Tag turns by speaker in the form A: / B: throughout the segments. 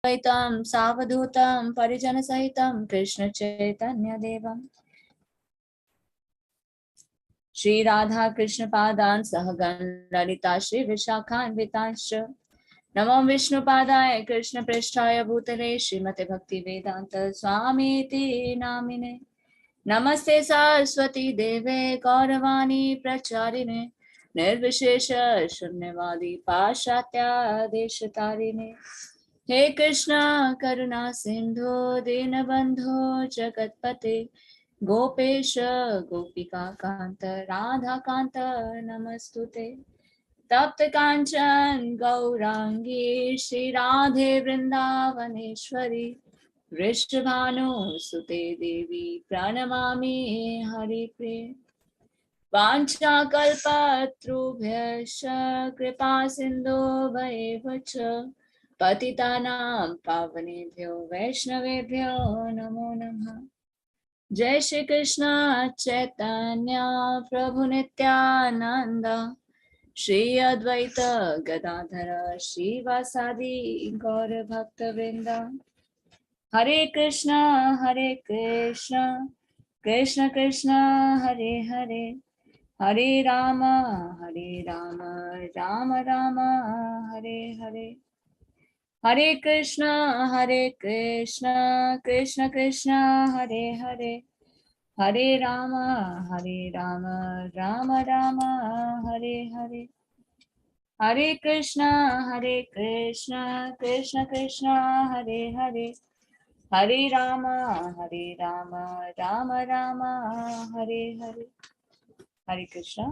A: अद्वैतं सावधूतं परिजन सहितं कृष्ण चैतन्य देवम् श्री राधा कृष्ण पादान् सहगण ललिता श्री विशाखान्वितांश्च नमो विष्णुपादाय कृष्ण पृष्ठाय भूतले श्रीमते भक्ति वेदांत स्वामीति नामिने नमस्ते सरस्वती देवे गौरवाणी प्रचारिणे निर्विशेष शून्यवादी पाश्चात्य देशतारिणे हे कृष्ण करुणा सिंधु दीनबंधो जगतपते गोपेश गोपिका कांत राधा कांत नमस्तुते तप्त कांचन गौरांगी श्री राधे वृंदावनेश्वरी वृषभानु सुते देवी प्रणमामि हरिप्रिये वाञ्छाकल्पतरुभ्यश्च कृपा सिन्धुभ्यैव च पतितानां पावनेभ्यो वैष्णवेभ्यो नमो नमः। जय श्री कृष्ण चैतन्य प्रभु नित्यानंद श्री अद्वैत गदाधर श्रीवासादि गौर भक्तवृंद हरे कृष्ण कृष्ण कृष्ण हरे हरे हरे राम राम राम हरे हरे हरे कृष्ण कृष्ण कृष्ण हरे हरे हरे राम राम राम हरे हरे हरे कृष्ण कृष्ण कृष्ण हरे हरे हरे राम राम राम हरे हरे हरे कृष्ण।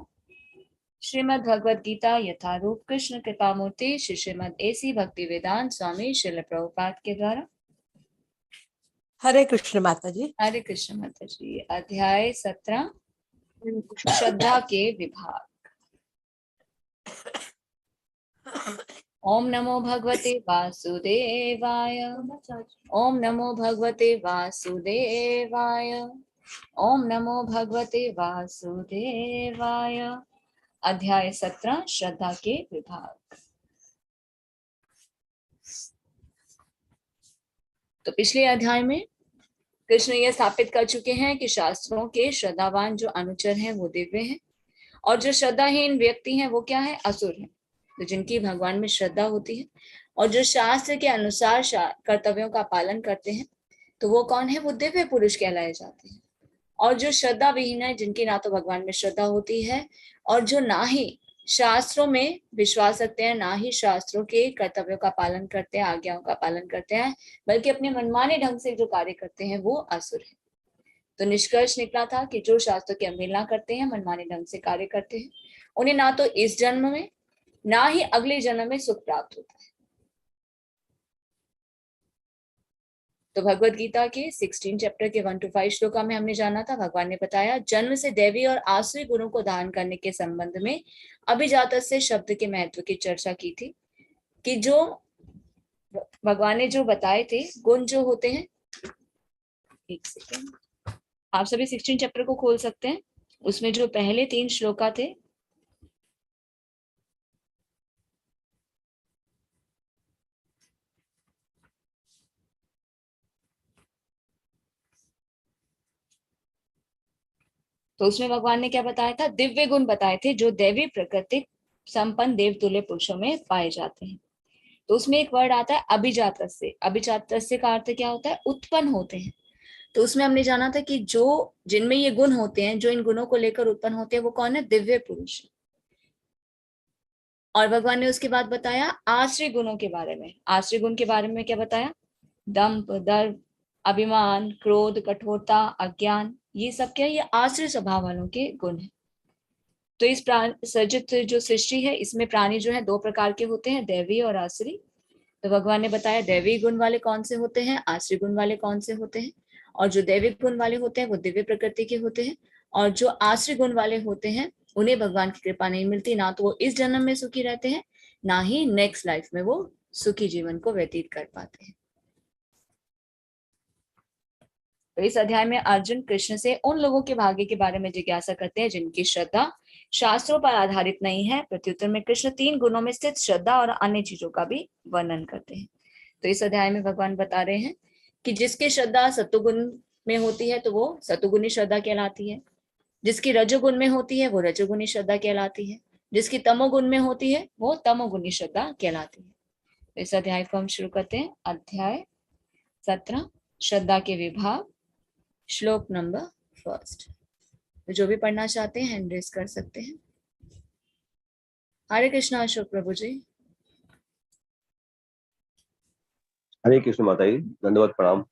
A: श्रीमद् भगवद गीता यथारूप कृष्ण कृपा मूर्ति श्री श्रीमद् एसी भक्ति वेदांत स्वामी श्रील प्रभुपाद के द्वारा।
B: हरे कृष्ण माता जी।
A: हरे कृष्ण माता जी। अध्याय 17 श्रद्धा के विभाग। ओम नमो भगवते वासुदेवाय। ओम नमो भगवते वासुदेवाय। ओम नमो भगवते वासुदेवाय। अध्याय 17 श्रद्धा के विभाग। तो पिछले अध्याय में कृष्ण यह स्थापित कर चुके हैं कि शास्त्रों के श्रद्धावान जो अनुचर हैं वो दिव्य हैं और जो श्रद्धाहीन व्यक्ति हैं वो क्या है, असुर हैं। तो जिनकी भगवान में श्रद्धा होती है और जो शास्त्र के अनुसार कर्तव्यों का पालन करते हैं तो वो कौन है, वो दिव्य पुरुष कहलाए जाते हैं। और जो श्रद्धा विहीन है, जिनकी ना तो भगवान में श्रद्धा होती है और जो ना ही शास्त्रों में विश्वास रखते हैं, ना ही शास्त्रों के कर्तव्यों का पालन करते हैं, आज्ञाओं का पालन करते हैं, बल्कि अपने मनमाने ढंग से जो कार्य करते हैं वो असुर है। तो निष्कर्ष निकला था कि जो शास्त्रों की अवहेलना करते हैं, मनमाने ढंग से कार्य करते हैं, उन्हें ना तो इस जन्म में ना ही अगले जन्म में सुख प्राप्त होता है। तो भगवत गीता के 16 चैप्टर के 1 to 5 श्लोका में हमने जाना था, भगवान ने बताया जन्म से दैवी और आसुरी गुणों को धारण करने के संबंध में अभिजातस्य शब्द के महत्व की चर्चा की थी कि जो भगवान ने जो बताए थे गुण जो होते हैं, एक सेकेंड, आप सभी 16 चैप्टर को खोल सकते हैं। उसमें जो पहले 3 श्लोका थे तो उसमें भगवान ने क्या बताया था, दिव्य गुण बताए थे जो दैवी प्रकृति संपन्न देवतुल्य पुरुषों में पाए जाते हैं। तो उसमें एक वर्ड आता है अभिजातस्य। अभिजातस्य का अर्थ क्या होता है, उत्पन्न होते हैं। तो उसमें हमने जाना था कि जो जिनमें ये गुण होते हैं, जो इन गुणों को लेकर उत्पन्न होते हैं, वो कौन है, दिव्य पुरुष। और भगवान ने उसके बाद बताया आश्रय गुणों के बारे में। आश्रय गुण के बारे में क्या बताया, दंभ, दर्प, अभिमान, क्रोध, कठोरता, अज्ञान, ये सब क्या, ये आश्रय स्वभाव वालों के गुण है। तो इस सर्जित जो सृष्टि है इसमें प्राणी जो है 2 प्रकार के होते हैं, दैवी और आश्रय। तो भगवान ने बताया दैवी गुण वाले कौन से होते हैं, आश्रय गुण वाले कौन से होते हैं। और जो दैवी गुण वाले होते हैं वो दिव्य प्रकृति के होते हैं, और जो आश्रय गुण वाले होते हैं उन्हें भगवान की कृपा नहीं मिलती, ना तो वो इस जन्म में सुखी रहते हैं, ना ही नेक्स्ट लाइफ में वो सुखी जीवन को व्यतीत कर पाते हैं। तो इस अध्याय में अर्जुन कृष्ण से उन लोगों के भाग्य के बारे में जिज्ञासा करते हैं जिनकी श्रद्धा शास्त्रों पर आधारित नहीं है। प्रत्युत्तर में कृष्ण 3 गुणों में स्थित श्रद्धा और अन्य चीजों का भी वर्णन करते हैं। तो इस अध्याय में भगवान बता रहे हैं कि जिसकी श्रद्धा सत्वगुण में होती है तो वो सत्वगुणी श्रद्धा कहलाती है, जिसकी रजोगुण में होती है वो रजोगुणी श्रद्धा कहलाती है, जिसकी तमोगुण में होती है वो तमोगुणी श्रद्धा कहलाती है। तो इस अध्याय को हम शुरू करते हैं। अध्याय 17, श्रद्धा के विभाग, श्लोक नंबर 1। तो जो भी पढ़ना चाहते हैं हैंड रेज कर सकते हैं। हरे कृष्णा अशोक प्रभु जी।
C: हरे कृष्ण माता जी, दंडवत प्रणाम।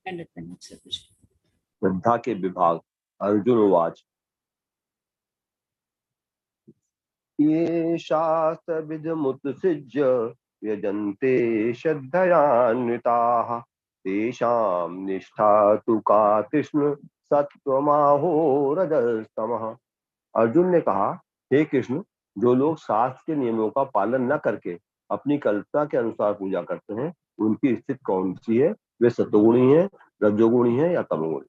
C: श्रद्धा के विभाग। अर्जुन उवाच ये शास्त्र विधमुत्सृज्य यजन्ते श्रद्धयान्विताः तेषां निष्ठा तु का कृष्ण सत्वमाहो रजस्तमः। अर्जुन ने कहा, हे कृष्ण, जो लोग शास्त्र के नियमों का पालन न करके अपनी कल्पना के अनुसार पूजा करते हैं उनकी स्थिति कौन सी है? वे सतोगुणी है, रजोगुणी है या तमोगुणी?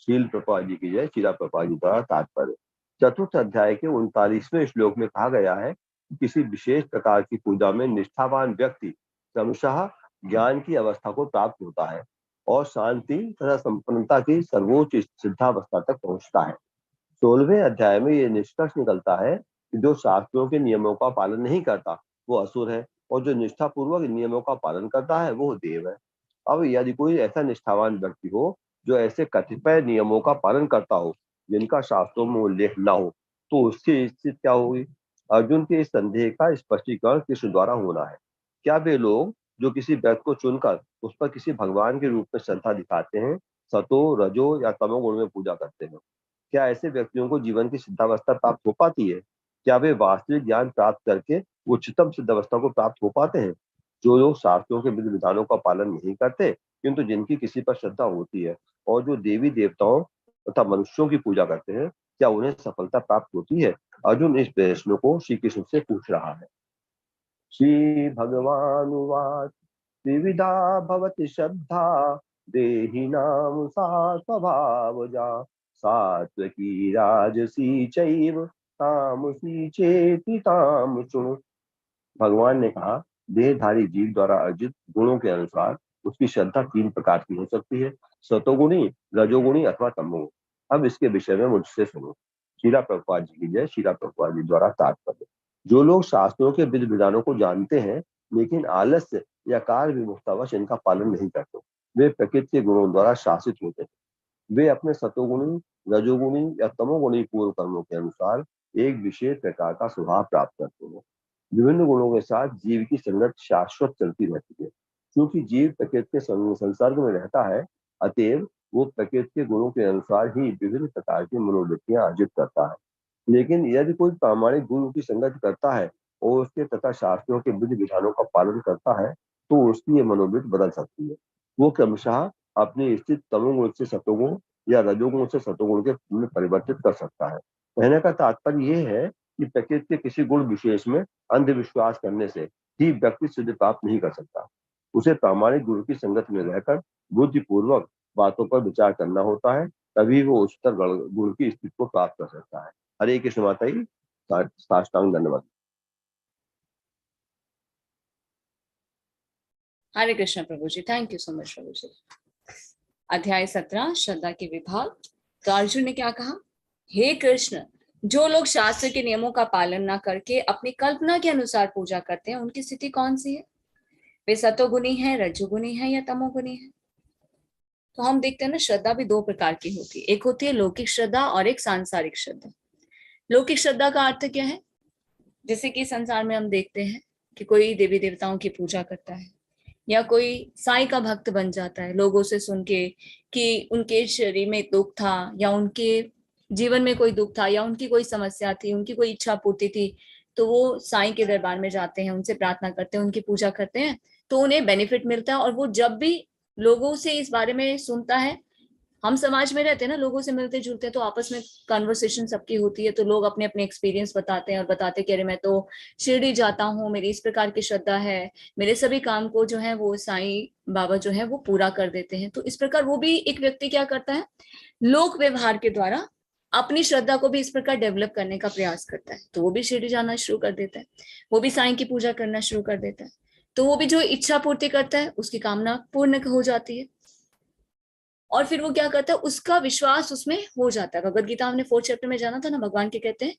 C: शील प्रभुपाद जी की जय। शीला प्रभुपाद जी द्वारा तात्पर्य। चतुर्थ अध्याय के 39वें श्लोक में कहा गया है कि किसी विशेष प्रकार की पूजा में निष्ठावान व्यक्ति क्रमशः ज्ञान की अवस्था को प्राप्त होता है और शांति तथा संपन्नता की सर्वोच्च सिद्धावस्था तक पहुंचता है। 16वें अध्याय में यह निष्कर्ष निकलता है कि जो शास्त्रों के नियमों का पालन नहीं करता वो असुर है और जो निष्ठापूर्वक नियमों का पालन करता है वो देव है। अब यदि कोई ऐसा निष्ठावान व्यक्ति हो जो ऐसे कतिपय नियमों का पालन करता हो जिनका शास्त्रों में उल्लेख न हो तो उसकी स्थिति क्या होगी? अर्जुन के इस संदेह का स्पष्टीकरण कृष्ण द्वारा होना है। क्या वे लोग जो किसी व्यक्ति को चुनकर उस पर किसी भगवान के रूप में श्रद्धा दिखाते हैं सतो रजो या तमोगुण में पूजा करते हैं, क्या ऐसे व्यक्तियों को जीवन की सिद्धावस्था प्राप्त हो पाती है? क्या वे वास्तविक ज्ञान प्राप्त करके उच्चतम सिद्धावस्था को प्राप्त हो पाते हैं? जो लोग शास्त्रों के विधि विधानों का पालन नहीं करते किंतु जिनकी किसी पर श्रद्धा होती है और जो देवी देवताओं तथा मनुष्यों की पूजा करते हैं, क्या उन्हें सफलता प्राप्त होती है? अर्जुन इस प्रश्न को श्री कृष्ण से पूछ रहा है। श्री भगवानुवाच त्रिविधा भवति श्रद्धा देहिनां सा स्वभावजा सात्विकी राजसी चैव तामसी चेति ताम शृणु। भगवान ने कहा, देहधारी जीव द्वारा अर्जित गुणों के अनुसार उसकी श्रद्धा 3 प्रकार की हो सकती है, सतोगुणी, रजोगुणी अथवा तमोगुणी। अब इसके विषय में मुझसे सुनो। शीला प्रभुपाद जी की जय। शीला प्रभुपाद जी द्वारा तात्पर्य। जो लोग शास्त्रों के विधि विधानों को जानते हैं लेकिन आलस्य या कार्य विमुक्तावश इनका पालन नहीं करते, वे प्रकृति के गुणों द्वारा शासित होते हैं। वे अपने सतोगुणी, रजोगुणी या तमोगुणी पूर्व कर्मों के अनुसार एक विशेष प्रकार का स्वभाव प्राप्त करते हैं। विभिन्न गुणों के साथ जीव की संगत शाश्वत चलती रहती है। क्योंकि जीव प्रकृति के संसर्ग में रहता है, अतएव वो प्रकृति के गुणों के अनुसार ही विभिन्न प्रकार की मनोवृत्तियां अर्जित करता है। लेकिन यदि कोई प्रामाणिक गुरु की संगत करता है और उसके तथा शास्त्रों के विधि विधानों का पालन करता है तो उसकी ये मनोवृत्ति बदल सकती है। वो क्रमशः अपनी स्थिति तमोगुण से सतोगुण या रजोगुण से सतोगुण के में परिवर्तित कर सकता है। कहने का तात्पर्य यह है कि प्रकृति के किसी गुण विशेष में अंधविश्वास करने से ही व्यक्ति सिद्धि प्राप्त नहीं कर सकता। उसे प्रामाणिक गुरु की संगत में रहकर बुद्धिपूर्वक बातों पर विचार करना होता है, तभी वो उच्चतर गुरु की स्थिति को प्राप्त कर सकता है। हरे कृष्ण माता जी, साष्टांग धन्यवाद।
A: हरे कृष्ण प्रभु जी। थैंक यू सो मच प्रभु जी। अध्याय 17, श्रद्धा के विभाग। तो अर्जुन ने क्या कहा? हे कृष्ण, जो लोग शास्त्र के नियमों का पालन ना करके अपनी कल्पना के अनुसार पूजा करते हैं उनकी स्थिति कौन सी है? वे सतोगुणी है, रजोगुणी है या तमोगुणी है? तो हम देखते हैं ना, श्रद्धा भी 2 प्रकार की होती है। एक होती है लौकिक श्रद्धा और एक सांसारिक श्रद्धा। लौकिक श्रद्धा का अर्थ क्या है? जैसे कि संसार में हम देखते हैं कि कोई देवी देवताओं की पूजा करता है या कोई साईं का भक्त बन जाता है लोगों से सुन के कि उनके शरीर में दुख था या उनके जीवन में कोई दुख था या उनकी कोई समस्या थी, उनकी कोई इच्छा पूर्ति थी, तो वो साईं के दरबार में जाते हैं, उनसे प्रार्थना करते हैं, उनकी पूजा करते हैं, तो उन्हें बेनिफिट मिलता है। और वो जब भी लोगों से इस बारे में सुनता है, हम समाज में रहते हैं ना, लोगों से मिलते जुलते हैं तो आपस में कन्वर्सेशन सबकी होती है, तो लोग अपने अपने एक्सपीरियंस बताते हैं और बताते कि अरे मैं तो शिरडी जाता हूँ, मेरी इस प्रकार की श्रद्धा है, मेरे सभी काम को जो है वो साईं बाबा जो है वो पूरा कर देते हैं। तो इस प्रकार वो भी एक व्यक्ति क्या करता है, लोक व्यवहार के द्वारा अपनी श्रद्धा को भी इस प्रकार डेवलप करने का प्रयास करता है। तो वो भी शिरडी जाना शुरू कर देता है, वो भी साईं की पूजा करना शुरू कर देता है। तो वो भी जो इच्छा पूर्ति करता है उसकी कामना पूर्ण हो जाती है, और फिर वो क्या करता है, उसका विश्वास उसमें हो जाता है। भगवत गीता हमने 4th चैप्टर में जाना था ना, भगवान के कहते हैं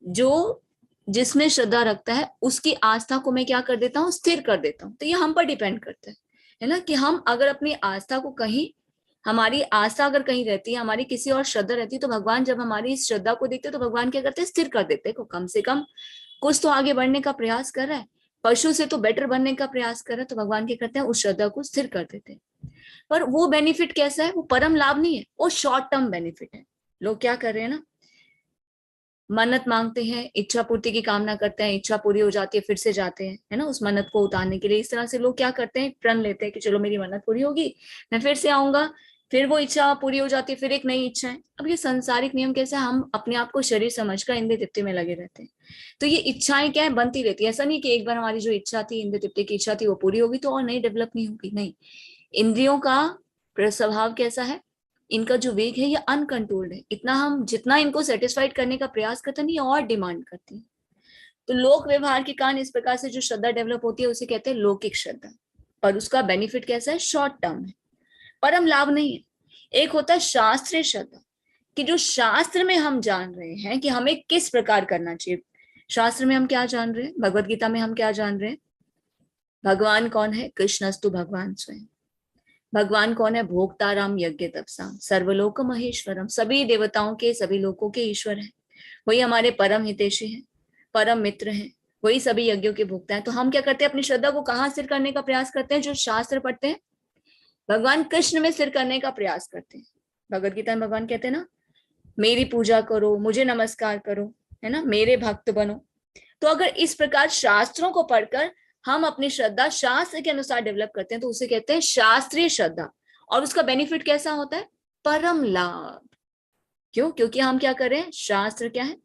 A: जो जिसमें श्रद्धा रखता है उसकी आस्था को मैं क्या कर देता हूँ, स्थिर कर देता हूँ। तो ये हम पर डिपेंड करता है ना, कि हम अगर अपनी आस्था को कहीं, हमारी आस्था अगर कहीं रहती है, हमारी किसी और श्रद्धा रहती है, तो भगवान जब हमारी इस श्रद्धा को देखते हैं तो भगवान क्या करते हैं, स्थिर कर देते हैं। कम से कम कुछ तो आगे बढ़ने का प्रयास कर रहा है, पशु से तो बेटर बनने का प्रयास कर रहा है, तो भगवान क्या करते हैं, उस श्रद्धा को स्थिर कर देते हैं। पर वो बेनिफिट कैसा है, वो परम लाभ नहीं है, वो शॉर्ट टर्म बेनिफिट है। लोग क्या कर रहे हैं ना, मन्नत मांगते हैं, इच्छा पूर्ति की कामना करते हैं, इच्छा पूरी हो जाती है, फिर से जाते हैं, है ना, उस मन्नत को उतारने के लिए। इस तरह से लोग क्या करते हैं, प्रण लेते हैं कि चलो मेरी मन्नत पूरी होगी, मैं फिर से आऊंगा, फिर वो इच्छा पूरी हो जाती है, फिर एक नई इच्छा है। अब ये संसारिक नियम कैसे, हम अपने आप को शरीर समझकर इंद्रिय तृप्ति में लगे रहते हैं, तो ये इच्छाएं क्या है, बनती रहती है। ऐसा नहीं कि एक बार हमारी जो इच्छा थी, इंद्रिय तृप्ति की इच्छा थी, वो पूरी होगी तो और नई डेवलप नहीं होगी, नहीं। इंद्रियों का स्वभाव कैसा है, इनका जो वेग है ये अनकंट्रोल्ड है, इतना हम जितना इनको सेटिस्फाइड करने का प्रयास करते हैं, ये और डिमांड करती है। तो लोक व्यवहार के कारण इस प्रकार से जो श्रद्धा डेवलप होती है उसे कहते हैं लौकिक श्रद्धा, और उसका बेनिफिट कैसा है, शॉर्ट टर्म है, परम लाभ नहीं है। एक होता है शास्त्रीय श्रद्धा, कि जो शास्त्र में हम जान रहे हैं कि हमें किस प्रकार करना चाहिए। शास्त्र में हम क्या जान रहे हैं, भगवत गीता में हम क्या जान रहे हैं, भगवान कौन है, कृष्णस्तु भगवान स्वयं। भगवान कौन है, भोक्ताराम यज्ञ तपसाम सर्वलोक महेश्वरम, सभी देवताओं के, सभी लोकों के ईश्वर हैं, वही हमारे परम हितैषी हैं, परम मित्र हैं, वही सभी यज्ञों के भोक्ता हैं। तो हम क्या करते हैं, अपनी श्रद्धा को कहाँ स्थिर करने का प्रयास करते हैं, जो शास्त्र पढ़ते हैं, भगवान कृष्ण में स्थिर करने का प्रयास करते हैं। भगवत गीता में भगवान कहते हैं ना, मेरी पूजा करो, मुझे नमस्कार करो, है ना, मेरे भक्त बनो। तो अगर इस प्रकार शास्त्रों को पढ़कर हम अपनी श्रद्धा शास्त्र के अनुसार डेवलप करते हैं तो उसे कहते हैं शास्त्रीय श्रद्धा, और उसका बेनिफिट कैसा होता है, परम लाभ। क्यों, क्योंकि हम क्या करें, शास्त्र क्या है,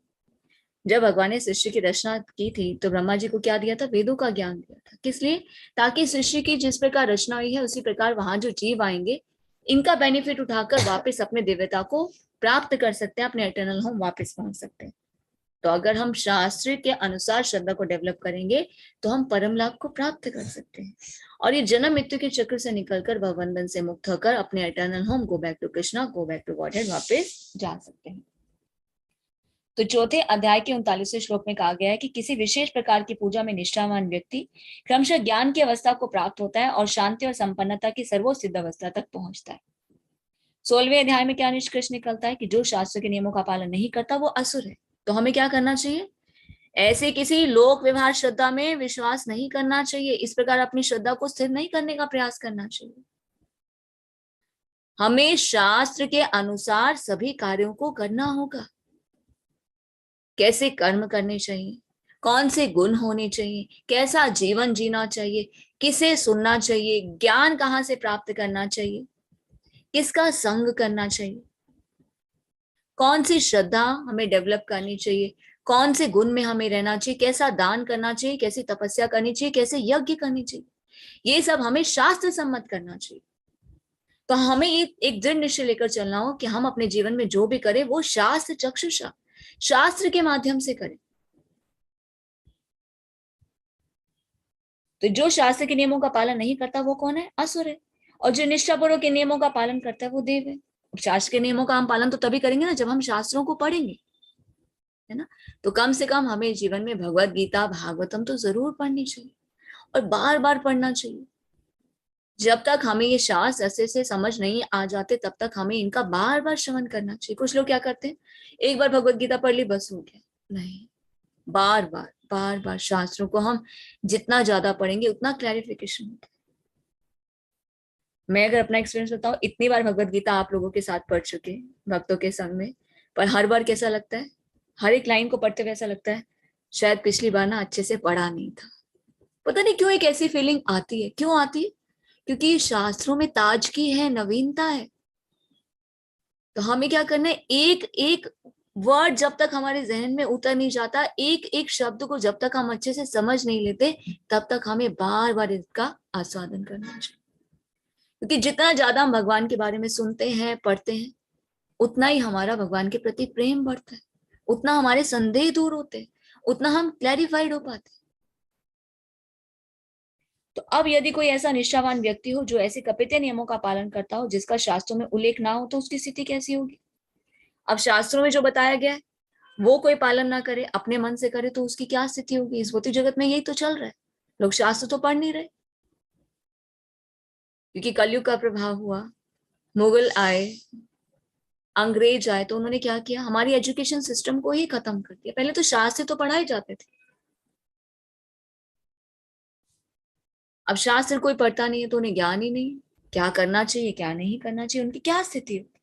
A: जब भगवान ने सृष्टि की रचना की थी तो ब्रह्मा जी को क्या दिया था, वेदों का ज्ञान दिया था। किस लिए, ताकि सृष्टि की जिस प्रकार रचना हुई है उसी प्रकार वहां जो जीव आएंगे, इनका बेनिफिट उठाकर वापस अपने दिव्यता को प्राप्त कर सकते हैं, अपने इटर्नल होम वापस पहुंच सकते हैं। तो अगर हम शास्त्र के अनुसार श्रद्धा को डेवलप करेंगे तो हम परम लाभ को प्राप्त कर सकते हैं, और ये जन्म मृत्यु के चक्र से निकलकर भवबंधन से मुक्त होकर अपने eternal home, go back to Krishna, go back to godhead, वापस जा सकते हैं। तो चौथे अध्याय के 39वें श्लोक में कहा गया है कि किसी विशेष प्रकार की पूजा में निष्ठावान व्यक्ति क्रमशः ज्ञान की अवस्था को प्राप्त होता है और शांति और संपन्नता की सर्वोच्च अवस्था तक पहुंचता है। 16वें अध्याय में क्या निष्कर्ष निकलता है कि जो शास्त्र के नियमों का पालन नहीं करता वो असुर है। तो हमें क्या करना चाहिए, ऐसे किसी लोक व्यवहार श्रद्धा में विश्वास नहीं करना चाहिए, इस प्रकार अपनी श्रद्धा को स्थिर नहीं करने का प्रयास करना चाहिए। हमें शास्त्र के अनुसार सभी कार्यों को करना होगा। कैसे कर्म करने चाहिए, कौन से गुण होने चाहिए, कैसा जीवन जीना चाहिए, किसे सुनना चाहिए, ज्ञान कहाँ से प्राप्त करना चाहिए, किसका संग करना चाहिए, कौन सी श्रद्धा हमें डेवलप करनी चाहिए, कौन से गुण में हमें रहना चाहिए, कैसा दान करना चाहिए, कैसी तपस्या करनी चाहिए, कैसे यज्ञ करनी चाहिए, ये सब हमें शास्त्र सम्मत करना चाहिए। तो हमें एक दृढ़ निश्चय लेकर चलना हो कि हम अपने जीवन में जो भी करें वो शास्त्र चक्षुषा, शास्त्र के माध्यम से करें। तो जो शास्त्र के नियमों का पालन नहीं करता वो कौन है, असुर है, और जो निष्ठापूर्वक के नियमों का पालन करता है वो देव है। शास्त्र के नियमों का हम पालन तो तभी करेंगे ना जब हम शास्त्रों को पढ़ेंगे, है ना। तो कम से कम हमें जीवन में भगवत गीता, भागवतम तो जरूर पढ़नी चाहिए, और बार बार पढ़ना चाहिए। जब तक हमें ये शास्त्र ऐसे से समझ नहीं आ जाते तब तक हमें इनका बार बार श्रवण करना चाहिए। कुछ लोग क्या करते हैं, एक बार भगवत गीता पढ़ ली बस हो गया, नहीं, बार बार शास्त्रों को हम जितना ज्यादा पढ़ेंगे उतना क्लैरिफिकेशन होता है। मैं अगर अपना एक्सपीरियंस बताऊं, इतनी बार भगवत गीता आप लोगों के साथ पढ़ चुके हैं भक्तों के संग में, पर हर बार कैसा लगता है, हर एक लाइन को पढ़ते हुए ऐसा लगता है शायद पिछली बार ना अच्छे से पढ़ा नहीं था। पता नहीं क्यों एक ऐसी फीलिंग आती है, क्यों आती है, क्योंकि शास्त्रों में ताजगी है, नवीनता है। तो हमें क्या करना है, एक एक वर्ड जब तक हमारे जहन में उतर नहीं जाता, एक एक शब्द को जब तक हम अच्छे से समझ नहीं लेते, तब तक हमें बार बार इसका आस्वादन करना चाहिए। क्योंकि जितना ज्यादा हम भगवान के बारे में सुनते हैं, पढ़ते हैं, उतना ही हमारा भगवान के प्रति प्रेम बढ़ता है, उतना हमारे संदेह दूर होते हैं, उतना हम क्लैरिफाइड हो पाते हैं। तो अब यदि कोई ऐसा निष्ठावान व्यक्ति हो जो ऐसे कपित नियमों का पालन करता हो जिसका शास्त्रों में उल्लेख ना हो, तो उसकी स्थिति कैसी होगी? अब शास्त्रों में जो बताया गया है वो कोई पालन ना करे, अपने मन से करे, तो उसकी क्या स्थिति होगी? इस भौतिक जगत में यही तो चल रहा है, लोग शास्त्र तो पढ़ नहीं रहे, क्योंकि कलयुग का प्रभाव हुआ, मुगल आए, अंग्रेज आए, तो उन्होंने क्या किया? हमारी एजुकेशन सिस्टम को ही खत्म कर दिया। पहले तो शास्त्र तो पढ़ाए जाते थे, अब शास्त्र कोई पढ़ता नहीं है तो उन्हें ज्ञान ही नहीं, क्या करना चाहिए क्या नहीं करना चाहिए, उनकी क्या स्थिति होती?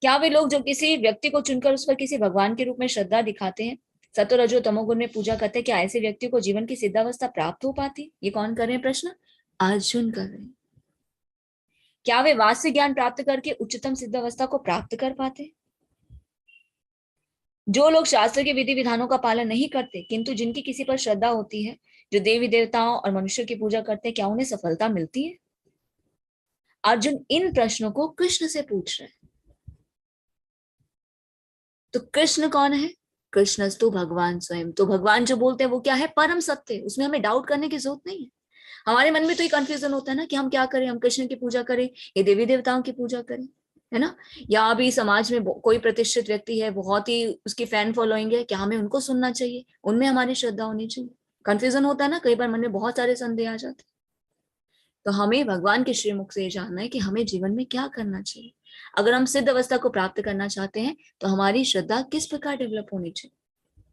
A: क्या वे लोग जो किसी व्यक्ति को चुनकर उस पर किसी भगवान के रूप में श्रद्धा दिखाते हैं, सतो रजो तमोगुण में पूजा करते हैं, क्या ऐसे व्यक्ति को जीवन की सिद्धावस्था प्राप्त हो पाती? ये कौन कर रहे हैं प्रश्न? अर्जुन कर रहे हैं। क्या वे वास्तविक ज्ञान प्राप्त करके उच्चतम सिद्धावस्था को प्राप्त कर पाते? जो लोग शास्त्र के विधि विधानों का पालन नहीं करते किंतु जिनकी किसी पर श्रद्धा होती है, जो देवी देवताओं और मनुष्य की पूजा करते हैं, क्या उन्हें सफलता मिलती है? अर्जुन इन प्रश्नों को कृष्ण से पूछ रहे हैं। तो कृष्ण कौन है? कृष्णस्तु भगवान स्वयं। तो भगवान जो बोलते हैं वो क्या है? परम सत्य, उसमें हमें डाउट करने की जरूरत नहीं है। हमारे मन में तो ये कंफ्यूजन होता है ना कि हम क्या करें, हम कृष्ण की पूजा करें या देवी देवताओं की पूजा करें, है ना? या अभी समाज में कोई प्रतिष्ठित व्यक्ति है, बहुत ही उसकी फैन फॉलोइंग है, क्या हमें उनको सुनना चाहिए, उनमें हमारी श्रद्धा होनी चाहिए? कंफ्यूजन होता है ना, कई बार मन में बहुत सारे संदेह आ जाते हैं। तो हमें भगवान के श्रीमुख से जानना है कि हमें जीवन में क्या करना चाहिए। अगर हम सिद्ध अवस्था को प्राप्त करना चाहते हैं तो हमारी श्रद्धा किस प्रकार डेवलप होनी चाहिए,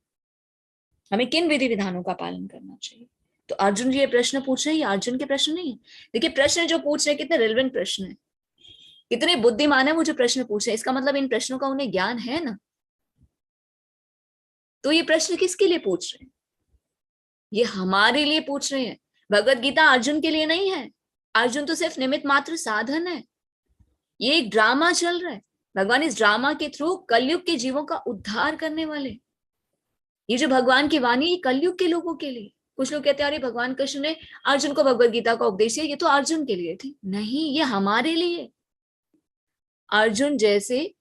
A: हमें किन विधि विधानों का पालन करना चाहिए? तो अर्जुन जी ये प्रश्न पूछ रहे हैं, ये अर्जुन के प्रश्न नहीं है। देखिए प्रश्न जो पूछ रहे हैं कितने रेलेवेंट प्रश्न है, कितने बुद्धिमान है वो जो प्रश्न पूछ रहे हैं, इसका मतलब इन प्रश्नों का उन्हें ज्ञान है ना। तो ये प्रश्न किसके लिए पूछ रहे हैं? ये हमारे लिए पूछ रहे हैं। भगवत गीता अर्जुन के लिए नहीं है, अर्जुन तो सिर्फ निमित्त मात्र साधन है। ये एक ड्रामा चल रहा है, भगवान इस ड्रामा के थ्रू कलयुग के जीवों का उद्धार करने वाले। ये जो भगवान की वाणी ये कलयुग के लोगों के लिए। कुछ लोग कहते हैं अरे भगवान कृष्ण ने अर्जुन को भगवत गीता का उपदेश दिया, ये तो अर्जुन के लिए थी। नहीं, ये हमारे लिए। अर्जुन जैसे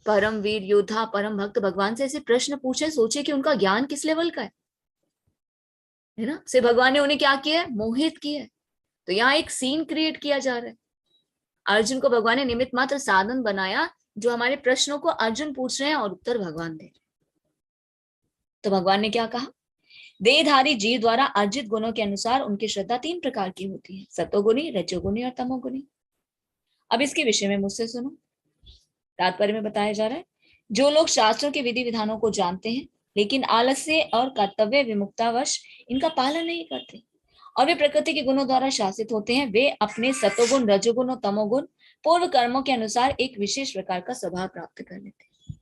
A: परम वीर योद्धा, परम भक्त भगवान से ऐसे प्रश्न पूछे, सोचे कि उनका ज्ञान किस लेवल का है ना? से भगवान ने उन्हें क्या किया है? मोहित किया है। तो यहाँ एक सीन क्रिएट किया जा रहा है। अर्जुन को भगवान ने निमित्त मात्र साधन बनाया, जो हमारे प्रश्नों को अर्जुन पूछ रहे हैं और उत्तर भगवान दे रहे हैं। तो भगवान ने क्या कहा? देहधारी जीव द्वारा अर्जित गुणों के अनुसार उनकी श्रद्धा 3 प्रकार की होती है, सतोगुणी, रजोगुणी और तमोगुणी। अब इसके विषय में मुझसे सुनो, तात्पर्य में बताया जा रहा है। जो लोग शास्त्रों के विधि विधानों को जानते हैं लेकिन आलस्य और कर्तव्य विमुक्तावश इनका पालन नहीं करते और वे प्रकृति के गुणों द्वारा शासित होते हैं, वे अपने सतोगुण, रजोगुण और तमोगुण पूर्व कर्मों के अनुसार एक विशेष प्रकार का स्वभाव प्राप्त कर लेते हैं।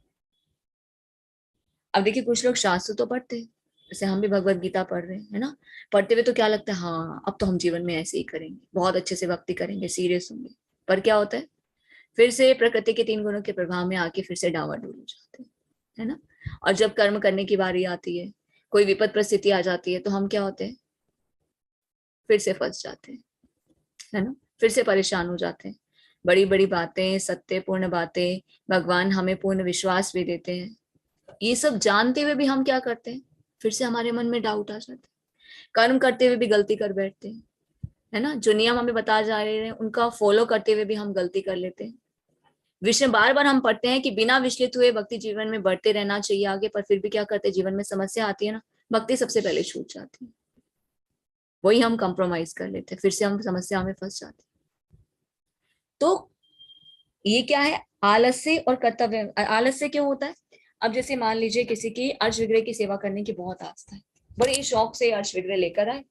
A: अब देखिए कुछ लोग शास्त्र तो पढ़ते हैं, जैसे हम भी भगवत गीता पढ़ रहे हैं, है ना? पढ़ते हुए तो क्या लगता है, हाँ अब तो हम जीवन में ऐसे ही करेंगे, बहुत अच्छे से भक्ति करेंगे, सीरियस होंगे। पर क्या होता है, फिर से प्रकृति के 3 गुणों के प्रभाव में आके फिर से डावाडोल हो जाते हैं, है ना? और जब कर्म करने की बारी आती है, कोई विपद परिस्थिति आ जाती है, तो हम क्या होते हैं, फिर से फंस जाते हैं, है ना? फिर से परेशान हो जाते हैं। बड़ी बड़ी बातें, सत्यपूर्ण बातें, भगवान हमें पूर्ण विश्वास भी देते हैं, ये सब जानते हुए भी हम क्या करते हैं, फिर से हमारे मन में डाउट आ जाते हैं। कर्म करते हुए भी गलती कर बैठते हैं, है ना? जो नियम हमें बता जा रहे हैं उनका फॉलो करते हुए भी हम गलती कर लेते हैं। विषय बार बार हम पढ़ते हैं कि बिना विचलित हुए भक्ति जीवन में बढ़ते रहना चाहिए आगे, पर फिर भी क्या करते हैं, जीवन में समस्या आती है ना, भक्ति सबसे पहले छूट जाती है, वही हम कंप्रोमाइज कर लेते हैं, फिर से हम समस्या में फंस जाते हैं। तो ये क्या है? आलस्य और कर्तव्य। आलस्य क्यों होता है? अब जैसे मान लीजिए किसी की अर्श विग्रह की सेवा करने की बहुत आस्था है, बड़े शौक से अर्श विग्रह लेकर आए,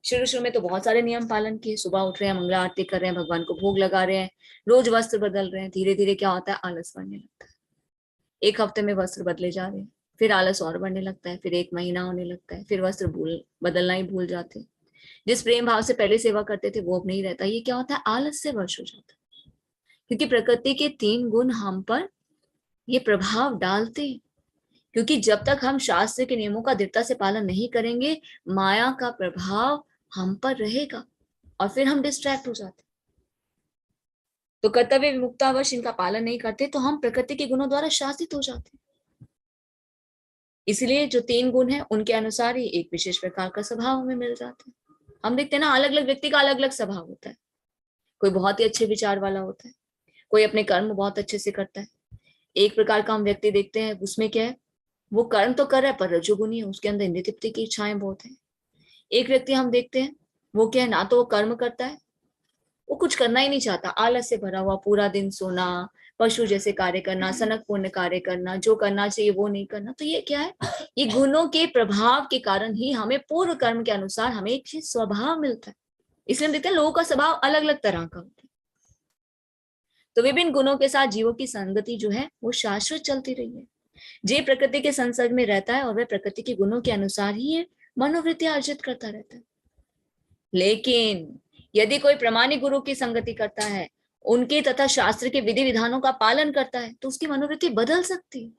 A: शुरू में तो बहुत सारे नियम पालन किए, सुबह उठ रहे हैं, मंगला आरती कर रहे हैं, भगवान को भोग लगा रहे हैं, रोज वस्त्र बदल रहे हैं। धीरे धीरे क्या होता है, आलस बढ़ने लगता है। 1 हफ्ते में वस्त्र बदले जा रहे हैं, फिर आलस और बढ़ने लगता है, फिर 1 महीना होने लगता है, फिर वस्त्र बदलना ही भूल जाते हैं। जिस प्रेम भाव से पहले सेवा करते थे वो अब नहीं रहता। ये क्या होता है, आलस से वश हो जाता है, क्योंकि प्रकृति के 3 गुण हम पर ये प्रभाव डालते हैं। क्योंकि जब तक हम शास्त्र के नियमों का दृढ़ता से पालन नहीं करेंगे, माया का प्रभाव हम पर रहेगा और फिर हम डिस्ट्रैक्ट हो जाते। तो कर्तव्य विमुक्तावश इनका पालन नहीं करते तो हम प्रकृति के गुणों द्वारा शासित हो जाते। इसलिए जो 3 गुण हैं उनके अनुसार ही एक विशेष प्रकार का स्वभाव हमें मिल जाता है। हम देखते हैं ना, अलग अलग व्यक्ति का अलग अलग स्वभाव होता है। कोई बहुत ही अच्छे विचार वाला होता है, कोई अपने कर्म बहुत अच्छे से करता है। एक प्रकार का हम व्यक्ति देखते हैं, उसमें क्या है, वो कर्म तो कर रहा है पर रजोगुनी है, उसके अंदर इंद्रिय तृप्ति की इच्छाएं बहुत है। एक व्यक्ति हम देखते हैं, वो क्या है, ना तो वो कर्म करता है, वो कुछ करना ही नहीं चाहता, आलस से भरा हुआ, पूरा दिन सोना, पशु जैसे कार्य करना, सनक पूर्ण कार्य करना, जो करना चाहिए वो नहीं करना। तो ये क्या है, ये गुणों के प्रभाव के कारण ही हमें पूर्व कर्म के अनुसार हमें एक चीज स्वभाव मिलता है। इसलिए हम देखते हैं लोगों का स्वभाव अलग अलग तरह का होता है। तो विभिन्न गुणों के साथ जीवों की संगति जो है वो शाश्वत चलती रही है। जे प्रकृति के संसर्ग में रहता है और वह प्रकृति के गुणों के अनुसार ही ये मनोवृत्ति अर्जित करता रहता है। लेकिन यदि कोई प्रामाणिक गुरु की संगति करता है, उनके तथा शास्त्र के विधि विधानों का पालन करता है, तो उसकी मनोवृत्ति बदल सकती है।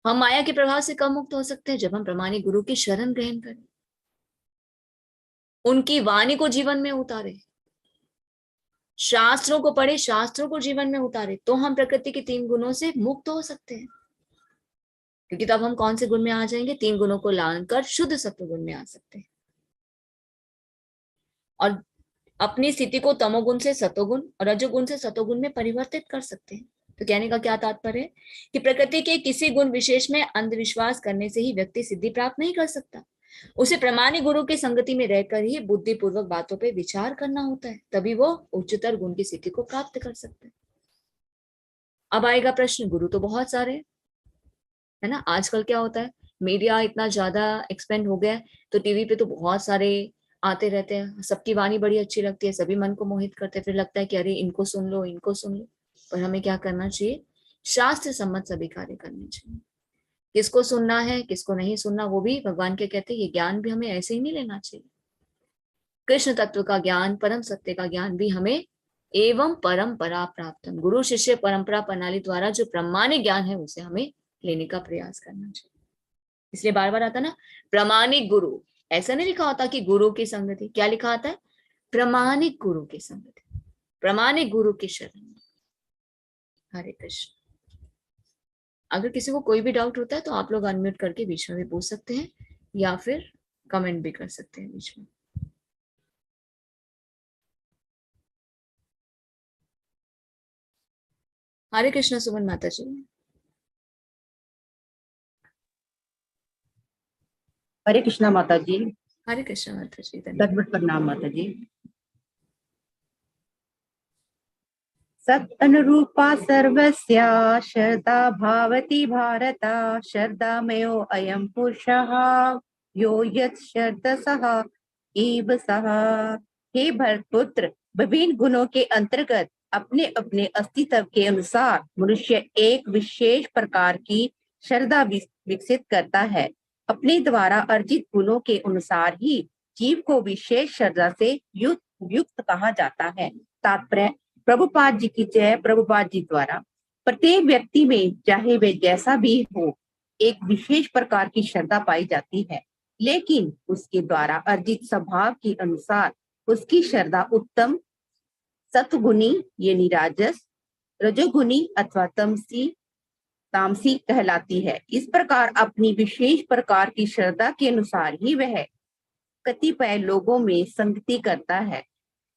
A: हम माया के प्रभाव से कम मुक्त हो सकते हैं जब हम प्रामाणिक गुरु की शरण ग्रहण करें, उनकी वाणी को जीवन में उतारे, शास्त्रों को पढ़े, शास्त्रों को जीवन में उतारे, तो हम प्रकृति के 3 गुणों से मुक्त हो सकते हैं। क्योंकि तब हम कौन से गुण में आ जाएंगे, 3 गुणों को लांघकर शुद्ध सत्व गुण में आ सकते हैं और अपनी स्थिति को तमोगुण से सतोगुण और रजोगुण से सतोगुण में परिवर्तित कर सकते हैं। तो कहने का क्या तात्पर्य है कि प्रकृति के किसी गुण विशेष में अंधविश्वास करने से ही व्यक्ति सिद्धि प्राप्त नहीं कर सकता। उसे प्रामाणिक गुरु की संगति में रहकर ही बुद्धिपूर्वक बातों पर विचार करना होता है, तभी वो उच्चतर गुण की स्थिति को प्राप्त कर सकते हैं। अब आएगा प्रश्न, गुरु तो बहुत सारे है ना। आजकल क्या होता है, मीडिया इतना ज्यादा एक्सपेंड हो गया है, तो टीवी पे तो बहुत सारे आते रहते हैं, सबकी वाणी बड़ी अच्छी लगती है, सभी मन को मोहित करते हैं, फिर लगता है कि अरे इनको सुन लो, इनको सुन लो। पर हमें क्या करना चाहिए, शास्त्र सम्मत सभी कार्य करने चाहिए। किसको सुनना है, किसको नहीं सुनना, वो भी भगवान के कहते हैं, ये ज्ञान भी हमें ऐसे ही नहीं लेना चाहिए। कृष्ण तत्व का ज्ञान, परम सत्य का ज्ञान भी हमें एवं परंपरा प्राप्त, गुरु शिष्य परंपरा प्रणाली द्वारा जो प्रामाणिक ज्ञान है उसे हमें लेने का प्रयास करना चाहिए। इसलिए बार बार आता ना प्रामाणिक गुरु, ऐसा नहीं लिखा होता कि गुरु की संगति, क्या लिखा आता है, प्रामाणिक गुरु की संगति, प्रामाणिक गुरु की शरण। हरे कृष्ण। अगर किसी को कोई भी डाउट होता है तो आप लोग अनम्यूट करके बीच में भी पूछ सकते हैं या फिर कमेंट भी कर सकते हैं बीच में। हरे कृष्ण सुमन माता जी।
D: हरे कृष्णा माता जी।
A: हरे कृष्ण माता जी।
D: दंडवत प्रणाम माता जी। सत अनुरूपा सर्वस्या श्रद्धा भवति भारता, श्रद्धामयो अयं पुरुषः यो यत् श्रद्धसः एव सः। हे भरतपुत्र, विभिन्न गुणों के अंतर्गत अपने अपने अस्तित्व के अनुसार मनुष्य एक विशेष प्रकार की श्रद्धा विकसित करता है। अपने द्वारा अर्जित गुणों के अनुसार ही जीव को विशेष श्रद्धा से युक्त कहा जाता है। तात्पर्य, प्रभुपाद जी की जय। प्रभुपाद जी द्वारा प्रत्येक व्यक्ति में, चाहे वे जैसा भी हो, एक विशेष प्रकार की श्रद्धा पाई जाती है, लेकिन उसके द्वारा अर्जित स्वभाव के अनुसार उसकी श्रद्धा उत्तम, सत्वगुणी यानी राजस, रजोगुणी अथवा तामसी कहलाती है। इस प्रकार अपनी विशेष प्रकार की श्रद्धा के अनुसार ही वह कतिपय लोगों में संगति करता है।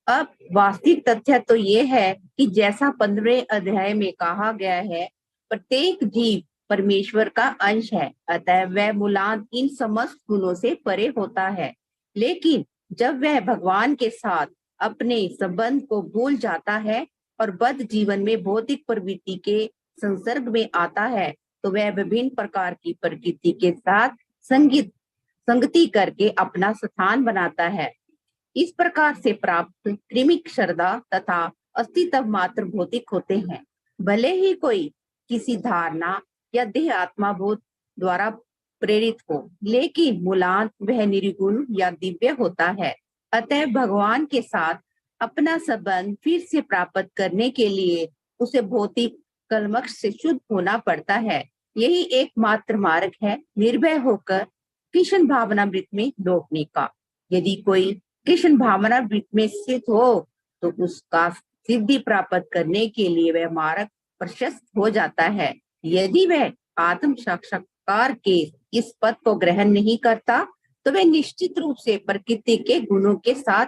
D: अब वास्तविक तथ्य तो ये है कि जैसा 15वें अध्याय में कहा गया है, प्रत्येक जीव परमेश्वर का अंश है, अतः वह मूलांत इन समस्त गुणों से परे होता है। लेकिन जब वह भगवान के साथ अपने संबंध को भूल जाता है और बद्ध जीवन में भौतिक प्रवृत्ति के संसर्ग में आता है, तो वह विभिन्न प्रकार की प्रकृति के साथ संगति करके अपना स्थान बनाता है। इस प्रकार से प्राप्त कृमिक श्रद्धा तथा अस्तित्व मात्र भौतिक होते हैं, भले ही कोई किसी धारणा या देह आत्मा बोध द्वारा प्रेरित हो, लेकिन मूलांत वह निर्गुण या दिव्य होता है। अतः भगवान के साथ अपना संबंध फिर से प्राप्त करने के लिए उसे भौतिक कलमश से शुद्ध होना पड़ता है। यही एकमात्र मार्ग है निर्भय होकर कृष्ण भावनामृत में लौटने का। यदि कोई कृष्ण भावनामृत में स्थित हो तो उसका सिद्धि प्राप्त करने के लिए वह मार्ग प्रशस्त हो जाता है। यदि वह आत्म साक्षात्कार के इस पद को ग्रहण नहीं करता तो वह निश्चित रूप से प्रकृति के गुणों के साथ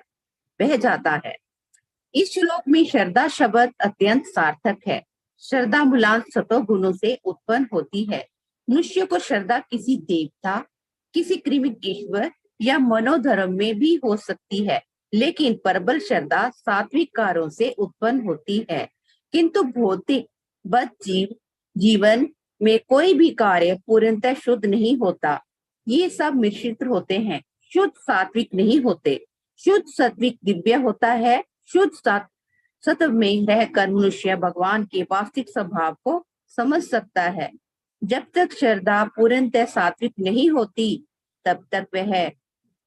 D: बह जाता है। इस श्लोक में श्रद्धा शब्द अत्यंत सार्थक है। श्रद्धा मूलांश सतो गुणों से उत्पन्न होती है। मनुष्य को श्रद्धा किसी देवता, किसी कृमिक ईश्वर या मनोधर्म में भी हो सकती है, लेकिन प्रबल श्रद्धा सात्विक कार्यों से उत्पन्न होती है। किंतु भौतिक बद्ध जीवन में कोई भी कार्य पूर्णतः शुद्ध नहीं होता। ये सब मिश्रित होते हैं, शुद्ध सात्विक नहीं होते। शुद्ध सात्विक दिव्य होता है। शुद्ध सत्व में रहकर मनुष्य भगवान के वास्तविक स्वभाव को समझ सकता है। जब तक श्रद्धा पूर्णतः सात्विक नहीं होती, तब तक वह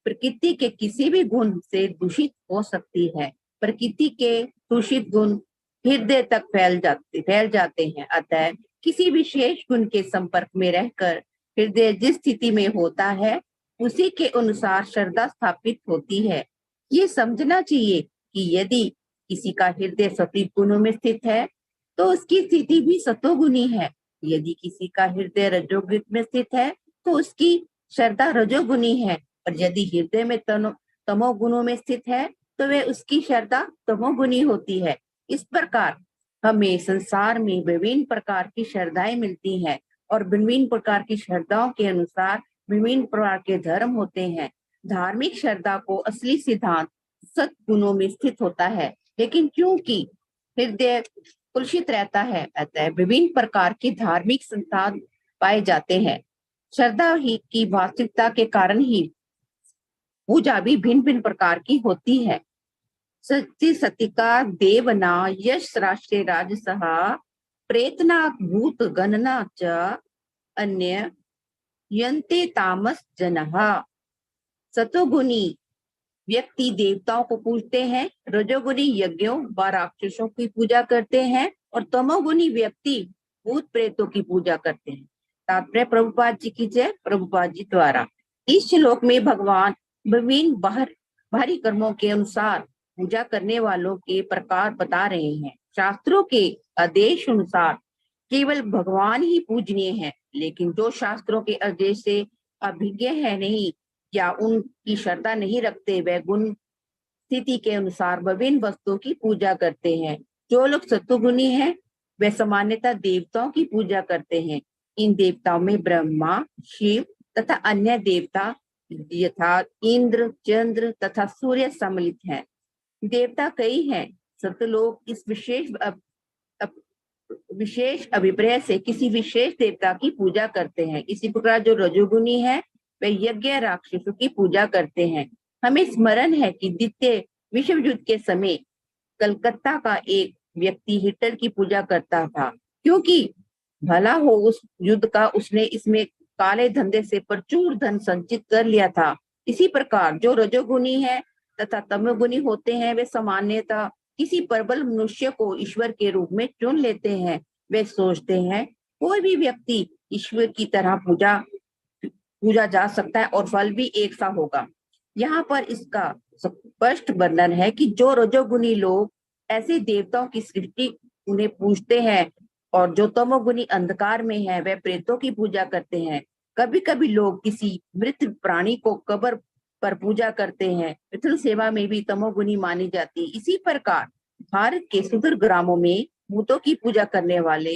D: प्रकृति के किसी भी गुण से दूषित हो सकती है। प्रकृति के दूषित गुण हृदय तक फैल जाते हैं। अतः किसी विशेष गुण के संपर्क में रहकर हृदय जिस स्थिति में होता है, उसी के अनुसार श्रद्धा स्थापित होती है। ये समझना चाहिए कि यदि किसी का हृदय सात्विक गुणों में स्थित है, तो उसकी स्थिति भी सतोगुणी है। यदि किसी का हृदय रजोगुण में स्थित है, तो उसकी श्रद्धा रजोगुणी है। और यदि हृदय में तमोगुणों में स्थित है, तो वह उसकी श्रद्धा तमोगुणी होती है। इस प्रकार हमें संसार में विभिन्न प्रकार की श्रद्धाएं मिलती हैं, और विभिन्न प्रकार की श्रद्धाओं के अनुसार विभिन्न प्रकार के धर्म होते हैं। धार्मिक श्रद्धा को असली सिद्धांत सद्गुणों में स्थित होता है, लेकिन क्योंकि हृदय कुलुषित रहता है, अतः विभिन्न प्रकार के धार्मिक संस्थान पाए जाते हैं। श्रद्धा ही की वास्तविकता के कारण ही पूजा भी भिन्न भिन्न प्रकार की होती है। सत्य सतिका देवना यश राष्ट्रे राजसः प्रेतना भूत गणना च अन्य यन्ते तामस जनः। सतोगुणी व्यक्ति देवताओं को पूजते हैं, रजोगुणी यज्ञों व राक्षसों की पूजा करते हैं, और तमोगुणी व्यक्ति भूत प्रेतों की पूजा करते हैं। तात्पर्य प्रभुपाद जी की जय। प्रभुपाद जी द्वारा इस श्लोक में भगवान विभिन्न बाहरी कर्मों के अनुसार पूजा करने वालों के प्रकार बता रहे हैं। शास्त्रों के आदेश अनुसार केवल भगवान ही पूजनीय है, लेकिन जो शास्त्रों के आदेश से अभिज्ञ है नहीं या उनकी श्रद्धा नहीं रखते, वह गुण स्थिति के अनुसार विभिन्न वस्तुओं की पूजा करते हैं। जो लोग सत्वगुणी हैं, वे सामान्यतः देवताओं की पूजा करते हैं। इन देवताओं में ब्रह्मा, शिव तथा अन्य देवता यथा इंद्र, चंद्र तथा सूर्य सम्मिलित हैं। देवता कई हैं। सतलोक इस विशेष अभिप्राय से किसी विशेष देवता की पूजा करते हैं। इसी प्रकार जो रजोगुणी है, वे यज्ञ राक्षसों की पूजा करते हैं। हमें स्मरण है कि द्वितीय विश्व युद्ध के समय कलकत्ता का एक व्यक्ति हिटलर की पूजा करता था, क्योंकि भला हो उस युद्ध का उसने इसमें काले धंधे से प्रचुर धन संचित कर लिया था। इसी प्रकार जो रजोगुणी है तथा तमोगुणी होते हैं, वे सामान्यतः किसी प्रबल मनुष्य को ईश्वर के रूप में चुन लेते हैं। वे सोचते हैं कोई भी व्यक्ति ईश्वर की तरह पूजा जा सकता है और फल भी एक सा होगा। यहाँ पर इसका स्पष्ट वर्णन है कि जो रजोगुणी लोग ऐसे देवताओं की सृष्टि उन्हें पूजते हैं, और जो तमोगुणी अंधकार में है, वे प्रेतों की पूजा करते हैं। कभी कभी लोग किसी मृत प्राणी को कब्र पर पूजा करते हैं। पितृ सेवा में भी तमोगुणी मानी जाती है। इसी प्रकार भारत के सुदूर ग्रामों में भूतों की पूजा करने वाले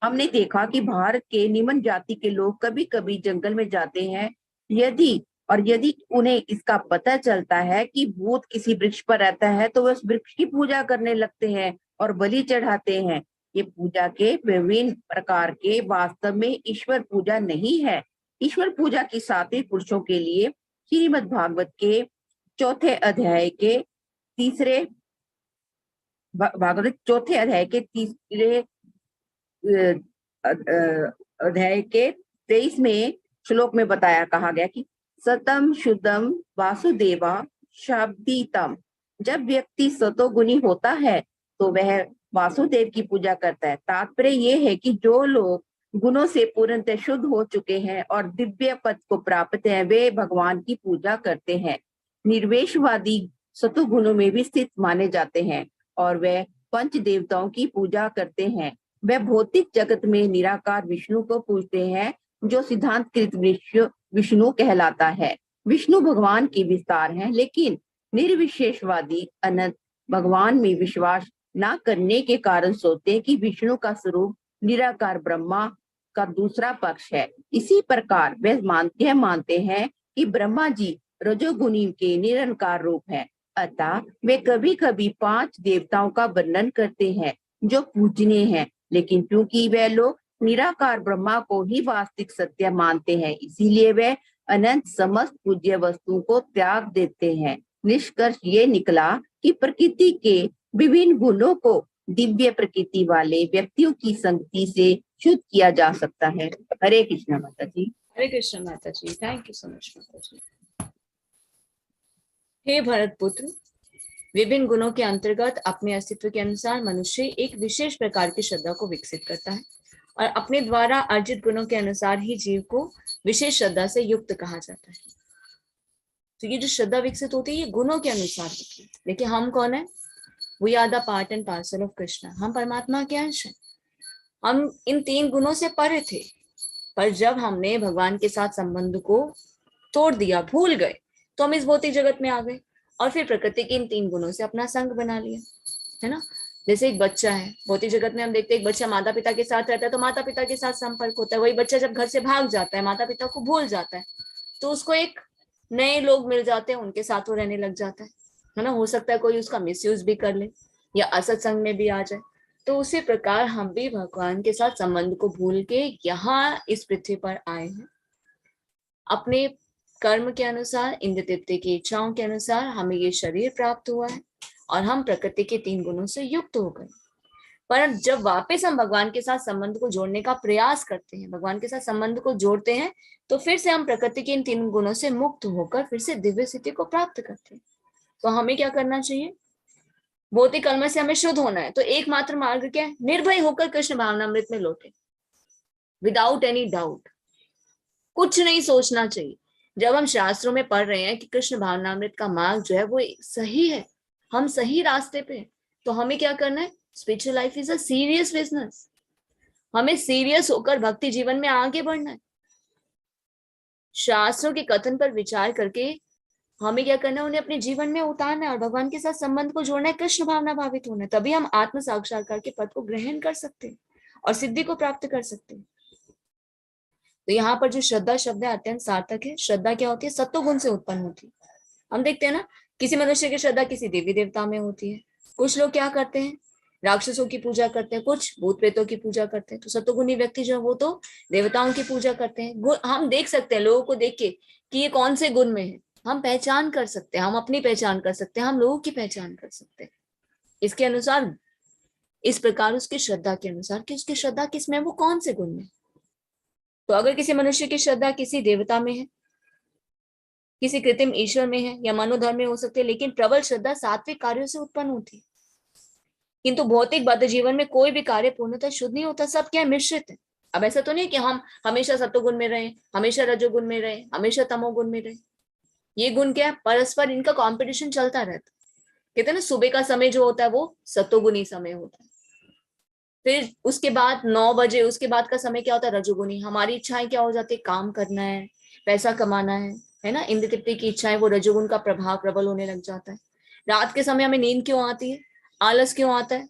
D: हमने देखा कि भारत के निम्न जाति के लोग कभी कभी जंगल में जाते हैं। यदि उन्हें इसका पता चलता है कि भूत किसी वृक्ष पर रहता है, तो वे उस वृक्ष की पूजा करने लगते हैं और बलि चढ़ाते हैं। ये पूजा के विभिन्न प्रकार के वास्तव में ईश्वर पूजा नहीं है। ईश्वर पूजा की सात्विक पुरुषों के लिए श्रीमद् भागवत के चौथे अध्याय के तीसरे 23 में श्लोक में कहा गया कि सतम शुद्धम वासुदेवा शाब्दीतम। जब व्यक्ति सतोगुणी होता है, तो वह वासुदेव की पूजा करता है। तात्पर्य ये है कि जो लोग गुणों से पूर्णतः शुद्ध हो चुके हैं और दिव्य पद को प्राप्त हैं, वे भगवान की पूजा करते हैं। निर्वेशवादी सतुगुणों में भी स्थित माने जाते हैं और वे पंच देवताओं की पूजा करते हैं। वे भौतिक जगत में निराकार विष्णु को पूजते हैं, जो सिद्धांतकृत विष्णु कहलाता है। विष्णु भगवान के विस्तार हैं, लेकिन निर्विशेषवादी अनंत भगवान में विश्वास न करने के कारण सोचते हैं कि विष्णु का स्वरूप निराकार ब्रह्मा का दूसरा पक्ष है। इसी प्रकार वे मानते हैं कि ब्रह्मा जी रजोगुणी के निरंकार रूप है। अतः वे कभी कभी 5 देवताओं का वर्णन करते हैं जो पूजनीय हैं, लेकिन क्योंकि वे लोग निराकार ब्रह्मा को ही वास्तविक सत्य मानते हैं, इसीलिए वे अनंत समस्त पूज्य वस्तुओं को त्याग देते हैं। निष्कर्ष ये निकला कि प्रकृति के विभिन्न गुणों को दिव्य प्रकृति वाले व्यक्तियों की संगति से शुद्ध किया जा सकता है। हरे कृष्ण माता जी।
A: हरे कृष्ण माता जी, थैंक यू सो मच माता जी। हे भरत पुत्र, विभिन्न गुणों के अंतर्गत अपने अस्तित्व के अनुसार मनुष्य एक विशेष प्रकार की श्रद्धा को विकसित करता है और अपने द्वारा अर्जित गुणों के अनुसार ही जीव को विशेष श्रद्धा से युक्त कहा जाता है। तो ये जो श्रद्धा विकसित होती है ये गुणों के अनुसार होती है। देखिए हम कौन है? We are the part and parcel of Krishna. हम परमात्मा के अंश हैं। हम इन 3 गुणों से परे थे, पर जब हमने भगवान के साथ संबंध को तोड़ दिया, भूल गए, तो हम इस भौतिक जगत में आ गए और फिर प्रकृति के इन 3 गुणों से अपना संग बना लिया, है ना। जैसे एक बच्चा है, भौतिक जगत में हम देखते हैं एक बच्चा माता पिता के साथ रहता है तो माता पिता के साथ संपर्क होता है। वही बच्चा जब घर से भाग जाता है, माता पिता को भूल जाता है, तो उसको एक नए लोग मिल जाते हैं, उनके साथ वो रहने लग जाता है ना। हो सकता है कोई उसका मिसयूज भी कर ले या असत्संग में भी आ जाए। तो उसी प्रकार हम भी भगवान के साथ संबंध को भूल के यहाँ इस पृथ्वी पर आए हैं। अपने कर्म के अनुसार, इंद्र तृप्ति की इच्छाओं के अनुसार हमें ये शरीर प्राप्त हुआ है और हम प्रकृति के 3 गुणों से युक्त हो गए। पर जब वापस हम भगवान के साथ संबंध को जोड़ने का प्रयास करते हैं, भगवान के साथ संबंध को जोड़ते हैं, तो फिर से हम प्रकृति के इन 3 गुणों से मुक्त होकर फिर से दिव्य स्थिति को प्राप्त करते हैं। तो हमें क्या करना चाहिए? भौतिक कर्म से हमें शुद्ध होना है, तो एकमात्र मार्ग क्या है? निर्भय होकर कृष्ण भावनामृत में लौटे, विदाउट एनी डाउट। कुछ नहीं सोचना चाहिए। जब हम शास्त्रों में पढ़ रहे हैं कि कृष्ण भावनामृत का मार्ग जो है वो सही है, हम सही रास्ते पे, तो हमें क्या करना है? Spiritual life is a serious business. हमें सीरियस होकर भक्ति जीवन में आगे बढ़ना है। शास्त्रों के कथन पर विचार करके हमें क्या करना है? उन्हें अपने जीवन में उतारना है और भगवान के साथ संबंध को जोड़ना है, कृष्ण भावना भावित होना है। तभी हम आत्म साक्षात्कार के पद को ग्रहण कर सकते हैं और सिद्धि को प्राप्त कर सकते हैं। तो यहाँ पर जो श्रद्धा शब्द है अत्यंत सार्थक है। श्रद्धा क्या होती है? सत्वगुण से उत्पन्न होती है। हम देखते हैं ना, किसी मनुष्य की श्रद्धा किसी देवी देवता में होती है। कुछ लोग क्या करते हैं? राक्षसों की पूजा करते हैं, कुछ भूत प्रेतों की पूजा करते हैं। तो सत्वगुणी व्यक्ति जो है वो तो देवताओं की पूजा करते हैं। हम देख सकते हैं लोगों को देख के कि ये कौन से गुण में है, हम पहचान कर सकते हैं, हम अपनी पहचान कर सकते हैं, हम लोगों की पहचान कर सकते हैं इसके अनुसार, इस प्रकार उसकी श्रद्धा के अनुसार कि उसकी श्रद्धा किस में, वो कौन से गुण में। तो अगर किसी मनुष्य की श्रद्धा किसी देवता में है, किसी कृत्रिम ईश्वर में है या मनोधर्म में हो सकते हैं, लेकिन प्रबल श्रद्धा सात्विक कार्यों से उत्पन्न होती है। किंतु भौतिक बद्ध जीवन में कोई भी कार्य पूर्णतः शुद्ध नहीं होता, सब क्या मिश्रित है। अब ऐसा तो नहीं कि हम हमेशा सत्वगुण में रहे, हमेशा रजोगुण में रहे, हमेशा तमोगुण में रहे। ये गुण क्या है? परस्पर इनका कॉम्पिटिशन चलता रहता है। कहते हैं ना, सुबह का समय जो होता है वो सत्वगुणी समय होता है, फिर उसके बाद 9 बजे उसके बाद का समय क्या होता है? रजोगुणी। हमारी इच्छाएं क्या हो जाती है? काम करना है, पैसा कमाना है ना। इंद्र तृप्ति की इच्छाएं, वो रजोगुण का प्रभाव प्रबल होने लग जाता है। रात के समय हमें नींद क्यों आती है? आलस क्यों आता है?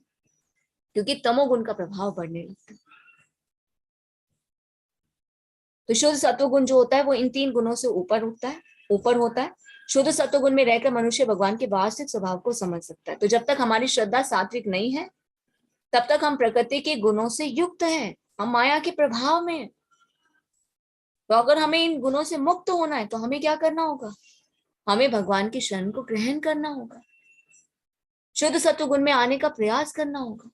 A: क्योंकि तमोगुण का प्रभाव बढ़ने लगता है। तो शुद्ध सत्वगुण जो होता है वो इन 3 गुणों से ऊपर होता है। शुद्ध सत्वगुण में रहकर मनुष्य भगवान के वास्तविक स्वभाव को समझ सकता है। तो जब तक हमारी श्रद्धा सात्विक नहीं है तब तक हम प्रकृति के गुणों से युक्त हैं, हम माया के प्रभाव में हैं। तो अगर हमें इन गुणों से मुक्त होना है तो हमें क्या करना होगा? हमें भगवान की शरण को ग्रहण करना होगा, शुद्ध सत्वगुण में आने का प्रयास करना होगा।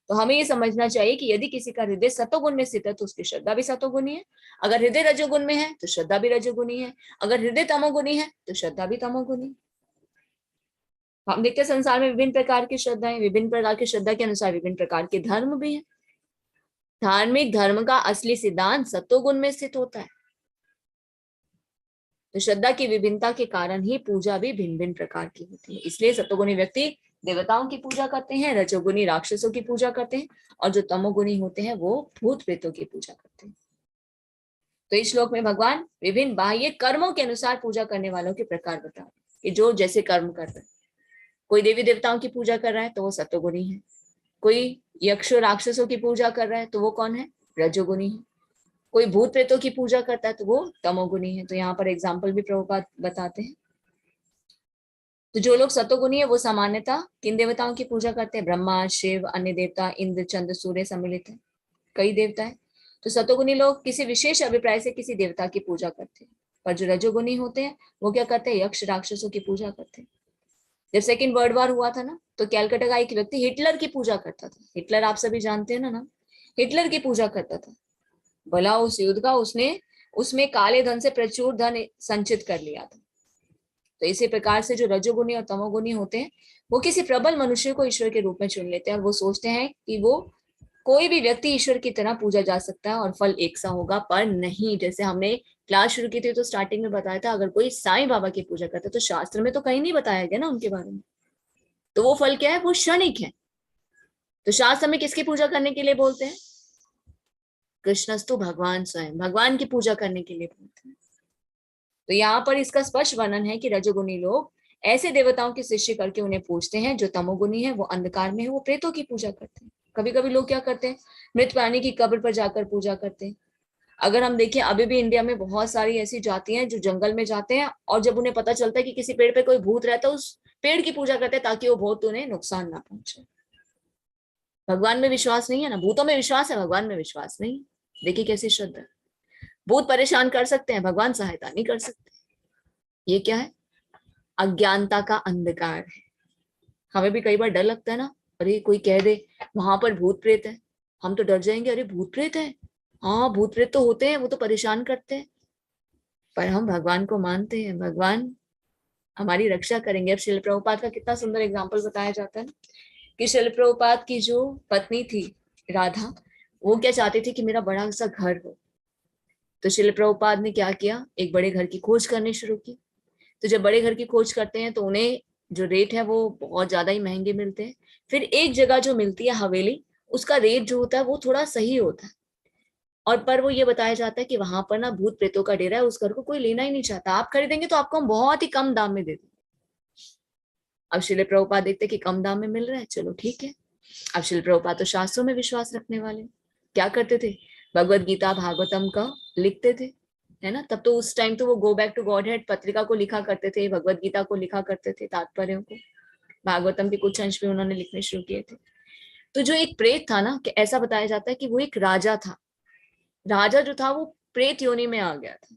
A: तो हमें ये समझना चाहिए कि यदि किसी का हृदय सत्वगुण में स्थित है तो उसकी श्रद्धा भी सत्वगुणी है। अगर हृदय रजोगुण में है तो श्रद्धा भी रजोगुणी है। अगर हृदय तमोगुणी है तो श्रद्धा भी तमोगुणी। हम देखते हैं संसार में विभिन्न प्रकार की श्रद्धाएं, विभिन्न प्रकार की श्रद्धा के अनुसार विभिन्न प्रकार के धर्म भी है। धार्मिक धर्म का असली सिद्धांत सत्वगुण में स्थित होता है। तो श्रद्धा की विभिन्नता के कारण ही पूजा भी भिन्न भिन्न प्रकार की होती है। इसलिए सत्वगुणी व्यक्ति देवताओं की पूजा करते हैं, रजोगुणी राक्षसों की पूजा करते हैं और जो तमोगुणी होते हैं वो भूत प्रेतों की पूजा करते हैं। तो इस श्लोक में भगवान विभिन्न बाह्य कर्मों के अनुसार पूजा करने वालों के प्रकार बता रहे हैं कि जो जैसे कर्म कर रहे हैं। कोई देवी देवताओं की पूजा कर रहा है तो वो सत्वगुणी है, कोई यक्ष राक्षसों की पूजा कर रहा है तो वो कौन है, रजोगुणी है, कोई भूत प्रेतों की पूजा करता है तो वो तमोगुणी है। तो यहाँ पर एग्जाम्पल भी प्रभुपाद बताते हैं। तो जो लोग सत्वगुणी है वो सामान्यतः किन देवताओं की पूजा करते हैं, ब्रह्मा, शिव, अन्य देवता, इंद्र, चंद्र, सूर्य सम्मिलित है, कई देवता है। तो सत्वगुणी लोग किसी विशेष अभिप्राय से किसी देवता की पूजा करते हैं, पर जो रजोगुणी होते हैं वो क्या करते हैं, यक्ष राक्षसों की पूजा करते हैं। जब सेकेंड वर्ल्ड वॉर हुआ था ना, तो कैलकाटा का एक व्यक्ति हिटलर की पूजा करता था। हिटलर आप सभी जानते हैं ना, हिटलर की पूजा करता था। भला उस युद्ध का उसने उसमें काले धन से प्रचुर धन संचित कर लिया था। तो इसी प्रकार से जो रजोगुणी और तमोगुणी होते हैं वो किसी प्रबल मनुष्य को ईश्वर के रूप में चुन लेते हैं और वो सोचते हैं कि वो कोई भी व्यक्ति ईश्वर की तरह पूजा जा सकता है और फल एक सा होगा, पर नहीं। जैसे हमने क्लास शुरू की थी तो स्टार्टिंग में बताया था, अगर कोई साईं बाबा की पूजा करता है तो शास्त्र में तो कहीं नहीं बताया गया ना उनके बारे में, तो वो फल क्या है, वो क्षणिक है। तो शास्त्र में किसकी पूजा करने के लिए बोलते हैं, कृष्णस्तु भगवान स्वयं, भगवान की पूजा करने के लिए बोलते हैं। तो यहाँ पर इसका स्पष्ट वर्णन है कि रजोगुणी लोग ऐसे देवताओं की सृष्टि करके उन्हें पूजते हैं, जो तमोगुणी है वो अंधकार में है, वो प्रेतों की पूजा करते हैं। कभी कभी लोग क्या करते हैं, मृत प्राणी की कब्र पर जाकर पूजा करते हैं। अगर हम देखें अभी भी इंडिया में बहुत सारी ऐसी जातियां हैं जो जंगल में जाते हैं और जब उन्हें पता चलता है कि किसी पेड़ पे कोई भूत रहता है, उस पेड़ की पूजा करते हैं ताकि वो भूत उन्हें नुकसान ना पहुंचे। भगवान में विश्वास नहीं है ना, भूतों में विश्वास है, भगवान में विश्वास नहीं। देखिए कैसी श्रद्धा। भूत परेशान कर सकते हैं, भगवान सहायता नहीं कर सकते। ये क्या है, अज्ञानता का अंधकार है। हमें भी कई बार डर लगता है ना, अरे कोई कह दे वहां पर भूत प्रेत है, हम तो डर जाएंगे, अरे भूत प्रेत है, हाँ भूत प्रेत तो होते हैं, वो तो परेशान करते हैं। पर हम भगवान को मानते हैं, भगवान हमारी रक्षा करेंगे। अब शिल प्रभुपाद का कितना सुंदर एग्जाम्पल बताया जाता है कि शिल प्रभुपाद की जो पत्नी थी राधा, वो क्या चाहती थी कि मेरा बड़ा सा घर हो। तो शिल प्रभुपाद ने क्या किया, एक बड़े घर की खोज करनी शुरू की। तो जब बड़े घर की खोज करते हैं तो उन्हें जो रेट है वो बहुत ज्यादा ही महंगे मिलते हैं। फिर एक जगह जो मिलती है हवेली, उसका रेट जो होता है वो थोड़ा सही होता है, और पर वो ये बताया जाता है कि वहां पर ना भूत प्रेतों का डेरा है, उस घर को कोई लेना ही नहीं चाहता, आप खरीदेंगे तो आपको हम बहुत ही कम दाम में दे देंगे। अब शिल प्रभुपाद देखते कि कम दाम में मिल रहा है, चलो ठीक है। अब शिल प्रभुपाद तो शास्त्रों में विश्वास रखने वाले, क्या करते थे, भगवत गीता भागवतम का लिखते थे, है ना। तब तो उस टाइम तो वो go back to godhead पत्रिका को लिखा करते थे, भगवत गीता को लिखा करते थे, तात्पर्यों को, भागवतम के कुछ अंश भी उन्होंने लिखने शुरू किए थे। तो जो एक प्रेत था ना, कि ऐसा बताया जाता है कि वो एक राजा था, राजा जो था वो प्रेत योनि में आ गया था,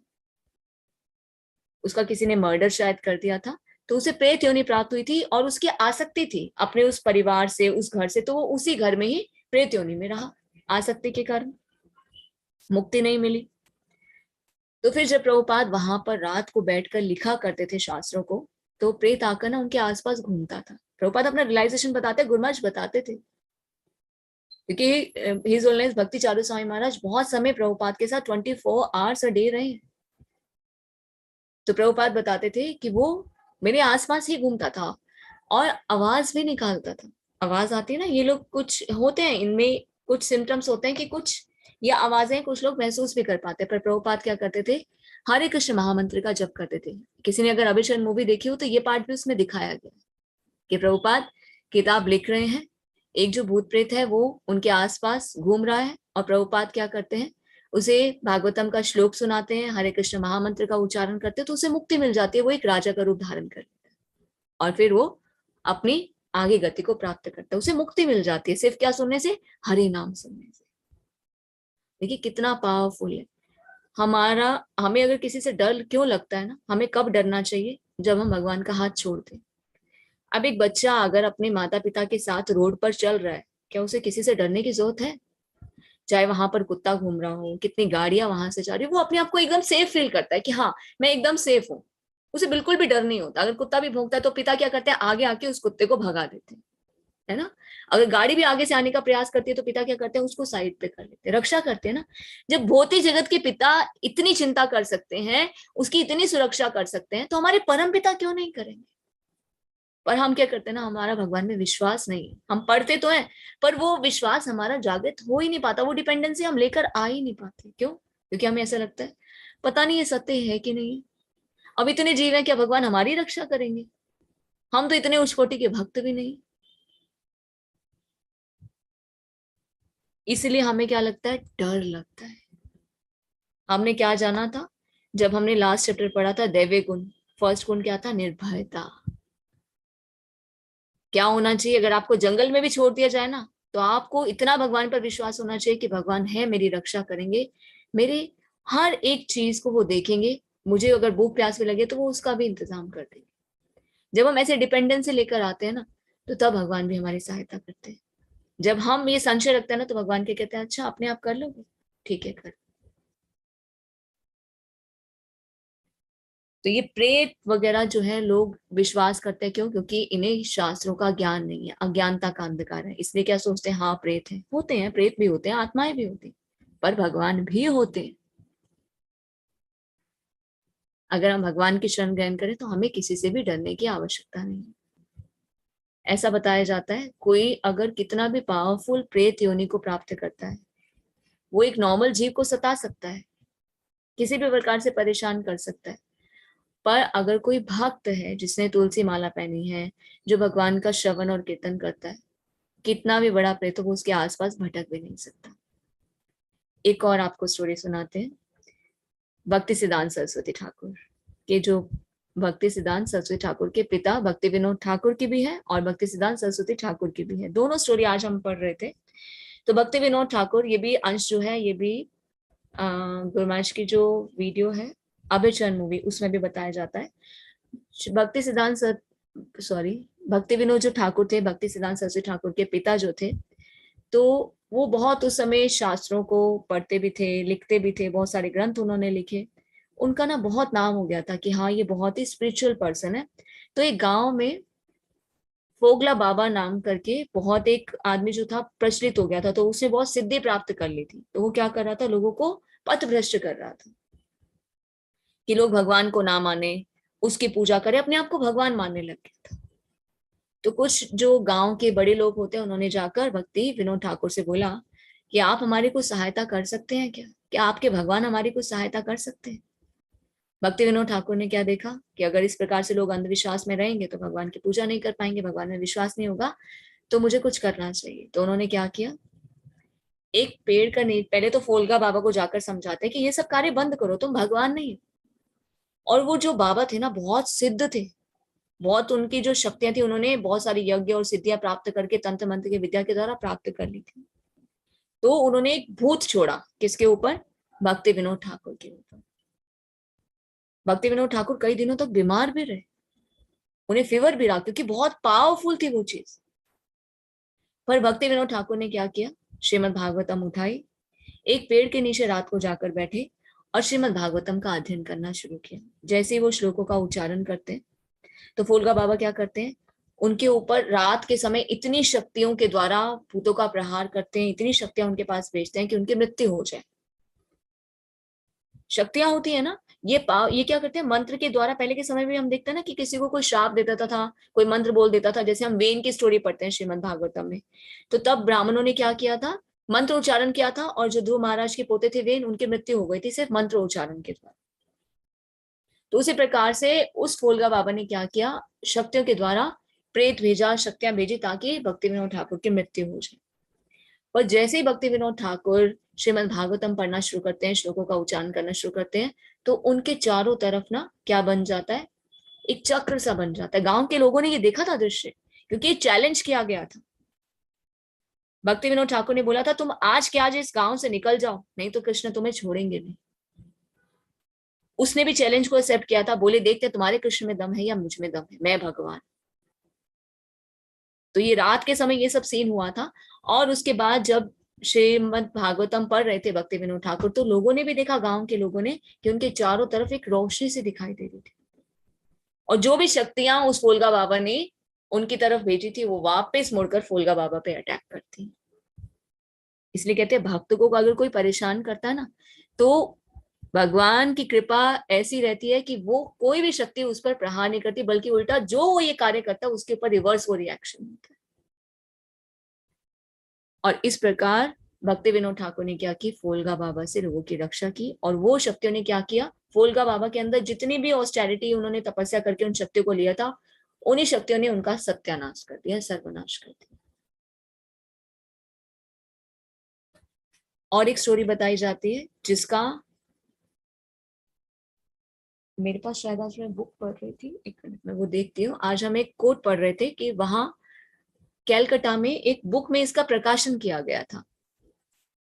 A: उसका किसी ने मर्डर शायद कर दिया था, तो उसे प्रेत योनि प्राप्त हुई थी और उसकी आसक्ति थी अपने उस परिवार से, उस घर से, तो वो उसी घर में ही प्रेत योनि में रहा, आसक्ति के कारण मुक्ति नहीं मिली। तो फिर जब प्रभुपाद वहां पर रात को बैठकर लिखा करते थे शास्त्रों को, तो प्रेत आकर ना उनके आसपास घूमता था। प्रभुपाद अपना रियलाइजेशन बताते, गुरमच बताते थे, क्योंकि हिज होलीनेस भक्ति चारू स्वामी महाराज बहुत समय प्रभुपाद के साथ 24 आवर्स अ डे रहे। तो प्रभुपाद बताते थे कि वो मेरे आसपास ही घूमता था और आवाज भी निकालता था। आवाज आती है ना, ये लोग कुछ होते हैं, इनमें कुछ सिम्टम्स होते हैं कि कुछ ये आवाजें कुछ लोग महसूस भी कर पाते हैं। पर प्रभुपाद क्या करते थे, हरे कृष्ण महामंत्र का जप करते थे। किसी ने अगर अभिषण मूवी देखी हो तो ये पार्ट भी उसमें दिखाया गया कि प्रभुपाद किताब लिख रहे हैं, एक जो भूत प्रेत है वो उनके आसपास घूम रहा है, और प्रभुपाद क्या करते हैं, उसे भागवतम का श्लोक सुनाते हैं, हरे कृष्ण महामंत्र का उच्चारण करते हैं, तो उसे मुक्ति मिल जाती है, वो एक राजा का रूप धारण कर लेता है और फिर वो अपनी आगे गति को प्राप्त करता है, उसे मुक्ति मिल जाती है सिर्फ क्या सुनने से, हरे नाम सुनने से। देखिए कितना पावरफुल है। हमें अगर किसी से डर क्यों लगता है ना, हमें कब डरना चाहिए, जब हम भगवान का हाथ छोड़ते हैं। अब एक बच्चा अगर अपने माता पिता के साथ रोड पर चल रहा है, क्या उसे किसी से डरने की जरूरत है? चाहे वहां पर कुत्ता घूम रहा हो, कितनी गाड़ियां वहां से जा रही हो, वो अपने आप को एकदम सेफ फील करता है कि हाँ मैं एकदम सेफ हूँ, उसे बिल्कुल भी डर नहीं होता। अगर कुत्ता भी भौंकता है तो पिता क्या करते हैं, आगे आके उस कुत्ते को भगा देते हैं, है ना। अगर गाड़ी भी आगे से आने का प्रयास करती है तो पिता क्या करते हैं, उसको साइड पे कर लेते हैं, रक्षा करते हैं ना। जब भौतिक जगत के पिता इतनी चिंता कर सकते हैं, उसकी इतनी सुरक्षा कर सकते हैं, तो हमारे परम पिता क्यों नहीं करेंगे। पर हम क्या करते हैं ना, हमारा भगवान में विश्वास नहीं, हम पढ़ते तो हैं पर वो विश्वास हमारा जागृत हो ही नहीं पाता, वो डिपेंडेंसी हम लेकर आ ही नहीं पाते। क्यों? क्योंकि हमें ऐसा लगता है पता नहीं ये सत्य है कि नहीं। अब इतने जीव हैं, क्या भगवान हमारी रक्षा करेंगे? हम तो इतने उच्च कोटि के भक्त भी नहीं। इसलिए हमें क्या लगता है, डर लगता है। हमने क्या जाना था जब हमने लास्ट चैप्टर पढ़ा था, दैव्य गुण। फर्स्ट गुण क्या था? निर्भयता। क्या होना चाहिए? अगर आपको जंगल में भी छोड़ दिया जाए ना, तो आपको इतना भगवान पर विश्वास होना चाहिए कि भगवान है, मेरी रक्षा करेंगे, मेरे हर एक चीज को वो देखेंगे। मुझे अगर भूख प्यास भी लगे तो वो उसका भी इंतजाम कर देंगे। जब हम ऐसे डिपेंडेंसी लेकर आते हैं ना, तो तब भगवान भी हमारी सहायता करते हैं। जब हम ये संशय रखते हैं ना, तो भगवान के कहते हैं अच्छा अपने आप कर लोगे, ठीक है कर। तो ये प्रेत वगैरह जो है लोग विश्वास करते हैं, क्यों? क्योंकि इन्हें शास्त्रों का ज्ञान नहीं है, अज्ञानता का अंधकार है। इसलिए क्या सोचते हैं, हाँ प्रेत है। होते हैं, प्रेत भी होते हैं, आत्माएं भी होती हैं, पर भगवान भी होते हैं। अगर हम भगवान की शरण ग्रहण करें तो हमें किसी से भी डरने की आवश्यकता नहीं है। ऐसा बताया जाता है, कोई अगर कितना भी पावरफुल प्रेत योनि को प्राप्त करता है, वो एक नॉर्मल जीव को सता सकता है, किसी भी प्रकार से परेशान कर सकता है। पर अगर कोई भक्त है जिसने तुलसी माला पहनी है, जो भगवान का श्रवण और कीर्तन करता है, कितना भी बड़ा प्रेत हो वो उसके आसपास भटक भी नहीं सकता। एक और आपको स्टोरी सुनाते हैं। भक्ति सिद्धांत सरस्वती ठाकुर के जो भक्ति सिद्धांत सरस्वती ठाकुर के पिता भक्ति विनोद ठाकुर की भी है और भक्ति सिद्धांत सरस्वती ठाकुर की भी है। दोनों स्टोरी आज हम पढ़ रहे थे। तो भक्ति विनोद ठाकुर, ये भी अंश जो है, ये भी गुरमाश की जो वीडियो है अभयचरण मूवी, उसमें भी बताया जाता है। भक्ति सिद्धांत सॉरी भक्ति विनोद जो ठाकुर थे, भक्ति सिद्धांत सरस्वती ठाकुर के पिता जो थे, तो वो बहुत उस समय शास्त्रों को पढ़ते भी थे, लिखते भी थे, बहुत सारे ग्रंथ उन्होंने लिखे। उनका ना बहुत नाम हो गया था कि हाँ ये बहुत ही स्पिरिचुअल पर्सन है। तो एक गांव में फोगला बाबा नाम करके बहुत एक आदमी जो था प्रचलित हो गया था, तो उसने बहुत सिद्धि प्राप्त कर ली थी। तो वो क्या कर रहा था, लोगों को पथभ्रष्ट कर रहा था कि लोग भगवान को ना माने, उसकी पूजा करें, अपने आप को भगवान मानने लग गया था। तो कुछ जो गांव के बड़े लोग होते हैं, उन्होंने जाकर भक्ति विनोद ठाकुर से बोला कि आप हमारी कुछ सहायता कर सकते हैं क्या आपके भगवान हमारी कुछ सहायता कर सकते हैं? भक्ति विनोद ठाकुर ने क्या देखा कि अगर इस प्रकार से लोग अंधविश्वास में रहेंगे तो भगवान की पूजा नहीं कर पाएंगे, भगवान में विश्वास नहीं होगा, तो मुझे कुछ करना चाहिए। तो उन्होंने क्या किया, एक पेड़ का नींव, पहले तो फोलगा बाबा को जाकर समझाते कि ये सब कार्य बंद करो, तुम भगवान नहीं। और वो जो बाबा थे ना, बहुत सिद्ध थे, बहुत उनकी जो शक्तियां थी, उन्होंने बहुत सारी यज्ञ और सिद्धियां प्राप्त करके तंत्र मंत्र की विद्या के द्वारा प्राप्त कर ली थी। तो उन्होंने एक भूत छोड़ा, किसके ऊपर? भक्ति विनोद ठाकुर के ऊपर। भक्ति विनोद ठाकुर कई दिनों तक बीमार भी रहे, उन्हें फीवर भी रहा, क्योंकि बहुत पावरफुल थी वो चीज। पर भक्ति विनोद ठाकुर ने क्या किया, श्रीमद् भागवतम उठाई, एक पेड़ के नीचे रात को जाकर बैठे और श्रीमद् भागवतम का अध्ययन करना शुरू किया। जैसे ही वो श्लोकों का उच्चारण करते हैं, तो फूलगा बाबा क्या करते हैं, उनके ऊपर रात के समय इतनी शक्तियों के द्वारा भूतों का प्रहार करते हैं, इतनी शक्तियां उनके पास भेजते हैं कि उनकी मृत्यु हो जाए। शक्तियां होती है ना, ये क्या करते हैं, मंत्र के द्वारा। पहले के समय में हम देखते हैं ना कि किसी को कोई श्राप देता था, कोई मंत्र बोल देता था, जैसे हम वेन की स्टोरी पढ़ते हैं श्रीमद् भागवतम में। तो तब ब्राह्मणों ने क्या किया था, मंत्र उच्चारण किया था, और जो ध्रुव महाराज के पोते थे वेन, उनकी मृत्यु हो गई थी सिर्फ मंत्र उच्चारण के द्वारा। तो उसी प्रकार से उस फोलगा बाबा ने क्या किया, शक्तियों के द्वारा प्रेत भेजा, शक्तियां भेजी, ताकि भक्ति विनोद ठाकुर की मृत्यु हो जाए। पर जैसे ही भक्ति विनोद ठाकुर श्रीमद् भागवतम पढ़ना शुरू करते हैं, श्लोकों का उच्चारण करना शुरू करते हैं, तो उनके चारों तरफ ना क्या बन जाता है, एक चक्र सा बन जाता है। गांव के लोगों ने ये देखा था दृश्य, क्योंकि ये चैलेंज किया गया था। भक्ति विनोद ठाकुर ने बोला था, तुम आज के आज इस गांव से निकल जाओ, नहीं तो कृष्ण तुम्हें छोड़ेंगे नहीं। उसने भी चैलेंज को एक्सेप्ट किया था, बोले देखते तुम्हारे कृष्ण में दम है या मुझ में दम है, मैं भगवान। तो ये रात के समय ये सब सीन हुआ था। और उसके बाद जब श्रीमद् भागवतम पढ़ रहे थे भक्ति विनोद ठाकुर, तो लोगों ने भी देखा, गांव के लोगों ने, कि उनके चारों तरफ एक रोशनी से दिखाई दे रही थी। और जो भी शक्तियां उस फोलगा बाबा ने उनकी तरफ भेजी थी, वो वापस मुड़कर फोलगा बाबा पे अटैक करती। इसलिए कहते हैं, भक्त को अगर कोई परेशान करता है ना, तो भगवान की कृपा ऐसी रहती है कि वो कोई भी शक्ति उस पर प्रहार नहीं करती, बल्कि उल्टा जो वो ये कार्य करता है उसके ऊपर रिवर्स वो रिएक्शन होता है। और इस प्रकार भक्ति विनोद ठाकुर ने क्या की, फोलगा बाबा से लोगों की रक्षा की, और वो शक्तियों ने क्या किया, फोलगा बाबा के अंदर जितनी भी ऑस्टेरिटी उन्होंने तपस्या करके उन शक्तियों को लिया था, उन्हीं शक्तियों ने उनका सत्यानाश कर दिया, सर्वनाश कर दिया। और एक स्टोरी बताई जाती है जिसका मेरे पास शायद आज मैं बुक पढ़ रही थी, एक मिनट में वो देखती हूँ। आज हम एक कोट पढ़ रहे थे कि वहां कैलकाटा में एक बुक में इसका प्रकाशन किया गया था।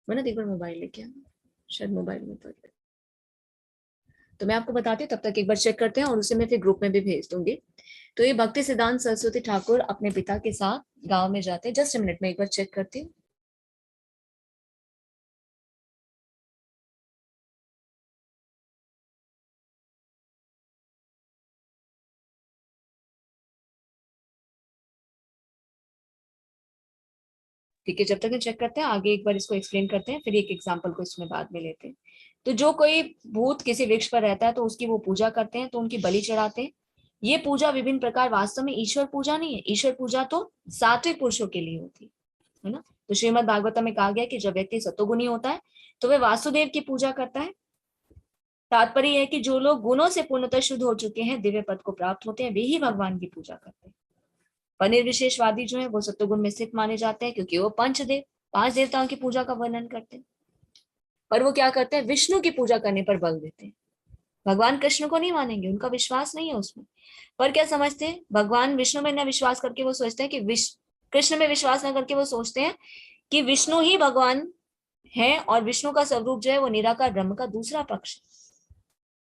A: मैंने एक बार मोबाइल लेके आया, शायद मोबाइल में पढ़ रहे, तो मैं आपको बताती हूँ, तब तक एक बार चेक करते हैं और उसे मैं फिर ग्रुप में भी भेज दूंगी। तो ये भक्ति सिद्धांत सरस्वती ठाकुर अपने पिता के साथ गांव में जाते हैं। जस्ट मिनट में एक बार चेक करती हूँ। ठीक है, जब तक चेक करते हैं आगे एक बार इसको एक्सप्लेन करते हैं, फिर एक एग्जांपल को इसमें बाद में लेते हैं। तो जो कोई भूत किसी वृक्ष पर रहता है तो उसकी वो पूजा करते हैं, तो उनकी बलि चढ़ाते हैं। ये पूजा विभिन्न प्रकार, वास्तव में ईश्वर पूजा नहीं है। ईश्वर पूजा तो सात्विक पुरुषों के लिए होती है ना। तो श्रीमद् भागवतम में कहा गया कि जब व्यक्ति सत्वगुणी होता है तो वह वासुदेव की पूजा करता है। तात्पर्य है कि जो लोग गुणों से पूर्णतः शुद्ध हो चुके हैं, दिव्य पद को प्राप्त होते हैं, वे ही भगवान की पूजा करते हैं। निर्विशेषवादी जो है वो सत्वगुण में स्थित माने जाते हैं, क्योंकि वो पंचदेव, 5 देवताओं की पूजा का वर्णन करते हैं। पर वो क्या करते हैं, विष्णु की पूजा करने पर बल देते हैं। भगवान कृष्ण को नहीं मानेंगे, उनका विश्वास नहीं है उसमें। पर क्या समझते हैं, भगवान विष्णु में न विश्वास करके वो सोचते हैं कि कृष्ण में विश्वास न करके वो सोचते हैं कि विष्णु ही भगवान है, और विष्णु का स्वरूप जो है वो निराकार ब्रह्म का दूसरा पक्ष है,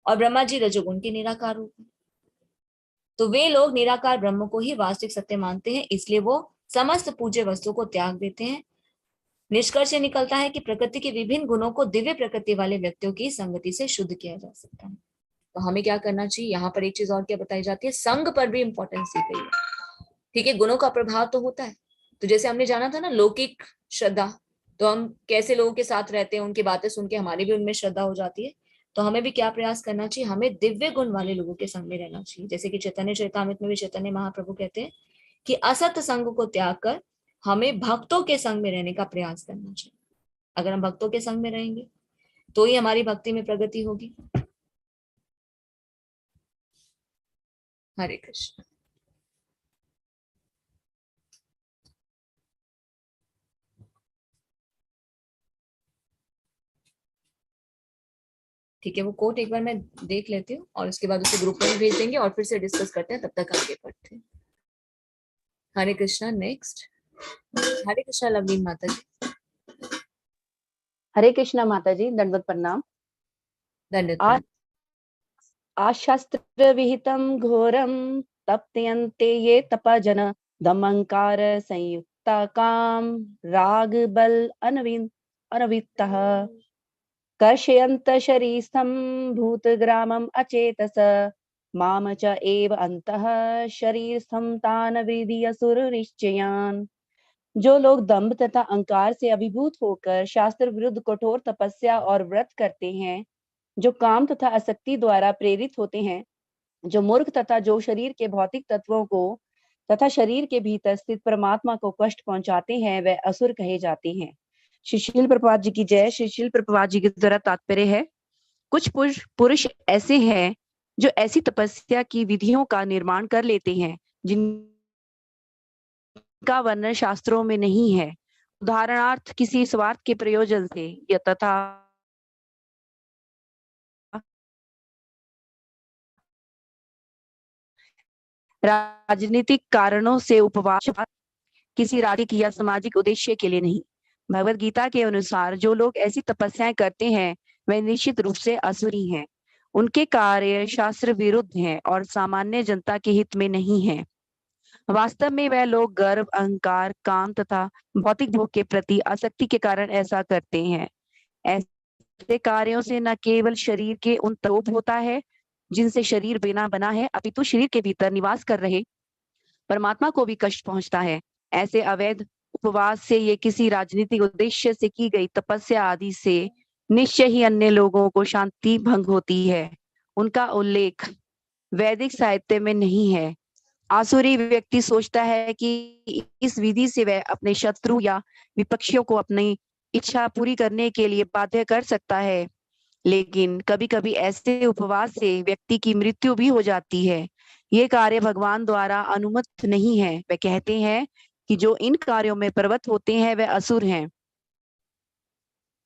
A: और ब्रह्मा जी रजोगुण के निराकार रूप है। तो वे लोग निराकार ब्रह्म को ही वास्तविक सत्य मानते हैं, इसलिए वो समस्त पूज्य वस्तु को त्याग देते हैं। निष्कर्ष ये निकलता है कि प्रकृति के विभिन्न गुणों को दिव्य प्रकृति वाले व्यक्तियों की संगति से शुद्ध किया जा सकता है। तो हमें क्या करना चाहिए, यहाँ पर एक चीज और क्या बताई जाती है, संग पर भी इंपॉर्टेंस दी गई है। ठीक है, गुणों का प्रभाव तो होता है। तो जैसे हमने जाना था ना लौकिक श्रद्धा, तो हम कैसे लोगों के साथ रहते हैं, उनकी बातें सुन के हमारी भी उनमें श्रद्धा हो जाती है। तो हमें भी क्या प्रयास करना चाहिए, हमें दिव्य गुण वाले लोगों के संग में रहना चाहिए। जैसे कि चैतन्य चरितामृत में भी चैतन्य महाप्रभु कहते हैं कि असत संग को त्याग कर हमें भक्तों के संग में रहने का प्रयास करना चाहिए। अगर हम भक्तों के संग में रहेंगे तो ही हमारी भक्ति में प्रगति होगी। हरे कृष्ण। ठीक है, वो कोट एक बार मैं देख लेती हूँ और उसके बाद उसे ग्रुप में भेज देंगे और फिर से डिस्कस करते हैं, तब तक आगे बढ़ते हैं। हरे कृष्णा। नेक्स्ट, हरे कृष्णा लवलीन माता जी।
E: हरे कृष्णा माता जी, दंडवत प्रणाम।
A: दंडवत।
E: आशास्त्र विहितं घोरं तप्यन्ते ये तपजन दमंकार संयुक्ता काम राग बल अनवित्तः कर्षयन्त शरीरस्थं भूतग्रामम् अचेतस माम च एव अंतः शरीरस्थं तान विधि असुर निश्चयान। जो लोग दंभ तथा अहंकार से अभिभूत होकर शास्त्र विरुद्ध कठोर तपस्या और व्रत करते हैं, जो काम तथा आसक्ति द्वारा प्रेरित होते हैं, जो मूर्ख तथा जो शरीर के भौतिक तत्वों को तथा शरीर के भीतर स्थित परमात्मा को कष्ट पहुंचाते हैं, वे असुर कहे जाते हैं। श्री शिल प्रभुपाद जी की जय। श्री शिल प्रभुपाद जी के द्वारा तात्पर्य है, कुछ पुरुष ऐसे हैं जो ऐसी तपस्या की विधियों का निर्माण कर लेते हैं जिनका वर्णन शास्त्रों में नहीं है। उदाहरणार्थ किसी स्वार्थ के प्रयोजन से या तथा राजनीतिक कारणों से उपवास, किसी राजनीतिक या सामाजिक उद्देश्य के लिए नहीं। भगवत गीता के अनुसार जो लोग ऐसी तपस्याएं करते हैं वे निश्चित रूप से असुरी हैं। उनके कार्य शास्त्र विरुद्ध हैं और सामान्य जनता के हित में नहीं है। वास्तव में वह लोग गर्व, अहंकार, काम तथा भौतिक भोग के प्रति आसक्ति के कारण ऐसा करते हैं। ऐसे कार्यों से न केवल शरीर के उन तोप होता है जिनसे शरीर बिना बना है, अपितु शरीर के भीतर निवास कर रहे परमात्मा को भी कष्ट पहुंचता है। ऐसे अवैध उपवास से, ये किसी राजनीतिक उद्देश्य से की गई तपस्या आदि से निश्चय ही अन्य लोगों को शांति भंग होती है। उनका उल्लेख वैदिक साहित्य में नहीं है। आसुरी व्यक्ति सोचता है कि इस विधि से वह अपने शत्रु या विपक्षियों को अपनी इच्छा पूरी करने के लिए बाध्य कर सकता है, लेकिन कभी कभी ऐसे उपवास से व्यक्ति की मृत्यु भी हो जाती है। ये कार्य भगवान द्वारा अनुमत नहीं है। वे कहते हैं कि जो इन कार्यों में प्रवृत्त होते हैं वे असुर हैं।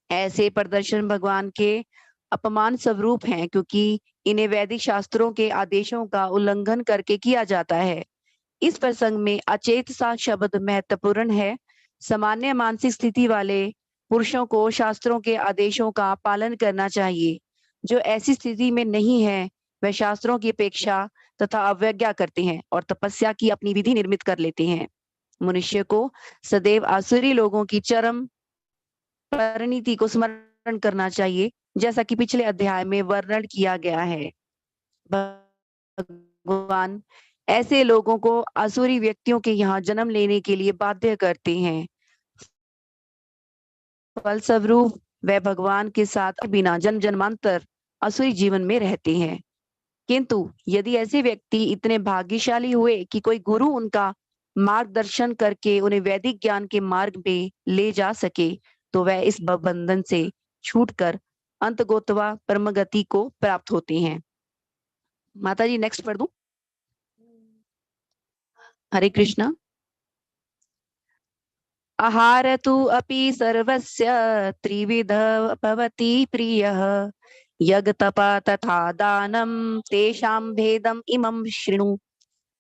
E: ऐसे प्रदर्शन भगवान के अपमान स्वरूप हैं, क्योंकि इन्हें वैदिक शास्त्रों के आदेशों का उल्लंघन करके किया जाता है। इस प्रसंग में अचेत सा शब्द महत्वपूर्ण है। सामान्य मानसिक स्थिति वाले पुरुषों को शास्त्रों के आदेशों का पालन करना चाहिए। जो ऐसी स्थिति में नहीं है वह शास्त्रों की अपेक्षा तथा अवज्ञा करते हैं और तपस्या की अपनी विधि निर्मित कर लेते हैं। मनुष्य को सदैव आसुरी लोगों की चरम परिणति को स्मरण करना चाहिए, जैसा कि पिछले अध्याय में वर्णन किया गया है। भगवान ऐसे लोगों को असुरी व्यक्तियों के यहाँ जन्म लेने के लिए बाध्य करते हैं। फलस्वरूप वे भगवान के साथ बिना जन्म जन्मांतर असुरी जीवन में रहते हैं। किंतु यदि ऐसे व्यक्ति इतने भाग्यशाली हुए कि कोई गुरु उनका मार्गदर्शन करके उन्हें वैदिक ज्ञान के मार्ग में ले जा सके, तो वह इस बंधन से छूटकर अंतगोतवा परम गति को प्राप्त होते हैं। माता जी नेक्स्ट पढ़ दूं? हरे कृष्णा। आहार तु अपि सर्वस्य त्रिविध भवति प्रियः, यज् तप तथा दानम तेषां भेदम इमं शृणु।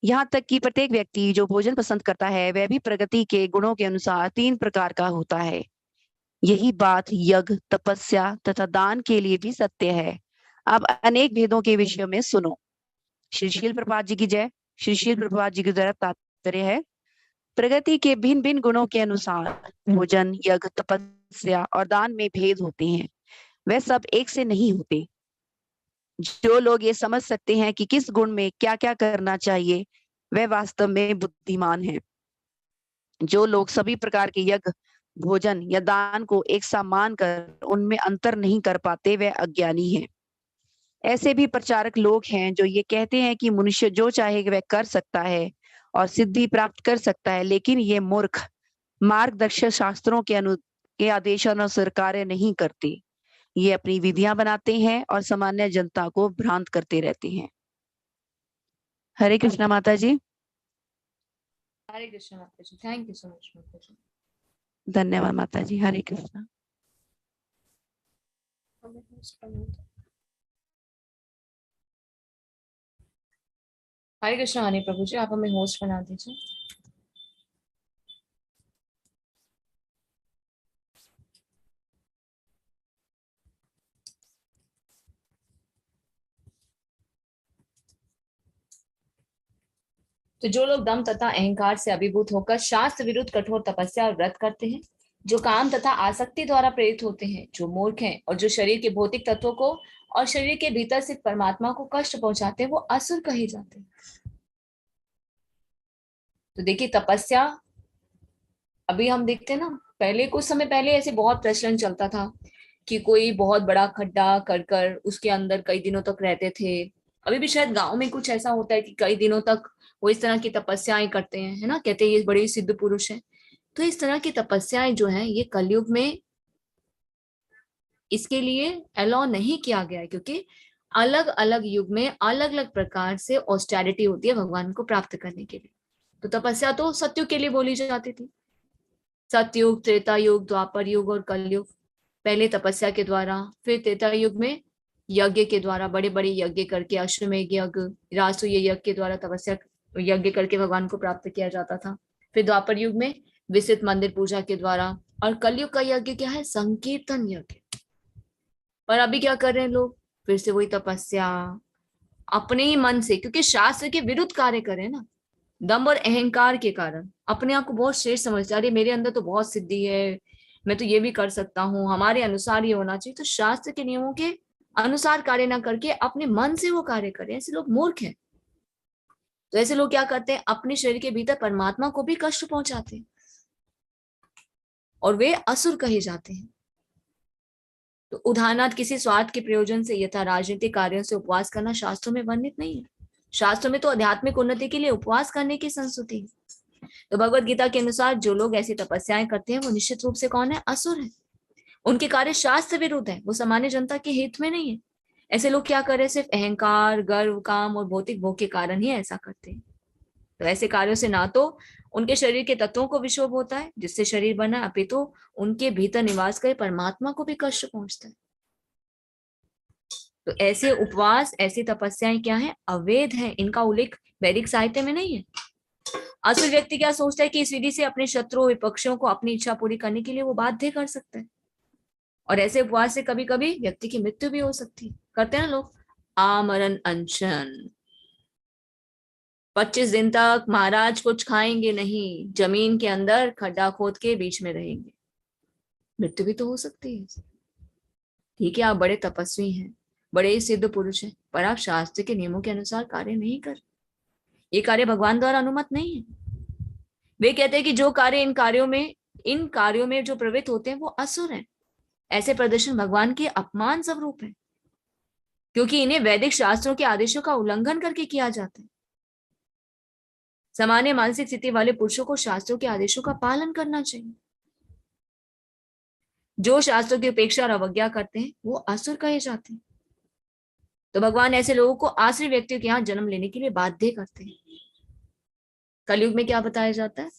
E: यहाँ तक कि प्रत्येक व्यक्ति जो भोजन पसंद करता है वह भी प्रगति के गुणों के अनुसार 3 प्रकार का होता है। यही बात यज्ञ, तपस्या तथा दान के लिए भी सत्य है। अब अनेक भेदों के विषय में सुनो। श्री शील प्रभुपाद जी की जय। श्री शील प्रभुपाद जी के द्वारा तात्पर्य है, प्रगति के भिन्न भिन्न गुणों के अनुसार भोजन, यज्ञ, तपस्या और दान में भेद होते हैं। वह सब एक से नहीं होते। जो लोग ये समझ सकते हैं कि किस गुण में क्या क्या करना चाहिए, वह वास्तव में बुद्धिमान है। जो लोग सभी प्रकार के यज्ञ, भोजन या दान को एक सा मानकर उनमें अंतर नहीं कर पाते, वह अज्ञानी है। ऐसे भी प्रचारक लोग हैं जो ये कहते हैं कि मनुष्य जो चाहे वह कर सकता है और सिद्धि प्राप्त कर सकता है, लेकिन ये मूर्ख मार्गदर्शक शास्त्रों के आदेशानुसार कार्य नहीं करते। ये अपनी विधियां बनाते हैं और सामान्य जनता को भ्रांत करते रहते हैं। हरे कृष्णा माता जी।
A: हरे कृष्ण माता जी। थैंक यू सो मच माता जी।
E: धन्यवाद माता जी। हरे कृष्णा।
A: हरे कृष्ण। हरे प्रभु जी, आप हमें होस्ट बना दीजिए। तो जो लोग दम तथा अहंकार से अभिभूत होकर शास्त्र विरुद्ध कठोर तपस्या और व्रत करते हैं, जो काम तथा आसक्ति द्वारा प्रेरित होते हैं, जो मूर्ख हैं और जो शरीर के भौतिक तत्वों को और शरीर के भीतर स्थित परमात्मा को कष्ट पहुंचाते हैं, वो असुर कहे जाते हैं। तो देखिए तपस्या, अभी हम देखते हैं ना, पहले कुछ समय पहले ऐसे बहुत प्रचलन चलता था कि कोई बहुत बड़ा खड्डा कर उसके अंदर कई दिनों तक रहते थे। अभी भी शायद गांव में कुछ ऐसा होता है कि कई दिनों तक वो इस तरह की तपस्याएं करते हैं, है ना, कहते हैं ये बड़े सिद्ध पुरुष हैं। तो इस तरह की तपस्याएं जो हैं ये कलयुग में इसके लिए अलाउ नहीं किया गया है, क्योंकि अलग अलग युग में अलग अलग प्रकार से ऑस्टेरिटी होती है भगवान को प्राप्त करने के लिए। तो तपस्या तो सत्युग के लिए बोली जाती थी। सतयुग, त्रेता युग, द्वापर युग और कलयुग। पहले तपस्या के द्वारा, फिर त्रेता युग में यज्ञ के द्वारा, बड़े बड़े यज्ञ करके, अश्वमेध यज्ञ, राजसूय यज्ञ के द्वारा तपस्या यज्ञ करके भगवान को प्राप्त किया जाता था। फिर द्वापर युग में विस्तृत मंदिर पूजा के द्वारा, और कलयुग का यज्ञ क्या है? संकीर्तन यज्ञ। पर अभी क्या कर रहे हैं लोग? फिर से वही तपस्या अपने ही मन से, क्योंकि शास्त्र के विरुद्ध कार्य करें ना, दम और अहंकार के कारण अपने आप को बहुत श्रेष्ठ समझते, अरे मेरे अंदर तो बहुत सिद्धि है, मैं तो ये भी कर सकता हूँ, हमारे अनुसार ये होना चाहिए। तो शास्त्र के नियमों के अनुसार कार्य ना करके अपने मन से वो कार्य करें, ऐसे लोग मूर्ख हैं। तो ऐसे लोग क्या करते हैं? अपने शरीर के भीतर परमात्मा को भी कष्ट पहुंचाते हैं और वे असुर कहे जाते हैं। तो उदाहरणार्थ किसी स्वार्थ के प्रयोजन से यथा राजनीतिक कार्यों से उपवास करना शास्त्रों में वर्णित नहीं है। शास्त्रों में तो आध्यात्मिक उन्नति के लिए उपवास करने की संस्तुति है। तो भगवत गीता के अनुसार जो लोग ऐसी तपस्याएं करते हैं वो निश्चित रूप से कौन है? असुर है। उनके कार्य शास्त्र विरुद्ध है, वो सामान्य जनता के हित में नहीं है। ऐसे लोग क्या कर रहे हैं? सिर्फ अहंकार, गर्व, काम और भौतिक भोग के कारण ही ऐसा करते हैं। तो ऐसे कार्यों से ना तो उनके शरीर के तत्वों को विक्षोभ होता है जिससे शरीर बना, अपितु उनके भीतर निवास करे परमात्मा को भी कष्ट पहुंचता है। तो ऐसे उपवास, ऐसी तपस्याएं क्या है? अवैध है। इनका उल्लेख वैदिक साहित्य में नहीं है। असुर व्यक्ति क्या सोचता है कि इस विधि से अपने शत्रु विपक्षियों को अपनी इच्छा पूरी करने के लिए वो बाध्य कर सकता है। और ऐसे उपवास से कभी कभी व्यक्ति की मृत्यु भी हो सकती है। करते हैं ना लोग आमरण अनशन, 25 दिन तक महाराज कुछ खाएंगे नहीं, जमीन के अंदर खड्डा खोद के बीच में रहेंगे। मृत्यु भी तो हो सकती है। ठीक है, आप बड़े तपस्वी हैं, बड़े सिद्ध पुरुष हैं, पर आप शास्त्र के नियमों के अनुसार कार्य नहीं कर। ये कार्य भगवान द्वारा अनुमत नहीं है। वे कहते हैं कि जो कार्य इन कार्यों में जो प्रवृत्त होते हैं वो असुर हैं। ऐसे प्रदर्शन भगवान के अपमान स्वरूप है, क्योंकि इन्हें वैदिक शास्त्रों के आदेशों का उल्लंघन करके किया जाता है। सामान्य मानसिक स्थिति वाले पुरुषों को शास्त्रों के आदेशों का पालन करना चाहिए। जो शास्त्रों की उपेक्षा और अवज्ञा करते हैं वो असुर कहे जाते हैं। तो भगवान ऐसे लोगों को आश्रय व्यक्तियों के यहाँ जन्म लेने के लिए बाध्य करते हैं। कलयुग में क्या बताया जाता है?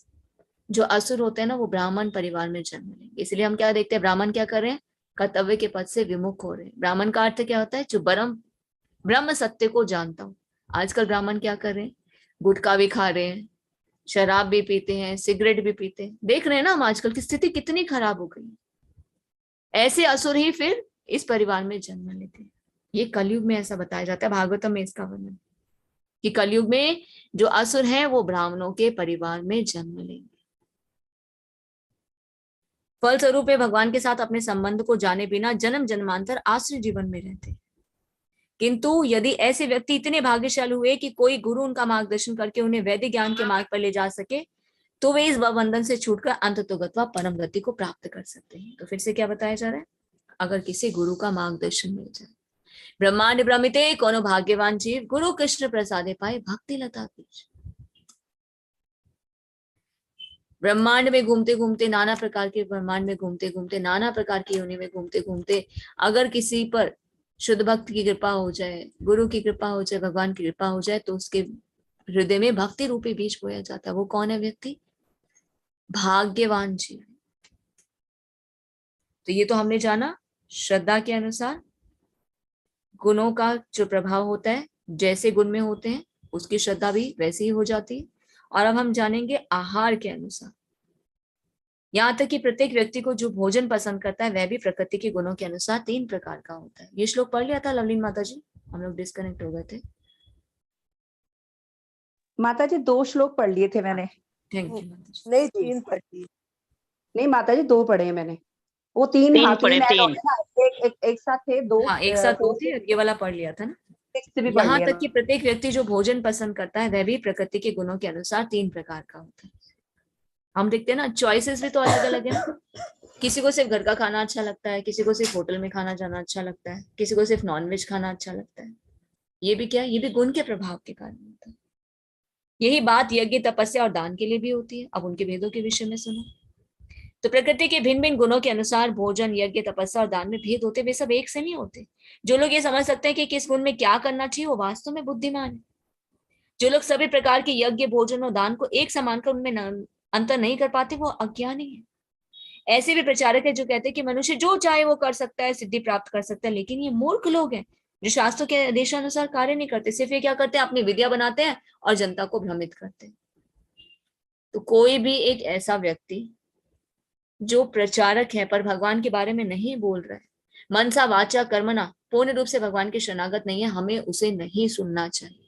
A: जो असुर होते हैं ना वो ब्राह्मण परिवार में जन्म लेंगे। इसलिए हम क्या देखते हैं? ब्राह्मण क्या कर रहे हैं? कर्तव्य के पद से विमुख हो रहे हैं। ब्राह्मण का अर्थ क्या होता है? जो ब्रह्म सत्य को जानता हूं। आजकल ब्राह्मण क्या कर रहे हैं? गुटखा भी खा रहे हैं, शराब भी पीते हैं, सिगरेट भी पीते हैं। देख रहे हैं ना हम आजकल की स्थिति कितनी खराब हो गई। ऐसे असुर ही फिर इस परिवार में जन्म लेते हैं। ये कलयुग में ऐसा बताया जाता है। भागवतम में इसका वर्णन कि कलयुग में जो असुर हैं वो ब्राह्मणों के परिवार में जन्म लेंगे। फलस्वरूप भगवान के साथ अपने संबंध को जाने बिना जन्म जन्मांतर आश्रय जीवन में रहते हैं। किंतु यदि ऐसे व्यक्ति इतने भाग्यशाली हुए कि कोई गुरु उनका मार्गदर्शन करके उन्हें वैदिक ज्ञान के मार्ग पर ले जा सके, तो वे इस बंधन से छूटकर अंततोगत्वा परम गति को प्राप्त कर सकते हैं। तो फिर से क्या बताया जा रहा है? अगर किसी गुरु का मार्गदर्शन मिल जाए, ब्रह्मांड भ्रमिते कोनो भाग्यवान जीव, गुरु कृष्ण प्रसादे पाए भक्ति लता बीज। ब्रह्मांड में घूमते घूमते, नाना प्रकार के ब्रह्मांड में घूमते घूमते, नाना प्रकार की योनि में घूमते घूमते, अगर किसी पर शुद्ध भक्त की कृपा हो जाए, गुरु की कृपा हो जाए, भगवान की कृपा हो जाए, तो उसके हृदय में भक्ति रूपी बीज बोया जाता है। वो कौन है व्यक्ति? भाग्यवान जीव। तो ये तो हमने जाना श्रद्धा के अनुसार गुणों का जो प्रभाव होता है, जैसे गुण में होते हैं उसकी श्रद्धा भी वैसे ही हो जाती है। और अब हम जानेंगे आहार के अनुसार। यहाँ तक कि प्रत्येक व्यक्ति को जो भोजन पसंद करता है वह भी प्रकृति के गुणों के अनुसार 3 प्रकार का होता है। ये श्लोक पढ़ लिया था लवलीन माता जी? हम लोग डिस्कनेक्ट हो गए थे।
E: माता जी 2 श्लोक पढ़ लिए थे मैंने।
A: थैंक यू माता जी।
B: नहीं 3 पढ़ी।
E: नहीं माता जी 2 पढ़े हैं मैंने। वो 3
F: 3
E: हाँ 3
F: पढ़े,
E: ऐड हो
F: 3
E: गए ना, एक साथ थे 2।
A: हाँ, एक साथ 2 थे, ये वाला पढ़ लिया था ना।
E: भी पढ़
A: यहाँ
E: लिया
A: तक कि प्रत्येक व्यक्ति जो भोजन पसंद करता है वह भी प्रकृति के गुणों के अनुसार 3 प्रकार का होता है। हम देखते हैं ना, चॉइसेस भी तो अलग अलग है। किसी को सिर्फ घर का खाना अच्छा लगता है, किसी को सिर्फ होटल में खाना जाना अच्छा लगता है, किसी को सिर्फ नॉनवेज खाना अच्छा लगता है। ये भी क्या? ये भी गुण के प्रभाव के कारण होता है। यही बात यज्ञ, तपस्या और दान के लिए भी होती है। अब उनके भेदों के विषय में सुनो। तो प्रकृति के भिन्न भिन्न गुणों के अनुसार भोजन, यज्ञ, तपस्या और दान में भेद होते, वे सब एक से नहीं होते। जो लोग ये समझ सकते हैं कि किस गुण में क्या करना चाहिए वो वास्तव में बुद्धिमान है। जो लोग सभी प्रकार के यज्ञ, भोजन और दान को एक समान कर उनमें अंतर नहीं कर पाते वो अज्ञानी है। ऐसे भी प्रचारक है जो कहते हैं कि मनुष्य जो चाहे वो कर सकता है, सिद्धि प्राप्त कर सकता है। लेकिन ये मूर्ख लोग हैं जो शास्त्रों के आदेशानुसार कार्य नहीं करते। सिर्फ ये क्या करते हैं? अपनी विद्या बनाते हैं और जनता को भ्रमित करते हैं। तो कोई भी एक ऐसा व्यक्ति जो प्रचारक है पर भगवान के बारे में नहीं बोल रहा है, मनसा वाचा कर्मणा पूर्ण रूप से भगवान के शरणागत नहीं है, हमें उसे नहीं सुनना चाहिए।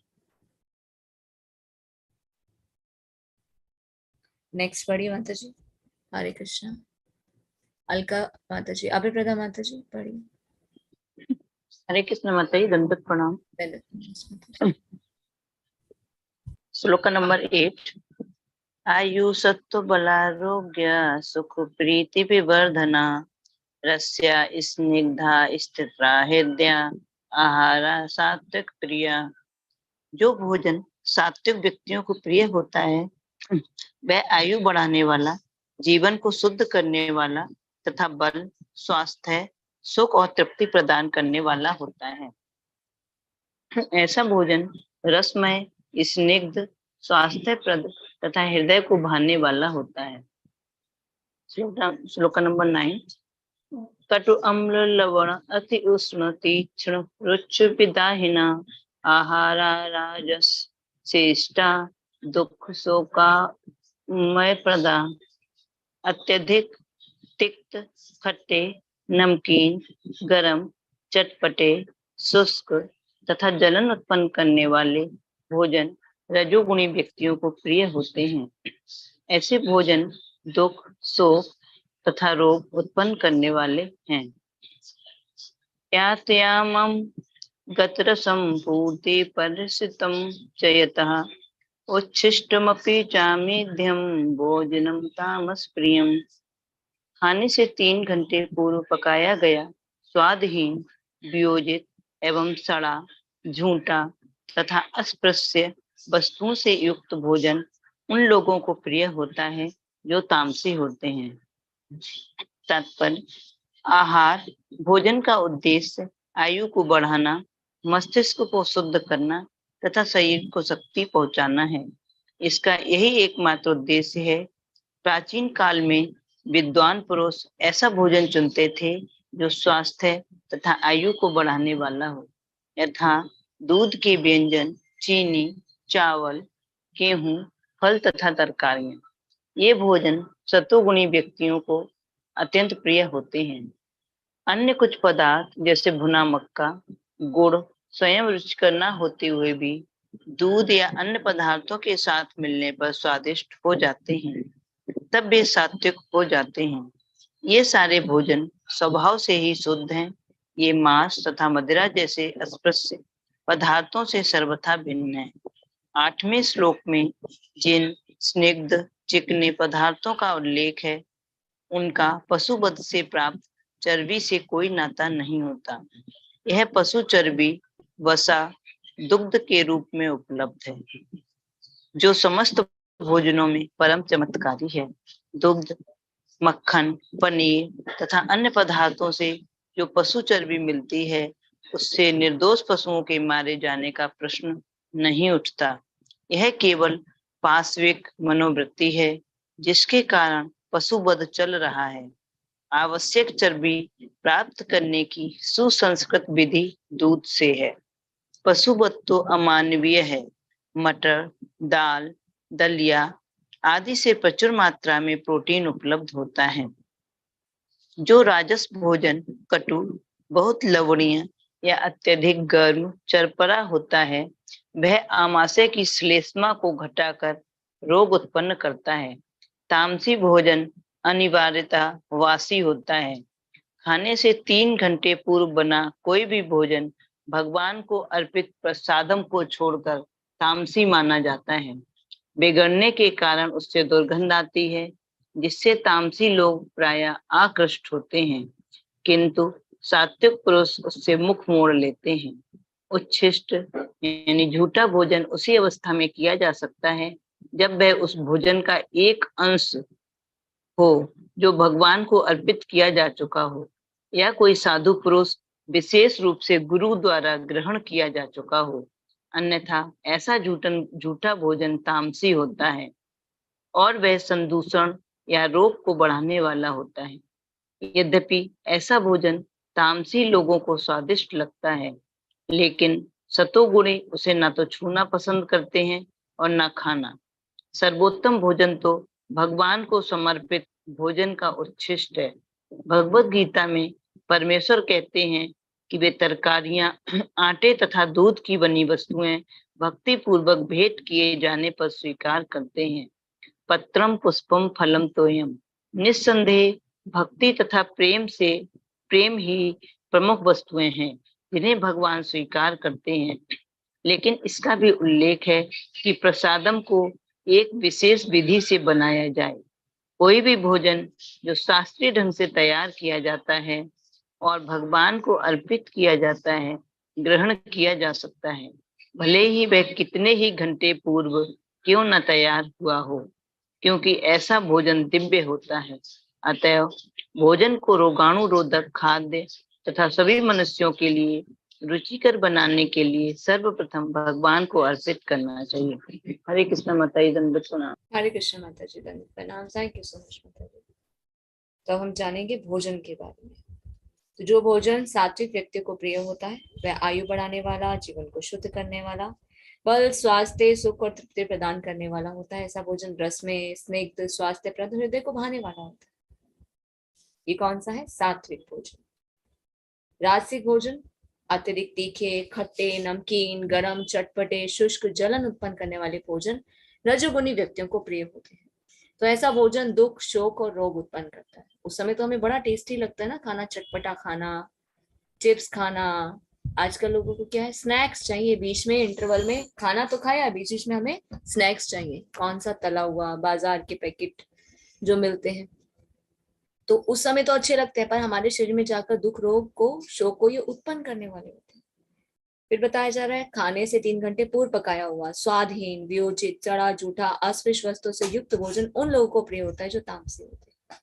A: नेक्स्ट पढ़िए माता जी। हरे कृष्णा। अलका माता जी, अभिप्रदा माता जी पढ़िए।
F: हरे कृष्ण माता जी, दंडवत प्रणाम। श्लोक नंबर 8। आयु सत्व बलारोग्य सुख प्रीति विवर्धना रस्या स्निग्धा स्थिरा हृदया आहारा सात्विक प्रिया। जो भोजन सात्विक व्यक्तियों को प्रिय होता है वह आयु बढ़ाने वाला, जीवन को शुद्ध करने वाला, तथा बल, स्वास्थ्य, सुख और तृप्ति प्रदान करने वाला होता है। ऐसा भोजन रसमय, स्निग्ध, स्वास्थ्यप्रद तथा हृदय को भाने वाला होता है। श्लोक नंबर 9। कटु अम्ल लवण अति उष्ण तीक्ष्ण रुच पिदाहिना आहारा राजस चेष्टा दुख शोकामय प्रदा अत्यधिक तिक्त, खट्टे, नमकीन, गरम, चटपटे, शुष्क तथा जलन उत्पन्न करने वाले भोजन रजोगुणी व्यक्तियों को प्रिय होते हैं। ऐसे भोजन दुख, शोक तथा रोग उत्पन्न करने वाले हैं। यातयामं गतरसं पूर्ति परिसितं च यतः उच्छिष्टमपि चामेध्यं भोजनं तामस प्रियम। खाने से 3 घंटे पूर्व पकाया गया स्वादहीन, वियोजित एवं सड़ा, झूठा तथा अस्पृश्य वस्तुओं से युक्त भोजन उन लोगों को प्रिय होता है जो तामसी होते हैं। तात्पर्य: आहार भोजन का उद्देश्य आयु को बढ़ाना, मस्तिष्क को शुद्ध करना तथा शरीर को शक्ति पहुंचाना है। इसका यही एकमात्र उद्देश्य है। प्राचीन काल में विद्वान पुरुष ऐसा भोजन चुनते थे जो स्वास्थ्य तथा आयु को बढ़ाने वाला हो, यथा दूध के व्यंजन, चीनी, चावल, गेहूं, फल तथा तरकारियां। ये भोजन सतोगुणी व्यक्तियों को अत्यंत प्रिय होते हैं। अन्य कुछ पदार्थ जैसे भुना मक्का, गुड़ स्वयं रुचिकर न होते हुए भी दूध या अन्य पदार्थों के साथ मिलने पर स्वादिष्ट हो जाते हैं, तब वे सात्विक हो जाते हैं। ये सारे भोजन स्वभाव से ही शुद्ध हैं। ये मांस तथा मदिरा जैसे अस्पृश्य पदार्थों से सर्वथा भिन्न है। 8वें श्लोक में जिन स्निग्ध चिकने पदार्थों का उल्लेख है, उनका पशुवध से प्राप्त चर्बी से कोई नाता नहीं होता। यह पशु चर्बी वसा, दुग्ध के रूप में उपलब्ध है, जो समस्त भोजनों में परम चमत्कारी है। दुग्ध, मक्खन, पनीर तथा अन्य पदार्थों से जो पशु चर्बी मिलती है, उससे निर्दोष पशुओं के मारे जाने का प्रश्न नहीं उठता। यह केवल पाश्विक मनोवृत्ति है, जिसके कारण पशुवध चल रहा है। आवश्यक चर्बी प्राप्त करने की सुसंस्कृत विधि दूध से है। पशुवध तो अमानवीय है। मटर, दाल, दलिया आदि से प्रचुर मात्रा में प्रोटीन उपलब्ध होता है। जो राजस भोजन कटु, बहुत लवणीय या अत्यधिक गर्म, चरपरा होता है, वह आमाशय की श्लेष्मा को घटाकर रोग उत्पन्न करता है। तामसी भोजन अनिवार्यतः वासी होता है। खाने से 3 घंटे पूर्व बना कोई भी भोजन भगवान को अर्पित प्रसादम को छोड़कर तामसी माना जाता है। बिगड़ने के कारण उससे दुर्गंध आती है, जिससे तामसी लोग प्रायः आकृष्ट होते हैं, किंतु सात्विक पुरुष उससे मुख मोड़ लेते हैं। उच्छिष्ट यानी झूठा भोजन उसी अवस्था में किया जा सकता है जब वह उस भोजन का एक अंश हो जो भगवान को अर्पित किया जा चुका हो, या कोई साधु पुरुष विशेष रूप से गुरु द्वारा ग्रहण किया जा चुका हो। अन्यथा ऐसा झूठा भोजन तामसी होता है और वह संदूषण या रोग को बढ़ाने वाला होता है। यद्यपि ऐसा भोजन तामसी लोगों को स्वादिष्ट लगता है, लेकिन सतोगुणी उसे न तो छूना पसंद करते हैं और न खाना। सर्वोत्तम भोजन तो भगवान को समर्पित भोजन का उच्छिष्ट है। भगवत गीता में परमेश्वर कहते हैं कि वे तरकारियां, आटे तथा दूध की बनी वस्तुएं भक्ति पूर्वक भेंट किए जाने पर स्वीकार करते हैं। पत्रम पुष्पम फलम तोयम। निस्संदेह भक्ति तथा प्रेम ही प्रमुख वस्तुएं हैं जिन्हें भगवान स्वीकार करते हैं। लेकिन इसका भी उल्लेख है कि प्रसादम को एक विशेष विधि से बनाया जाए। कोई भी भोजन जो शास्त्रीय ढंग से तैयार किया जाता है और भगवान को अर्पित किया जाता है, ग्रहण किया जा सकता है, भले ही वह कितने ही घंटे पूर्व क्यों न तैयार हुआ हो, क्योंकि ऐसा भोजन दिव्य होता है। अतएव भोजन को रोगाणुरोधक खाद्य तथा सभी मनुष्यों के लिए रुचिकर बनाने के लिए सर्वप्रथम भगवान को अर्पित करना चाहिए। हरे कृष्ण माता जी, दंडवत प्रणाम।
A: हरे कृष्ण माता जी, दंडवत प्रणाम। थैंक यू सो मच माता जी। तो हम जानेंगे भोजन के बारे में। तो जो भोजन सात्विक व्यक्ति को प्रिय होता है वह आयु बढ़ाने वाला, जीवन को शुद्ध करने वाला, बल, स्वास्थ्य, सुख और तृप्ति प्रदान करने वाला होता है। ऐसा भोजन रस में स्निग्ध, स्वास्थ्यप्रद, हृदय को भाने वाला होता है। ये कौन सा है? सात्विक भोजन। राजसिक भोजन अतिरिक्त तीखे, खट्टे, नमकीन, गरम, चटपटे, शुष्क, जलन उत्पन्न करने वाले भोजन रजोगुणी व्यक्तियों को प्रिय होते हैं। तो ऐसा भोजन दुख, शोक और रोग उत्पन्न करता है। उस समय तो हमें बड़ा टेस्टी लगता है ना खाना, चटपटा खाना, चिप्स खाना। आजकल लोगों को क्या है, स्नैक्स चाहिए बीच में, इंटरवल में खाना तो खाया, बीच बीच में हमें स्नैक्स चाहिए। कौन सा? तला हुआ, बाजार के पैकेट जो मिलते हैं। तो उस समय तो अच्छे लगते हैं, पर हमारे शरीर में जाकर दुख, रोग को, शोक को ये उत्पन्न करने वाले होते हैं। फिर बताया जा रहा है खाने से 3 घंटे पूर्व पकाया हुआ, स्वादहीन, वियोजित, चढ़ा जूठा, अस्पृश्य वस्तुओं से युक्त भोजन उन लोगों को प्रिय होता है जो तामसी होते हैं।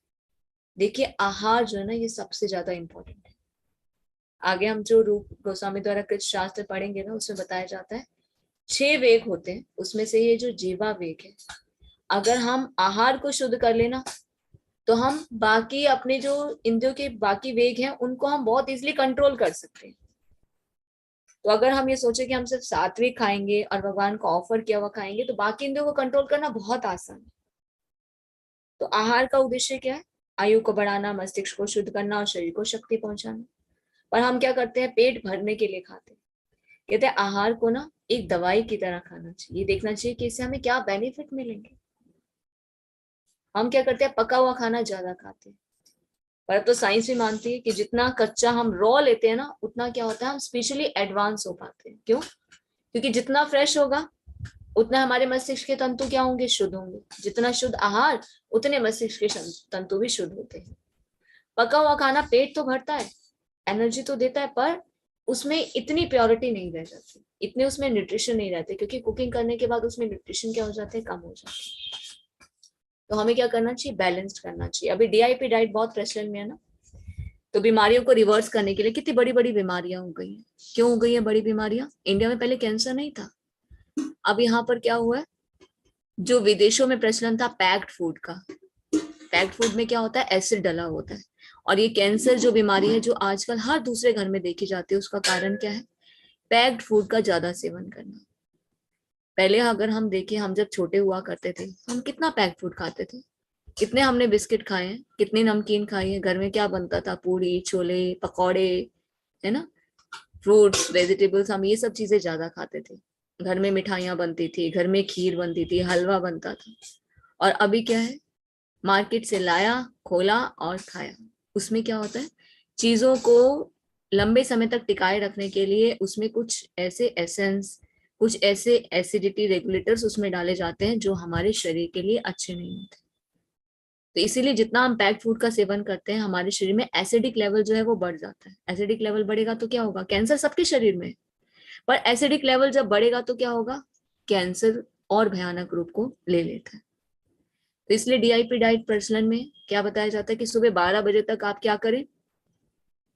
A: देखिए आहार जो है ना, ये सबसे ज्यादा इंपॉर्टेंट है। आगे हम जो रूप गोस्वामी द्वारा कृत शास्त्र पढ़ेंगे ना, उसमें बताया जाता है 6 वेग होते हैं, उसमें से ये जो जीवा वेग है, अगर हम आहार को शुद्ध कर लेना तो हम बाकी अपने जो इंद्रियों के बाकी वेग हैं उनको हम बहुत इजीली कंट्रोल कर सकते हैं। तो अगर हम ये सोचे कि हम सिर्फ सात्विक खाएंगे और भगवान को ऑफर किया हुआ खाएंगे, तो बाकी इंद्रियों को कंट्रोल करना बहुत आसान है। तो आहार का उद्देश्य क्या है? आयु को बढ़ाना, मस्तिष्क को शुद्ध करना और शरीर को शक्ति पहुंचाना। पर हम क्या करते हैं? पेट भरने के लिए खाते हैं। कहते हैं आहार को ना एक दवाई की तरह खाना चाहिए, ये देखना चाहिए कि इससे हमें क्या बेनिफिट मिलेंगे। हम क्या करते हैं? पका हुआ खाना ज्यादा खाते हैं। पर तो साइंस भी मानती है कि जितना कच्चा हम रॉ लेते हैं ना, उतना क्या होता है, हम स्पेशली एडवांस हो पाते हैं। क्यों? क्योंकि जितना फ्रेश होगा उतना हमारे मस्तिष्क के तंतु क्या होंगे? शुद्ध होंगे। जितना शुद्ध आहार उतने मस्तिष्क के तंतु भी शुद्ध होते हैं। पका हुआ खाना पेट तो भरता है, एनर्जी तो देता है, पर उसमें इतनी प्योरिटी नहीं रह जाती, इतने उसमें न्यूट्रिशन नहीं रहते, क्योंकि कुकिंग करने के बाद उसमें न्यूट्रिशन क्या हो जाते हैं? कम हो जाते हैं। तो हमें क्या करना चाहिए? बैलेंस्ड करना चाहिए। अभी डीआईपी डाइट बहुत प्रचलन में है ना, तो बीमारियों को रिवर्स करने के लिए कितनी बड़ी बड़ी बीमारियां हो गई हैं। क्यों हो गई है बड़ी बीमारियां? इंडिया में पहले कैंसर नहीं था, अब यहाँ पर क्या हुआ है, जो विदेशों में प्रचलन था पैक्ड फूड का, पैक्ड फूड में क्या होता है? एसिड डला होता है। और ये कैंसर जो बीमारी है जो आजकल हर दूसरे घर में देखी जाती है, उसका कारण क्या है? पैक्ड फूड का ज्यादा सेवन करना। पहले अगर हम देखें, हम जब छोटे हुआ करते थे, हम कितना पैक्ड फूड खाते थे, कितने हमने बिस्किट खाए हैं, कितनी नमकीन खाई है। घर में क्या बनता था? पूरी, छोले, पकौड़े, है ना, फ्रूट्स, वेजिटेबल्स, हम ये सब चीजें ज्यादा खाते थे। घर में मिठाइयाँ बनती थी, घर में खीर बनती थी, हलवा बनता था। और अभी क्या है? मार्केट से लाया, खोला और खाया। उसमें क्या होता है? चीजों को लंबे समय तक टिकाए रखने के लिए उसमें कुछ ऐसे एसेंस, कुछ ऐसे एसिडिटी रेगुलेटर्स उसमें डाले जाते हैं जो हमारे शरीर के लिए अच्छे नहीं होते। तो इसीलिए जितना हम पैक्ड फूड का सेवन करते हैं, हमारे शरीर में एसिडिक लेवल जो है वो बढ़ जाता है। एसिडिक लेवल बढ़ेगा तो क्या होगा? कैंसर सबके शरीर में है, पर एसिडिक लेवल जब बढ़ेगा तो क्या होगा? कैंसर और भयानक रूप को ले लेता है। तो इसलिए डीआईपी डाइट प्रचलन में क्या बताया जाता है कि सुबह 12 बजे तक आप क्या करें?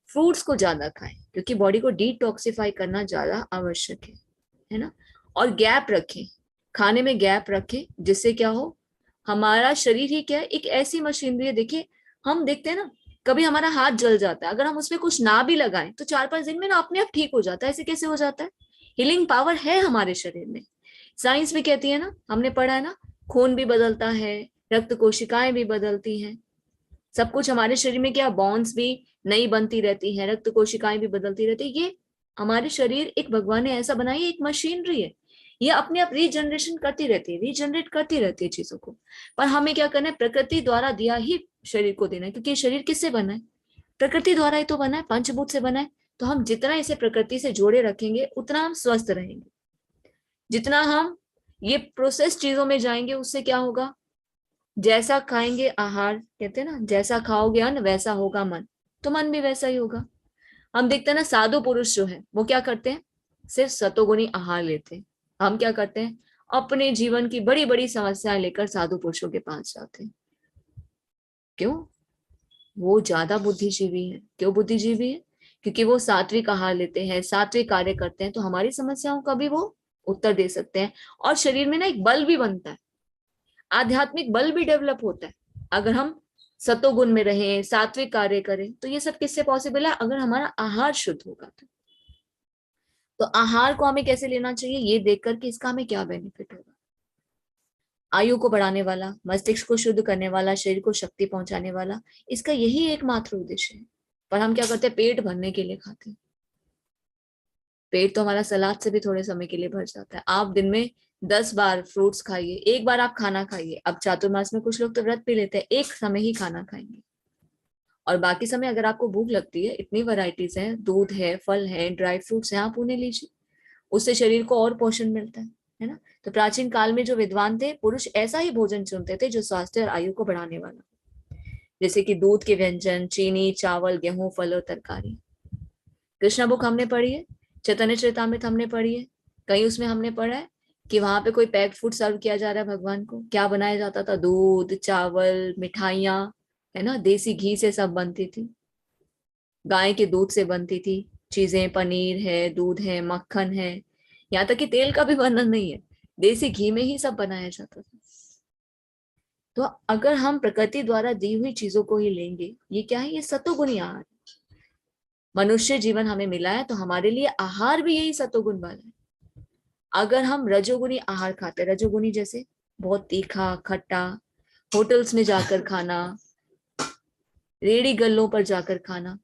A: फ्रूट्स को ज्यादा खाएं, क्योंकि बॉडी को डिटॉक्सिफाई करना ज्यादा आवश्यक है ना। और गैप रखें, खाने में गैप रखें, जिससे क्या हो, हमारा शरीर ही क्या है, एक ऐसी मशीनरी है। देखिए हम देखते हैं ना, कभी हमारा हाथ जल जाता है, अगर हम उसमें कुछ ना भी लगाएं तो 4-5 दिन में ना अपने आप ठीक हो जाता है। ऐसे कैसे हो जाता है? हीलिंग पावर है हमारे शरीर में। साइंस भी कहती है ना, हमने पढ़ा है ना, खून भी बदलता है, रक्त कोशिकाएं भी बदलती हैं, सब कुछ हमारे शरीर में क्या, बॉन्ड्स भी नई बनती रहती है, रक्त कोशिकाएं भी बदलती रहती है। ये हमारे शरीर एक भगवान ने ऐसा बनाई है, एक मशीनरी है, ये अपने आप रीजनरेशन करती रहती है, रीजनरेट करती रहती है चीजों को। पर हमें क्या करना है? प्रकृति द्वारा दिया ही शरीर को देना है, क्योंकि शरीर किससे बना है? प्रकृति द्वारा ही तो बना है, पंचभूत से बना है। तो हम जितना इसे प्रकृति से जोड़े रखेंगे उतना हम स्वस्थ रहेंगे। जितना हम ये प्रोसेस चीजों में जाएंगे उससे क्या होगा? जैसा खाएंगे आहार, कहते हैं ना, जैसा खाओगे अन्न वैसा होगा मन, तो मन भी वैसा ही होगा। हम देखते हैं ना, साधु पुरुष जो है वो क्या करते हैं? सिर्फ सतोगुणी आहार लेते हैं। हम क्या करते हैं? अपने जीवन की बड़ी बड़ी समस्याएं लेकर साधु पुरुषों के पास जाते हैं। क्यों? वो ज्यादा बुद्धिजीवी है। क्यों बुद्धिजीवी है? क्योंकि वो सात्विक आहार लेते हैं, सात्विक कार्य करते हैं, तो हमारी समस्याओं का भी वो उत्तर दे सकते हैं। और शरीर में ना एक बल भी बनता है, आध्यात्मिक बल भी डेवलप होता है। अगर हम सतोगुण में रहें, सात्विक कार्य करें, तो ये सब किससे पॉसिबल है? अगर हमारा आहार शुद्ध होगा तो आहार को हमें कैसे लेना चाहिए ये देख करके इसका हमें क्या बेनिफिट होगा। आयु को बढ़ाने वाला, मस्तिष्क को शुद्ध करने वाला, शरीर को शक्ति पहुंचाने वाला, इसका यही एकमात्र उद्देश्य है। पर हम क्या करते हैं? पेट भरने के लिए खाते हैं। पेट तो हमारा सलाद से भी थोड़े समय के लिए भर जाता है। आप दिन में 10 बार फ्रूट्स खाइए, एक बार आप खाना खाइए। अब चातुर्मास में कुछ लोग तो व्रत भी लेते हैं, एक समय ही खाना खाएंगे, और बाकी समय अगर आपको भूख लगती है, इतनी वैरायटीज हैं, दूध है, फल है, ड्राई फ्रूट्स हैं, आप उन्हें लीजिए, उससे शरीर को और पोषण मिलता है ना। तो प्राचीन काल में जो विद्वान थे पुरुष ऐसा ही भोजन चुनते थे जो स्वास्थ्य और आयु को बढ़ाने वाला, जैसे कि दूध के व्यंजन, चीनी, चावल, गेहूं, फल और तरकारी। कृष्णा बुक हमने पढ़ी है, चैतन्य चरितामृत हमने पढ़ी है, कहीं उसमें हमने पढ़ा है कि वहां पे कोई पैक्ड फूड सर्व किया जा रहा है भगवान को। क्या बनाया जाता था? दूध, चावल, मिठाइयाँ, है ना, देसी घी से सब बनती थी, गाय के दूध से बनती थी चीजें, पनीर है, दूध है, मक्खन है, यहाँ तक कि तेल का भी वर्णन नहीं है, देसी घी में ही सब बनाया जाता था। तो अगर हम प्रकृति द्वारा दी हुई चीजों को ही लेंगे, ये क्या है? ये सतोगुणी आहार। मनुष्य जीवन हमें मिला है तो हमारे लिए आहार भी यही सतोगुण वाला है। अगर हम रजोगुणी आहार खाते, रजोगुणी जैसे बहुत तीखा, खट्टा, होटल्स में जाकर खाना, रेड़ी गल्लों पर जाकर खाना,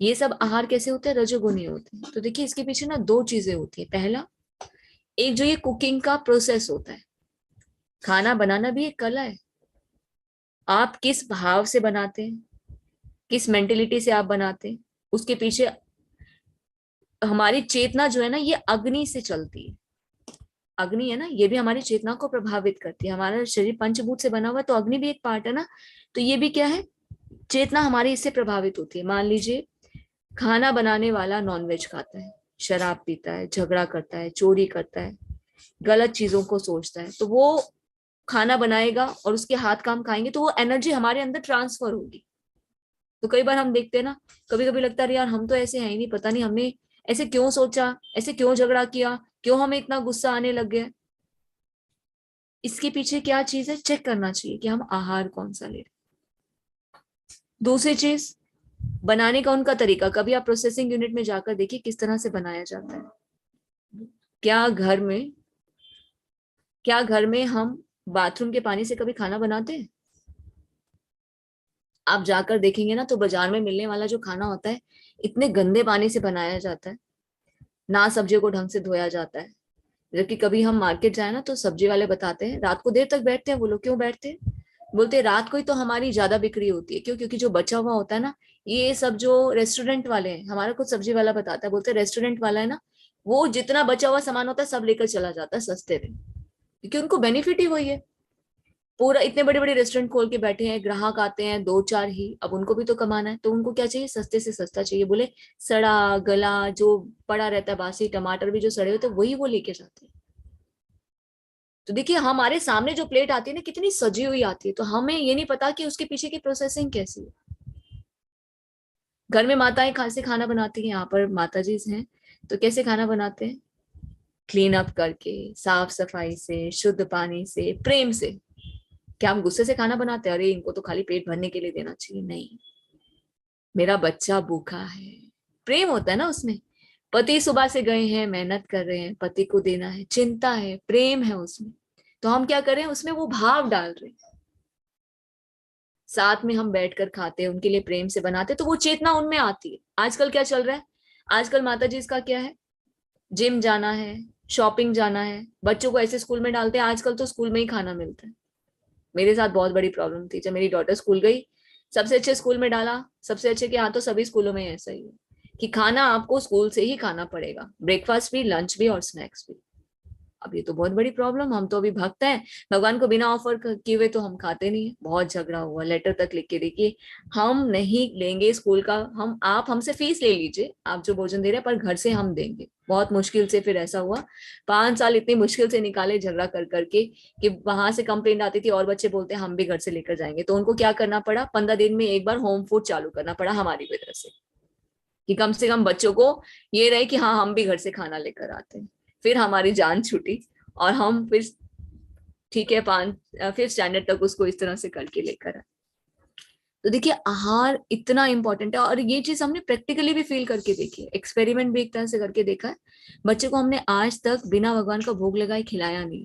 A: ये सब आहार कैसे होते हैं? रजोगुणी होते हैं। तो देखिए इसके पीछे ना दो चीजें होती है। पहला, एक जो ये कुकिंग का प्रोसेस होता है, खाना बनाना भी एक कला है। आप किस भाव से बनाते हैं, किस मेंटेलिटी से आप बनाते हैं, उसके पीछे हमारी चेतना जो है ना, ये अग्नि से चलती है। अग्नि है ना, ये भी हमारी चेतना को प्रभावित करती है। हमारा शरीर पंचभूत से बना हुआ है, तो अग्नि भी एक पार्ट है ना। तो ये भी क्या है? चेतना हमारी इससे प्रभावित होती है। मान लीजिए खाना बनाने वाला नॉनवेज खाता है, शराब पीता है, झगड़ा करता है, चोरी करता है, गलत चीजों को सोचता है, तो वो खाना बनाएगा और उसके हाथ काम खाएंगे तो वो एनर्जी हमारे अंदर ट्रांसफर होगी। तो कई बार हम देखते हैं ना, कभी कभी लगता है यार हम तो ऐसे हैं ही नहीं, पता नहीं हमने ऐसे क्यों सोचा, ऐसे क्यों झगड़ा किया, क्यों हमें इतना गुस्सा आने लग गया। इसके पीछे क्या चीज है? चेक करना चाहिए कि हम आहार कौन सा ले रहे। दूसरी चीज, बनाने का उनका तरीका। कभी आप प्रोसेसिंग यूनिट में जाकर देखिए किस तरह से बनाया जाता है। क्या घर में हम बाथरूम के पानी से कभी खाना बनाते हैं? आप जाकर देखेंगे ना तो बाजार में मिलने वाला जो खाना होता है, इतने गंदे पानी से बनाया जाता है, ना सब्जियों को ढंग से धोया जाता है। जबकि कभी हम मार्केट जाए ना तो सब्जी वाले बताते हैं, रात को देर तक बैठते हैं वो लोग। क्यों बैठते हैं? बोलते हैं रात को ही तो हमारी ज्यादा बिक्री होती है। क्यों? क्योंकि जो बचा हुआ होता है ना, ये सब जो रेस्टोरेंट वाले हैं, हमारा कुछ सब्जी वाला बताता है, बोलते हैं रेस्टोरेंट वाला है ना, वो जितना बचा हुआ सामान होता है सब लेकर चला जाता है सस्ते में, क्योंकि उनको बेनिफिट ही वही है। पूरा इतने बड़े बड़े रेस्टोरेंट खोल के बैठे हैं, ग्राहक आते हैं 2-4 ही, अब उनको भी तो कमाना है, तो उनको क्या चाहिए? सस्ते से सस्ता चाहिए। बोले सड़ा गला जो पड़ा रहता है, बासी टमाटर भी जो सड़े होते हैं, वही वो लेके जाते हैं। तो देखिए हमारे सामने जो प्लेट आती है ना, कितनी सजी हुई आती है, तो हमें ये नहीं पता कि उसके पीछे की प्रोसेसिंग कैसी है। घर में माताएं कैसे खाना बनाती हैं, यहाँ पर माता जी हैं, तो कैसे खाना बनाते हैं? क्लीन अप करके, साफ सफाई से, शुद्ध पानी से, प्रेम से। क्या हम गुस्से से खाना बनाते हैं? अरे इनको तो खाली पेट भरने के लिए देना चाहिए? नहीं, मेरा बच्चा भूखा है, प्रेम होता है ना उसमें। पति सुबह से गए हैं, मेहनत कर रहे हैं, पति को देना है, चिंता है, प्रेम है उसमें, तो हम क्या कर रहे हैं? उसमें वो भाव डाल रहे हैं। साथ में हम बैठकर खाते हैं, उनके लिए प्रेम से बनाते हैं, तो वो चेतना उनमें आती है। आजकल क्या चल रहा है? आजकल माता जी इसका क्या है? जिम जाना है, शॉपिंग जाना है, बच्चों को ऐसे स्कूल में डालते हैं, आजकल तो स्कूल में ही खाना मिलता है। मेरे साथ बहुत बड़ी प्रॉब्लम थी जब मेरी डॉटर स्कूल गई, सबसे अच्छे स्कूल में डाला, सबसे अच्छे के यहाँ तो सभी स्कूलों में ऐसा ही है कि खाना आपको स्कूल से ही खाना पड़ेगा, ब्रेकफास्ट भी, लंच भी और स्नैक्स भी। अब ये तो बहुत बड़ी प्रॉब्लम, हम तो अभी भक्त हैं, भगवान को बिना ऑफर किए हुए तो हम खाते नहीं है। बहुत झगड़ा हुआ, लेटर तक लिख के देखिए हम नहीं लेंगे स्कूल का, हम आप हमसे फीस ले लीजिए, आप जो भोजन दे रहे हैं, पर घर से हम देंगे। बहुत मुश्किल से फिर ऐसा हुआ, 5 साल इतनी मुश्किल से निकाले झगड़ा कर करके कि वहां से कंप्लेंट आती थी और बच्चे बोलते हम भी घर से लेकर जाएंगे। तो उनको क्या करना पड़ा, 15 दिन में एक बार होम फूड चालू करना पड़ा हमारी वजह से, कि कम से कम बच्चों को ये रहे कि हाँ हम भी घर से खाना लेकर आते हैं। फिर हमारी जान छूटी और हम फिर ठीक है 5th स्टैंडर्ड तक उसको इस तरह से करके लेकर आए। तो देखिए आहार इतना इंपॉर्टेंट है, और ये चीज हमने प्रैक्टिकली भी फील करके देखी है, एक्सपेरिमेंट भी एक तरह से करके देखा है। बच्चे को हमने आज तक बिना भगवान का भोग लगाए खिलाया नहीं।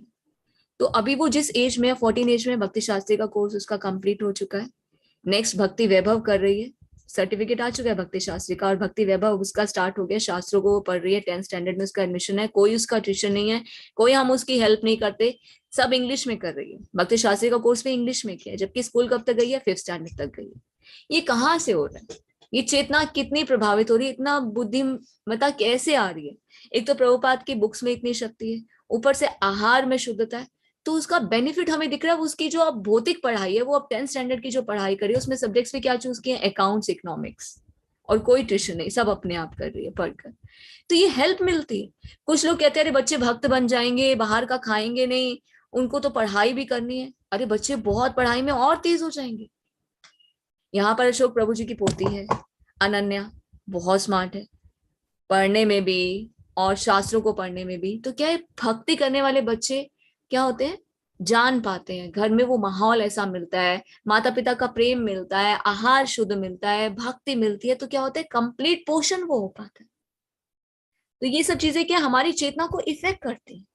A: तो अभी वो जिस एज में, 14 एज में, भक्ति शास्त्री का कोर्स उसका कंप्लीट हो चुका है। नेक्स्ट भक्ति वैभव कर रही है, सर्टिफिकेट आ चुका है भक्ति शास्त्री का, और भक्ति वैभव उसका स्टार्ट हो गया, शास्त्रों को वो पढ़ रही है, 10th स्टैंडर्ड में उसका एडमिशन है, कोई उसका ट्यूशन नहीं है, कोई हम उसकी हेल्प नहीं करते, सब इंग्लिश में कर रही है। भक्ति शास्त्री का कोर्स भी इंग्लिश में किया है, जबकि स्कूल कब तक गई है, 5th स्टैंडर्ड तक गई है। ये कहाँ से हो रहा है, ये चेतना कितनी प्रभावित हो रही है, इतना बुद्धिमत्ता कैसे आ रही है। एक तो प्रभुपाद की बुक्स में इतनी शक्ति है, ऊपर से आहार में शुद्धता है, तो उसका बेनिफिट हमें दिख रहा है। उसकी जो अब भौतिक पढ़ाई है, वो अब 10th स्टैंडर्ड की जो पढ़ाई करी है, उसमें सब्जेक्ट्स भी क्या चूज किए, अकाउंट्स, इकोनॉमिक्स, और कोई ट्यूशन नहीं, सब अपने आप कर रही है पढ़कर। तो ये हेल्प मिलती है। कुछ लोग कहते हैं अरे बच्चे भक्त बन जाएंगे, बाहर का खाएंगे नहीं, उनको तो पढ़ाई भी करनी है। अरे बच्चे बहुत पढ़ाई में और तेज हो जाएंगे। यहाँ पर अशोक प्रभु जी की पोती है अनन्या, बहुत स्मार्ट है, पढ़ने में भी और शास्त्रों को पढ़ने में भी। तो क्या है, भक्ति करने वाले बच्चे क्या होते हैं, जान पाते हैं, घर में वो माहौल ऐसा मिलता है, माता पिता का प्रेम मिलता है, आहार शुद्ध मिलता है, भक्ति मिलती है, तो क्या होता है, कंप्लीट पोषण वो हो पाता है। तो ये सब चीजें क्या हमारी चेतना को इफेक्ट करती है।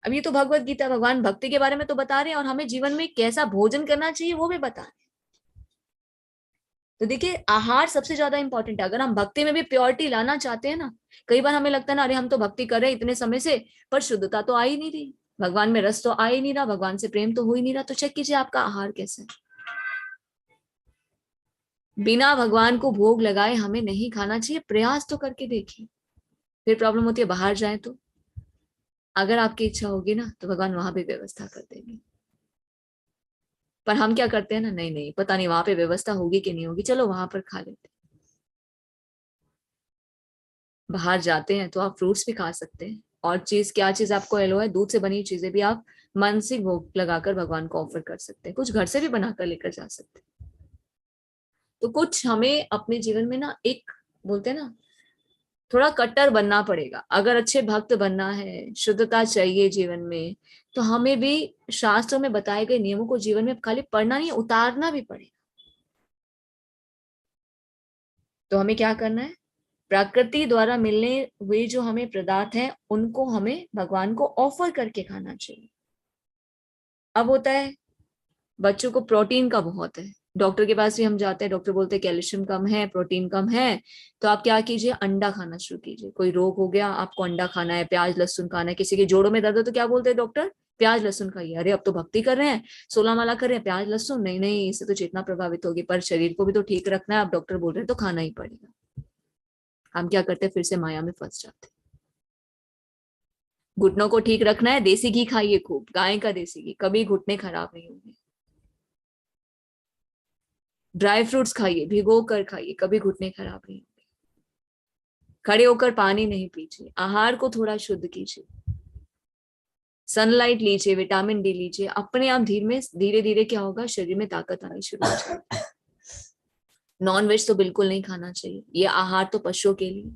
A: अब ये तो भगवत गीता, भगवान भक्ति के बारे में तो बता रहे हैं, और हमें जीवन में कैसा भोजन करना चाहिए वो भी बता रहे हैं। तो देखिए आहार सबसे ज्यादा इंपॉर्टेंट है। अगर हम भक्ति में भी प्योरिटी लाना चाहते हैं ना, कई बार हमें लगता है ना अरे हम तो भक्ति कर रहे हैं इतने समय से, पर शुद्धता तो आ ही नहीं रही, भगवान में रस तो आ ही नहीं रहा, भगवान से प्रेम तो हो ही नहीं रहा। तो चेक कीजिए आपका आहार कैसा है। बिना भगवान को भोग लगाए हमें नहीं खाना चाहिए, प्रयास तो करके देखिए। फिर प्रॉब्लम होती है बाहर जाए तो, अगर आपकी इच्छा होगी ना तो भगवान वहां भी व्यवस्था कर देंगे। पर हम क्या करते हैं ना, नहीं नहीं पता नहीं वहां पे व्यवस्था होगी कि नहीं होगी, चलो वहां पर खा लेते। बाहर जाते हैं तो आप फ्रूट्स भी खा सकते हैं, और चीज क्या चीज आपको अलो है, दूध से बनी चीजें भी आप मन से भोग लगाकर भगवान को ऑफर कर सकते हैं, कुछ घर से भी बनाकर लेकर जा सकते हैं। तो कुछ हमें अपने जीवन में ना, एक बोलते हैं ना, थोड़ा कट्टर बनना पड़ेगा। अगर अच्छे भक्त बनना है, शुद्धता चाहिए जीवन में, तो हमें भी शास्त्रों में बताए गए नियमों को जीवन में खाली पढ़ना नहीं, उतारना भी पड़ेगा। तो हमें क्या करना है, प्रकृति द्वारा मिलने हुए जो हमें पदार्थ है उनको हमें भगवान को ऑफर करके खाना चाहिए। अब होता है बच्चों को प्रोटीन का बहुत है, डॉक्टर के पास भी हम जाते हैं, डॉक्टर बोलते हैं कैल्शियम कम है, प्रोटीन कम है, तो आप क्या कीजिए, अंडा खाना शुरू कीजिए। कोई रोग हो गया, आपको अंडा खाना है, प्याज लहसुन खाना है। किसी के जोड़ों में दर्द हो तो क्या बोलते हैं डॉक्टर, प्याज लहसुन खाइए। अरे अब तो भक्ति कर रहे हैं, 16 माला कर रहे हैं, प्याज लहसुन नहीं नहीं, इससे तो चेतना प्रभावित होगी, पर शरीर को भी तो ठीक रखना है, आप डॉक्टर बोल रहे हैं तो खाना ही पड़ेगा। हम क्या करते हैं, फिर से माया में फंस जाते हैं। घुटनों को ठीक रखना है, देसी घी खाइए खूब, गाय का देसी घी, कभी घुटने खराब नहीं होंगे। ड्राई फ्रूट्स खाइए, भिगो कर खाइए, कभी घुटने खराब नहीं होंगे। खड़े होकर पानी नहीं पीजिए, आहार को थोड़ा शुद्ध कीजिए, सनलाइट लीजिए, विटामिन डी लीजिए, अपने आप धीरे धीरे क्या होगा, शरीर में ताकत आनी शुरू हो जाएगी। नॉनवेज तो बिल्कुल नहीं खाना चाहिए, ये आहार तो पशुओं के लिए।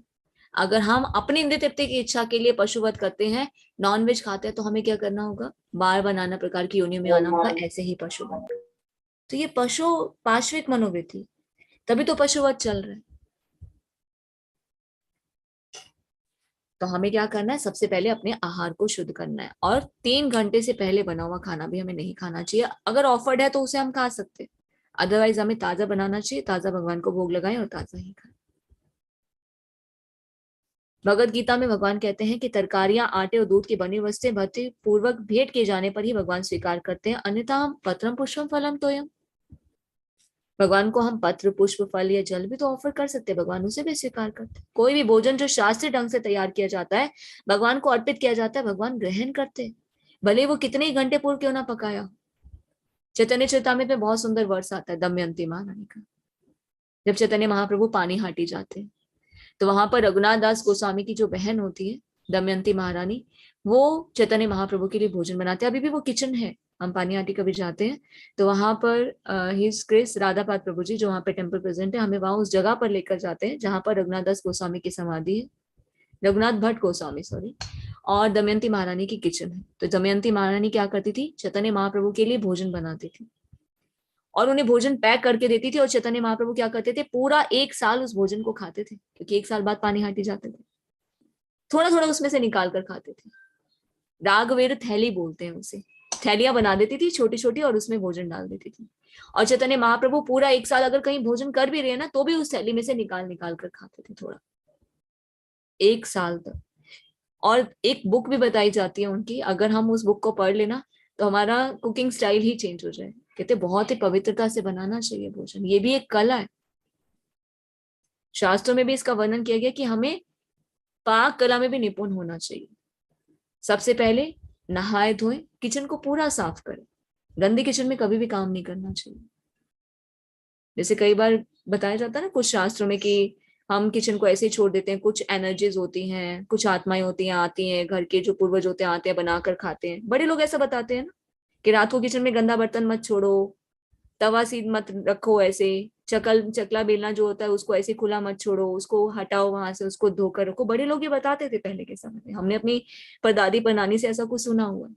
A: अगर हम अपनी इंद्रिय तृप्ति की इच्छा के लिए पशुवध करते हैं, नॉनवेज खाते हैं, तो हमें क्या करना होगा, बार बार नाना प्रकार की योनियों में आना होगा, ऐसे ही पशुवध। तो ये पशु पार्श्विक मनोवृत्ति, तभी तो पशुवध चल रहा है। तो हमें क्या करना है, सबसे पहले अपने आहार को शुद्ध करना है, और 3 घंटे से पहले बना हुआ खाना भी हमें नहीं खाना चाहिए। अगर ऑफर्ड है तो उसे हम खा सकते हैं, अदरवाइज हमें ताजा बनाना चाहिए, ताजा भगवान को भोग लगाएं और ताजा ही खाएं। भगवत गीता में भगवान कहते हैं कि तरकारियां, आटे और दूध की बनी वस्तुएं भक्ति पूर्वक भेंट किए जाने पर ही भगवान स्वीकार करते हैं, अन्यथा हम पत्रम पुष्पम फलम तोयम। भगवान को हम पत्र, पुष्प, फल या जल भी तो ऑफर कर सकते हैं, भगवान उसे भी स्वीकार करते हैं। कोई भी भोजन जो शास्त्रीय ढंग से तैयार किया जाता है, भगवान को अर्पित किया जाता है, भगवान ग्रहण करते हैं, भले वो कितने ही घंटे पूर्व क्यों ना पकाया। चैतन्य चरितामृत में बहुत सुंदर वर्ष आता है दमयंती महारानी का। जब चैतन्य महाप्रभु पानी हाटी जाते हैं तो वहां पर रघुनाथ दास गोस्वामी की जो बहन होती है दमयंती महारानी, वो चैतन्य महाप्रभु के लिए भोजन बनाते हैं। अभी भी वो किचन है, हम पानीहाटी कभी जाते हैं तो वहां पर हिज ग्रेस राधापाद प्रभु जी जो वहां पे टेम्पल प्रेजेंट है, हमें वहां उस जगह पर लेकर जाते हैं जहां पर रघुनाथ दास गोस्वामी की समाधि है, रघुनाथ भट्ट गोस्वामी सॉरी, और दमयंती महारानी की किचन है। तो दमयंती महारानी क्या करती थी, चैतन्य महाप्रभु के लिए भोजन बनाती थी और उन्हें भोजन पैक करके देती थी। और चैतन्य महाप्रभु क्या करते थे, पूरा 1 साल उस भोजन को खाते थे, क्योंकि 1 साल बाद पानीहाटी जाते थे, थोड़ा थोड़ा उसमें से निकाल कर खाते थे। रागवेर थैली बोलते हैं उसे, थैलियां बना देती थी छोटी छोटी और उसमें भोजन डाल देती थी। और चैतन्य महाप्रभु पूरा 1 साल अगर कहीं भोजन कर भी रहे ना तो भी उस थैली में से निकाल निकाल कर खाते थे थोड़ा, 1 साल तक। और एक बुक भी बताई जाती है उनकी, अगर हम उस बुक को पढ़ लेना तो हमारा कुकिंग स्टाइल ही चेंज हो जाए। कहते बहुत ही पवित्रता से बनाना चाहिए भोजन, ये भी एक कला है। शास्त्रों में भी इसका वर्णन किया गया कि हमें पाक कला में भी निपुण होना चाहिए। सबसे पहले नहाए धोए किचन को पूरा साफ करें, गंदी किचन में कभी भी काम नहीं करना चाहिए। जैसे कई बार बताया जाता है ना कुछ शास्त्रों में कि हम किचन को ऐसे ही छोड़ देते हैं, कुछ एनर्जीज होती हैं, कुछ आत्माएं होती हैं, आती हैं, घर के जो पूर्वज होते हैं आते हैं, बनाकर खाते हैं। बड़े लोग ऐसा बताते हैं ना कि रात को किचन में गंदा बर्तन मत छोड़ो, तवा सीध मत रखो, ऐसे चकला बेलना जो होता है उसको ऐसे खुला मत छोड़ो, उसको हटाओ वहां से, उसको धोकर रखो। बड़े लोग ये बताते थे पहले के समय में, हमने अपनी परदादी परनानी से ऐसा कुछ सुना हुआ है।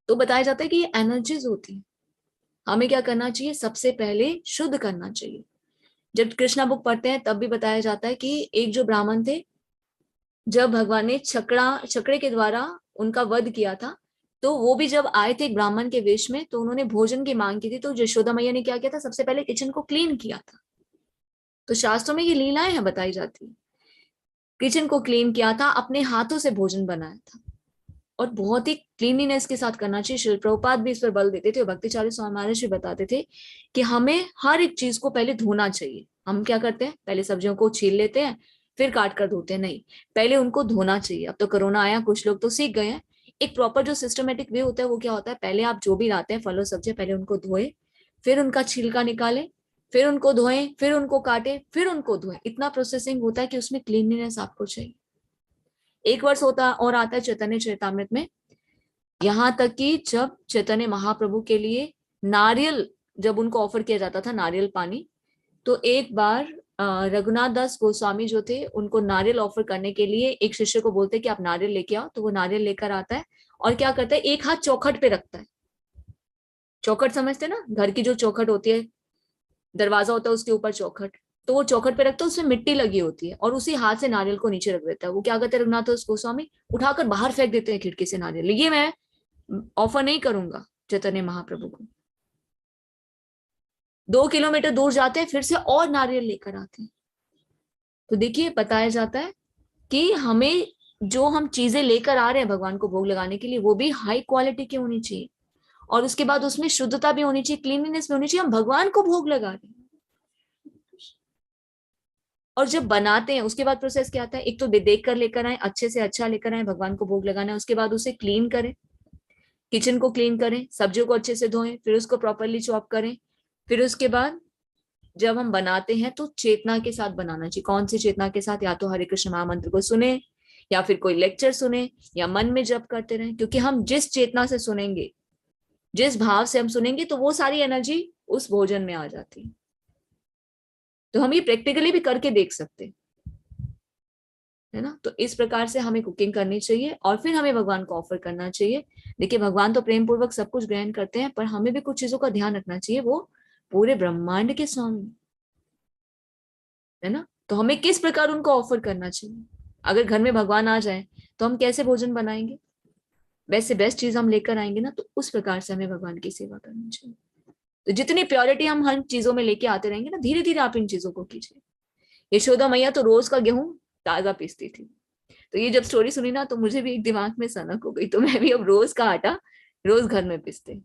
A: तो बताया जाता है कि ये एनर्जीज होती है, हमें क्या करना चाहिए, सबसे पहले शुद्ध करना चाहिए। जब कृष्णा बुक पढ़ते हैं तब भी बताया जाता है कि एक जो ब्राह्मण थे, जब भगवान ने छकड़े के द्वारा उनका वध किया था, तो वो भी जब आए थे एक ब्राह्मण के वेश में तो उन्होंने भोजन की मांग की थी। तो यशोदा मैया ने क्या किया था, सबसे पहले किचन को क्लीन किया था। तो शास्त्रों में ये लीलाएं हैं बताई जाती है, किचन को क्लीन किया था, अपने हाथों से भोजन बनाया था और बहुत ही क्लीनलीनेस के साथ करना चाहिए। शिल प्रभुपाद भी इस पर बल देते थे और भक्तिचार्य स्वामी महाराज भी बताते थे कि हमें हर एक चीज को पहले धोना चाहिए। हम क्या करते हैं, पहले सब्जियों को छील लेते हैं फिर काट कर धोते हैं, नहीं, पहले उनको धोना चाहिए। अब तो कोरोना आया, कुछ लोग तो सीख गए हैं, एक प्रॉपर जो सिस्टमेटिक वे होता है वो क्या होता है, पहले आप जो भी लाते हैं फल और सब्जियां, पहले उनको धोए, फिर उनका छिलका निकाले, फिर उनको धोए, फिर उनको काटे, फिर उनको धोए। इतना प्रोसेसिंग होता है कि उसमें क्लीनलीनेस आपको चाहिए। एक वर्ष होता और आता है चैतन्य चरितामृत में, यहाँ तक कि जब चैतन्य महाप्रभु के लिए नारियल, जब उनको ऑफर किया जाता था नारियल पानी, तो एक बार रघुनाथ दास गोस्वामी जो थे उनको नारियल ऑफर करने के लिए एक शिष्य को बोलते कि आप नारियल लेके आओ। तो वो नारियल लेकर आता है और क्या करता है, एक हाथ चौखट पे रखता है। चौखट समझते ना, घर की जो चौखट होती है, दरवाजा होता है उसके ऊपर चौखट, तो वो चौखट पे रखता है, उसमें मिट्टी लगी होती है और उसी हाथ से नारियल को नीचे रख देता है। वो क्या करते हैं रघुनाथ दास गोस्वामी, उठाकर बाहर फेंक देते हैं खिड़की से नारियल। ये मैं ऑफर नहीं करूंगा चैतन्य महाप्रभु को। 2 किलोमीटर दूर जाते हैं, फिर से और नारियल लेकर आते हैं। तो देखिए बताया जाता है कि हमें जो हम चीजें लेकर आ रहे हैं भगवान को भोग लगाने के लिए, वो भी हाई क्वालिटी की होनी चाहिए और उसके बाद उसमें शुद्धता भी होनी चाहिए, क्लीनलीनेस भी होनी चाहिए। हम भगवान को भोग लगा रहे हैं। और जब बनाते हैं उसके बाद प्रोसेस क्या आता है, एक तो देख कर लेकर आए, अच्छे से अच्छा लेकर आए, भगवान को भोग लगाना है। उसके बाद उसे क्लीन करें, किचन को क्लीन करें, सब्जियों को अच्छे से धोएं, फिर उसको प्रॉपरली चॉप करें। फिर उसके बाद जब हम बनाते हैं तो चेतना के साथ बनाना चाहिए। कौन सी चेतना के साथ, या तो हरे कृष्ण महामंत्र को सुने या फिर कोई लेक्चर सुने या मन में जप करते रहें, क्योंकि हम जिस चेतना से सुनेंगे, जिस भाव से हम सुनेंगे, तो वो सारी एनर्जी उस भोजन में आ जाती है। तो हम ये प्रैक्टिकली भी करके देख सकते हैं, है ना। तो इस प्रकार से हमें कुकिंग करनी चाहिए और फिर हमें भगवान को ऑफर करना चाहिए। देखिए भगवान तो प्रेम पूर्वक सब कुछ ग्रहण करते हैं, पर हमें भी कुछ चीजों का ध्यान रखना चाहिए, वो पूरे ब्रह्मांड के स्वामी है ना। तो हमें किस प्रकार उनको ऑफर करना चाहिए। अगर घर में भगवान आ जाए तो हम कैसे भोजन बनाएंगे, बेस्ट से बेस्ट चीज हम लेकर आएंगे ना, तो उस प्रकार से हमें भगवान की सेवा करनी चाहिए। तो जितनी प्योरिटी हम हर चीजों में लेके आते रहेंगे ना, धीरे धीरे आप इन चीजों को कीजिए। यशोदा मैया तो रोज का गेहूं ताजा पीसती थी। तो ये जब स्टोरी सुनी ना तो मुझे भी एक दिमाग में सनक हो गई, तो मैं भी अब रोज का आटा रोज घर में पीसते।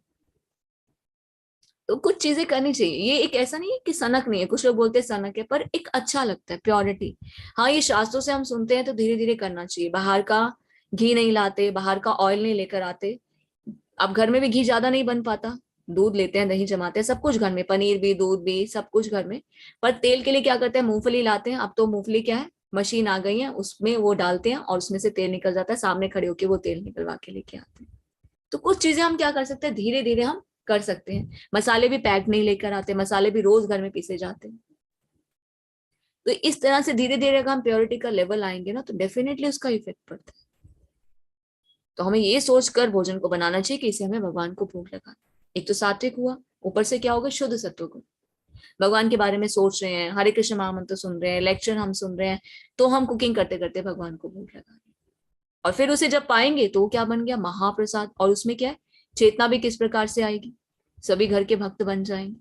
A: तो कुछ चीजें करनी चाहिए। ये एक ऐसा नहीं है कि सनक नहीं है, कुछ लोग बोलते हैं सनक है, पर एक अच्छा लगता है, प्योरिटी। हाँ, ये शास्त्रों से हम सुनते हैं तो धीरे धीरे करना चाहिए। बाहर का घी नहीं लाते, बाहर का ऑयल नहीं लेकर आते। अब घर में भी घी ज्यादा नहीं बन पाता, दूध लेते हैं, दही जमाते हैं, सब कुछ घर में, पनीर भी, दूध भी, सब कुछ घर में। पर तेल के लिए क्या करते हैं, मूंगफली लाते हैं। अब तो मूंगफली क्या है, मशीन आ गई है, उसमें वो डालते हैं और उसमें से तेल निकल जाता है, सामने खड़े होके वो तेल निकलवा के लेके आते हैं। तो कुछ चीजें हम क्या कर सकते हैं, धीरे धीरे हम कर सकते हैं। मसाले भी पैक नहीं लेकर आते, मसाले भी रोज घर में पीसे जाते हैं। तो इस तरह से धीरे धीरे अगर हम प्योरिटी का लेवल आएंगे ना, तो डेफिनेटली उसका इफेक्ट पड़ता है। तो हमें ये सोचकर भोजन को बनाना चाहिए कि इसे हमें भगवान को भोग लगाना। एक तो सात्विक हुआ, ऊपर से क्या होगा, शुद्ध सत्व गुण। भगवान के बारे में सोच रहे हैं, हरे कृष्ण महामंत्र सुन रहे हैं, लेक्चर हम सुन रहे हैं, तो हम कुकिंग करते करते भगवान को भोग लगा रहे हैं। और फिर उसे जब पाएंगे तो क्या बन गया, महाप्रसाद। और उसमें क्या है, चेतना भी किस प्रकार से आएगी, सभी घर के भक्त बन जाएंगे,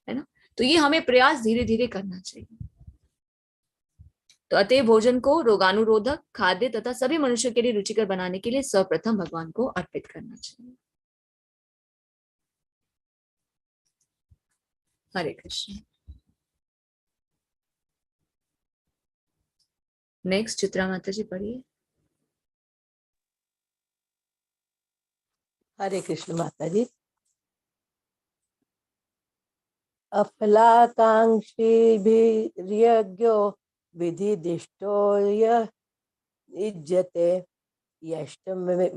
A: है ना। तो ये हमें प्रयास धीरे धीरे करना चाहिए। तो अतः भोजन को रोगानुरोधक, खाद्य तथा सभी मनुष्यों के लिए रुचिकर बनाने के लिए सर्वप्रथम भगवान को अर्पित करना चाहिए। हरे कृष्ण। नेक्स्ट चित्रा माता जी पढ़िए।
B: हरे कृष्ण माता जी। अफलाकांक्षीभिर्यज्ञो विधिदिष्टो यः युज्यते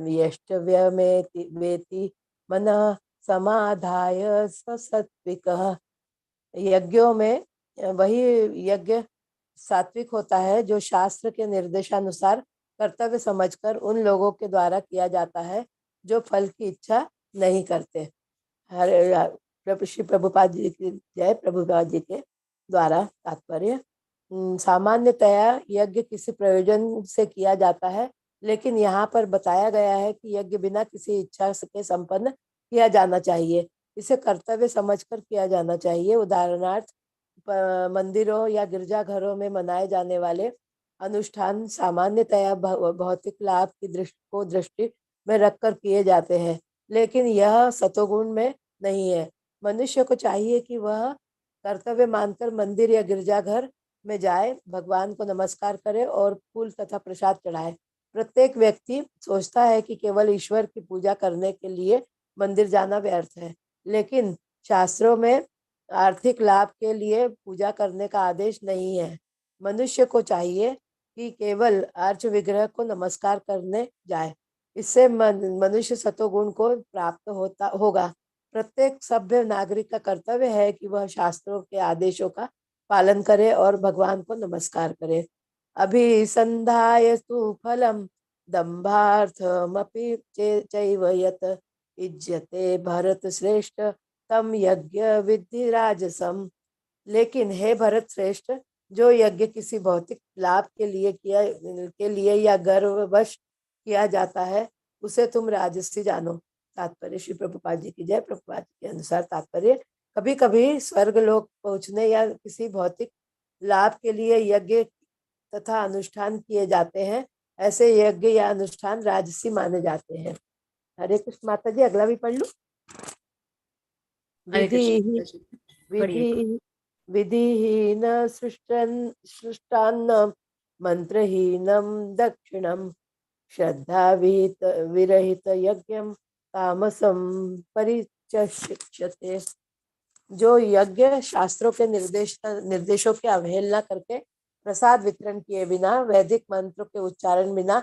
B: यष्टव्यमेति वेति मनः समाधाय सत्विकः। यज्ञों में वही यज्ञ सात्विक होता है जो शास्त्र के निर्देशानुसार कर्तव्य समझकर उन लोगों के द्वारा किया जाता है जो फल की इच्छा नहीं करते। हरे श्री प्रभुपाद जी की जय। प्रभुपाद जी के द्वारा तात्पर्य, सामान्यतया यज्ञ किसी प्रयोजन से किया जाता है, लेकिन यहाँ पर बताया गया है कि यज्ञ बिना किसी इच्छा के संपन्न किया जाना चाहिए, इसे कर्तव्य समझकर किया जाना चाहिए। उदाहरणार्थ, मंदिरों या गिरजाघरों में मनाए जाने वाले अनुष्ठान सामान्यतया भौतिक लाभ की दृष्टि में रखकर किए जाते हैं, लेकिन यह सतोगुण में नहीं है। मनुष्य को चाहिए कि वह कर्तव्य मानकर मंदिर या गिरजाघर में जाए, भगवान को नमस्कार करे और फूल तथा प्रसाद चढ़ाए। प्रत्येक व्यक्ति सोचता है कि केवल ईश्वर की पूजा करने के लिए मंदिर जाना व्यर्थ है, लेकिन शास्त्रों में आर्थिक लाभ के लिए पूजा करने का आदेश नहीं है। मनुष्य को चाहिए कि केवल अर्च विग्रह को नमस्कार करने जाए, इससे मनुष्य सतोगुण को प्राप्त होगा। प्रत्येक सभ्य नागरिक का कर्तव्य है कि वह शास्त्रों के आदेशों का पालन करे और भगवान को नमस्कार करे। अभिसंधाय तु फलम दंभार्थमपि चैव यत् इज्यते भरत श्रेष्ठ तम यज्ञ विद्धि राजसम। लेकिन हे भरत श्रेष्ठ, जो यज्ञ किसी भौतिक लाभ के लिए या गर्ववश किया जाता है, उसे तुम राजसी जानो। तात्पर्य श्री प्रभुपाद जी की जय। प्रभुपाद जी के अनुसार तात्पर्य, कभी कभी स्वर्ग लोक पहुँचने या किसी भौतिक लाभ के लिए यज्ञ तथा अनुष्ठान किए जाते हैं। ऐसे यज्ञ या अनुष्ठान राजसी माने जाते हैं। हरे कृष्ण माता जी। अगला भी पढ़ लूं। विधिहीन सृष्टान्न मंत्रहीनम दक्षिणम श्रद्धा विरहित यज्ञम तामसम परिचक्षते। जो यज्ञ शास्त्रों के निर्देशों की अवहेलना करके प्रसाद वितरण किए बिना, वैदिक मंत्रों के उच्चारण बिना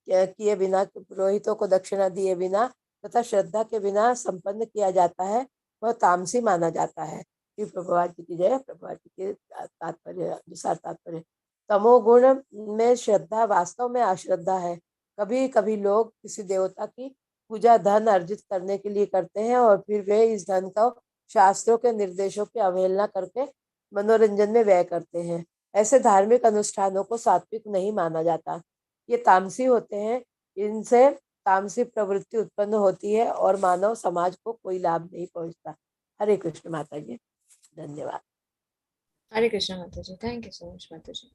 B: किए बिना, पुरोहितों को दक्षिणा दिए बिना तथा श्रद्धा के बिना संपन्न किया जाता है, वह तामसी माना जाता है। प्रभुपाद जी की जय। प्रभुपाद जी के तात्पर्य अनुसार तात्पर्य, तमोगुण में श्रद्धा वास्तव में अश्रद्धा है। कभी कभी लोग किसी देवता की पूजा धन अर्जित करने के लिए करते हैं और फिर वे इस धन का शास्त्रों के निर्देशों की अवहेलना करके मनोरंजन में व्यय करते हैं। ऐसे धार्मिक अनुष्ठानों को सात्विक नहीं माना जाता, ये तामसी होते हैं। इनसे तामसी प्रवृत्ति उत्पन्न होती है और मानव समाज को कोई लाभ नहीं पहुंचता। हरे कृष्ण माता जी। धन्यवाद।
A: हरे कृष्ण माता जी। थैंक यू सो मच माता जी।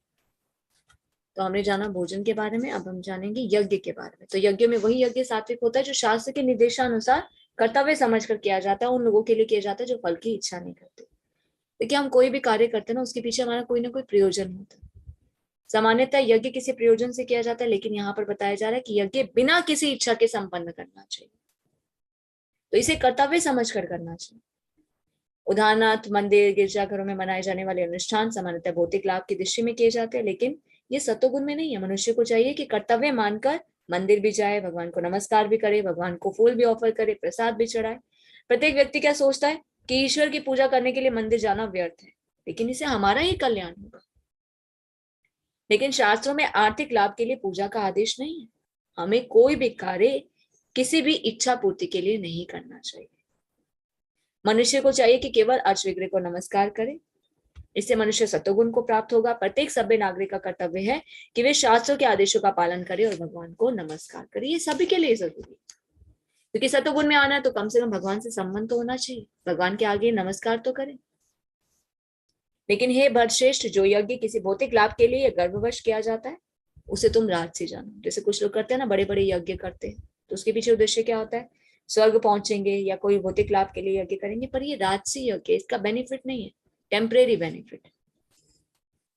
A: तो हमने जाना भोजन के बारे में, अब हम जानेंगे यज्ञ के बारे में। तो यज्ञ में वही यज्ञ सात्विक होता है जो शास्त्र के निर्देशानुसार कर्तव्य समझ कर किया जाता है, उन लोगों के लिए किया जाता है जो फल की इच्छा नहीं करते। देखिए हम कोई भी कार्य करते हैं ना, उसके पीछे हमारा कोई ना कोई प्रयोजन होता है। सामान्यतः यज्ञ किसी प्रयोजन से किया जाता है, लेकिन यहाँ पर बताया जा रहा है कि यज्ञ बिना किसी इच्छा के संपन्न करना चाहिए, तो इसे कर्तव्य समझ कर करना चाहिए। उदाहरणार्थ मंदिर गिरजाघरों में मनाए जाने वाले अनुष्ठान सामान्यतः भौतिक लाभ की दृष्टि में किए जाते हैं, लेकिन ये सत्वगुण में नहीं है। मनुष्य को चाहिए कि कर्तव्य मानकर मंदिर भी जाए, भगवान को नमस्कार भी करे, भगवान को फूल भी ऑफर करे, प्रसाद भी चढ़ाए। प्रत्येक व्यक्ति क्या सोचता है कि ईश्वर की पूजा करने के लिए मंदिर जाना व्यर्थ है, लेकिन इससे हमारा ही कल्याण होगा। लेकिन शास्त्रों में आर्थिक लाभ के लिए पूजा का आदेश नहीं है। हमें कोई भी कार्य किसी भी इच्छा पूर्ति के लिए नहीं करना चाहिए। मनुष्य को चाहिए कि केवल अर्चविग्रह को नमस्कार करे, इससे मनुष्य सत्वगुण को प्राप्त होगा। प्रत्येक सभ्य नागरिक का कर्तव्य है कि वे शास्त्रों के आदेशों का पालन करे और भगवान को नमस्कार करे। ये सभी के लिए जरूरी है, क्योंकि सत्वगुण में आना है तो कम से कम भगवान से संबंध तो होना चाहिए, भगवान के आगे नमस्कार तो करें। लेकिन हे भरश्रेष्ठ, जो यज्ञ किसी भौतिक लाभ के लिए गर्भवश किया जाता है उसे तुम राजसी जानो। जैसे कुछ लोग करते हैं ना, बड़े बड़े यज्ञ करते हैं, तो उसके पीछे उद्देश्य क्या होता है? स्वर्ग पहुंचेंगे या कोई भौतिक लाभ के लिए यज्ञ करेंगे, पर ये राजसी यज्ञ, इसका बेनिफिट नहीं है, टेम्परेरी बेनिफिट।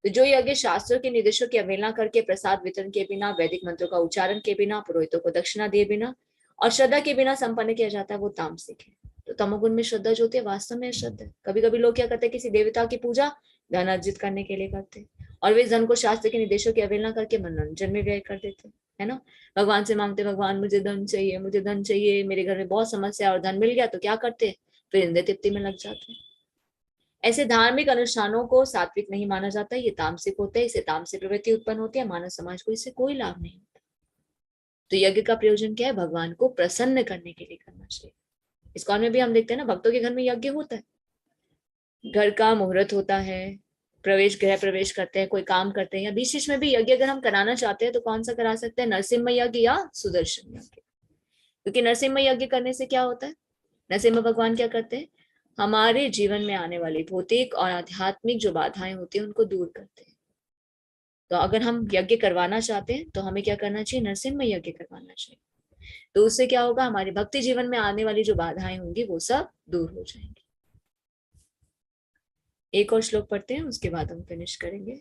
A: तो जो यज्ञ शास्त्रों के निर्देशों की अवहेलना करके, प्रसाद वितरण के बिना, वैदिक मंत्रों का उच्चारण के बिना, पुरोहितों को दक्षिणा दिए बिना और श्रद्धा के बिना संपन्न किया जाता है, वो तामसिक है। तो तमोगुण में श्रद्धा जो होती है वास्तव में श्रद्धा है। कभी कभी लोग क्या करते हैं, किसी देवता की पूजा धन अर्जित करने के लिए करते हैं, और वे धन को शास्त्र के निर्देशों की अवहेलना करके मनोरंजन में व्यय कर देते हैं, है ना। भगवान से मांगते, भगवान मुझे धन चाहिए, मुझे धन चाहिए, मेरे घर में बहुत समस्या, और धन मिल गया तो क्या करते हैं, फिर इंद्रिय तृप्ति में लग जाते हैं। ऐसे धार्मिक अनुष्ठानों को सात्विक नहीं माना जाता, ये तामसिक होता है, इससे तामसिक प्रवृत्ति उत्पन्न होती है, मानव समाज को इससे कोई लाभ नहीं होता। तो यज्ञ का प्रयोजन क्या है? भगवान को प्रसन्न करने के लिए करना चाहिए। इस्कॉन में भी हम देखते हैं ना, भक्तों के घर में यज्ञ होता है, घर का मुहूर्त होता है, प्रवेश गृह प्रवेश करते हैं, कोई काम करते हैं, या बीच में भी यज्ञ अगर हम कराना चाहते हैं तो कौन सा करा सकते हैं? नरसिम्हा यज्ञ या सुदर्शन यज्ञ। क्योंकि नरसिम्हा यज्ञ करने से क्या होता है? नरसिम्हा भगवान क्या करते हैं? हमारे जीवन में आने वाली भौतिक और आध्यात्मिक जो बाधाएं होती हैं उनको दूर करते हैं। तो अगर हम यज्ञ करवाना चाहते हैं तो हमें क्या करना चाहिए? नरसिम्हा यज्ञ करवाना चाहिए। तो उससे क्या होगा? हमारे भक्ति जीवन में आने वाली जो बाधाएं होंगी वो सब दूर हो जाएंगी। एक और श्लोक पढ़ते हैं, उसके बाद हम फिनिश करेंगे।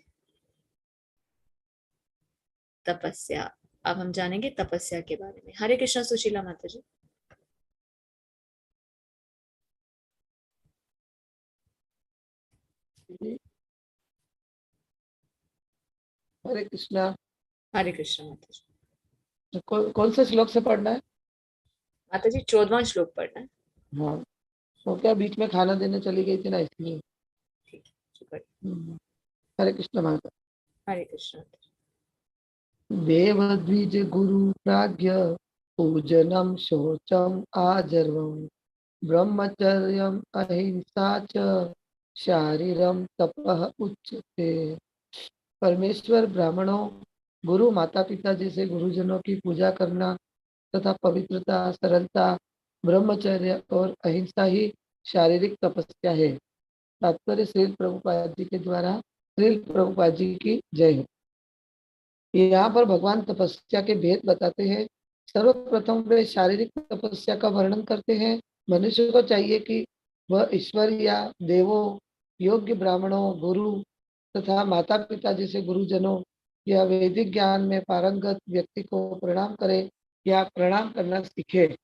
A: तपस्या। अब हम जानेंगे तपस्या के बारे में। हरे कृष्णा सुशीला माता जी।
G: हरे कृष्णा।
A: हरे कृष्णा माता जी।
G: कौन से श्लोक से पढ़ना है
A: माता जी? 14वां श्लोक पढ़ना है।
G: हाँ, तो क्या बीच में खाना देने चली गई थी ना, इसलिए।
A: ठीक है।
G: हरे कृष्ण माता।
A: हरे कृष्णा।
G: देव द्विज गुरु प्राज्ञ पूजनम शौचम आजर्वम ब्रह्मचर्यम अहिंसा च शारीरम तपः उच्यते। परमेश्वर ब्राह्मणों, गुरु माता पिता जैसे गुरुजनों की पूजा करना तथा पवित्रता, सरलता, ब्रह्मचर्य और अहिंसा ही शारीरिक तपस्या है। तात्पर्य श्रील प्रभुपाद जी के द्वारा। श्रील प्रभुपाद जी की जय हो। यहाँ पर भगवान तपस्या के भेद बताते हैं। सर्वप्रथम वे शारीरिक तपस्या का वर्णन करते हैं। मनुष्य को चाहिए कि वह ईश्वर या देवों, योग्य ब्राह्मणों, गुरु तथा माता पिता जैसे गुरुजनों या वैदिक ज्ञान में पारंगत व्यक्ति को प्रणाम करे या प्रणाम करना सीखे।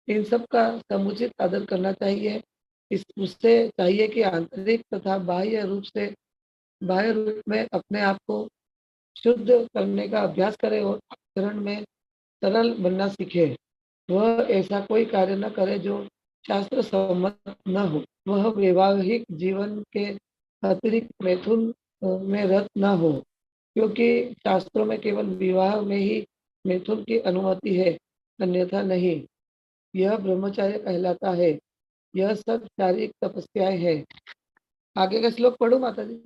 G: इन सब का समुचित आदर करना चाहिए। उससे चाहिए कि आंतरिक तथा बाह्य रूप में अपने आप को शुद्ध करने का अभ्यास करे और आचरण में सरल बनना सीखे। वह ऐसा कोई कार्य न करे जो शास्त्र सम्मत न हो। वह वैवाहिक जीवन के अतिरिक्त मैथुन में रत न हो, क्योंकि शास्त्रों में केवल विवाह में ही मैथुन की अनुमति है, अन्यथा नहीं। यह ब्रह्मचर्य कहलाता है। यह सब शारीरिक तपस्याएं है। आगे का श्लोक पढ़ो माता जी।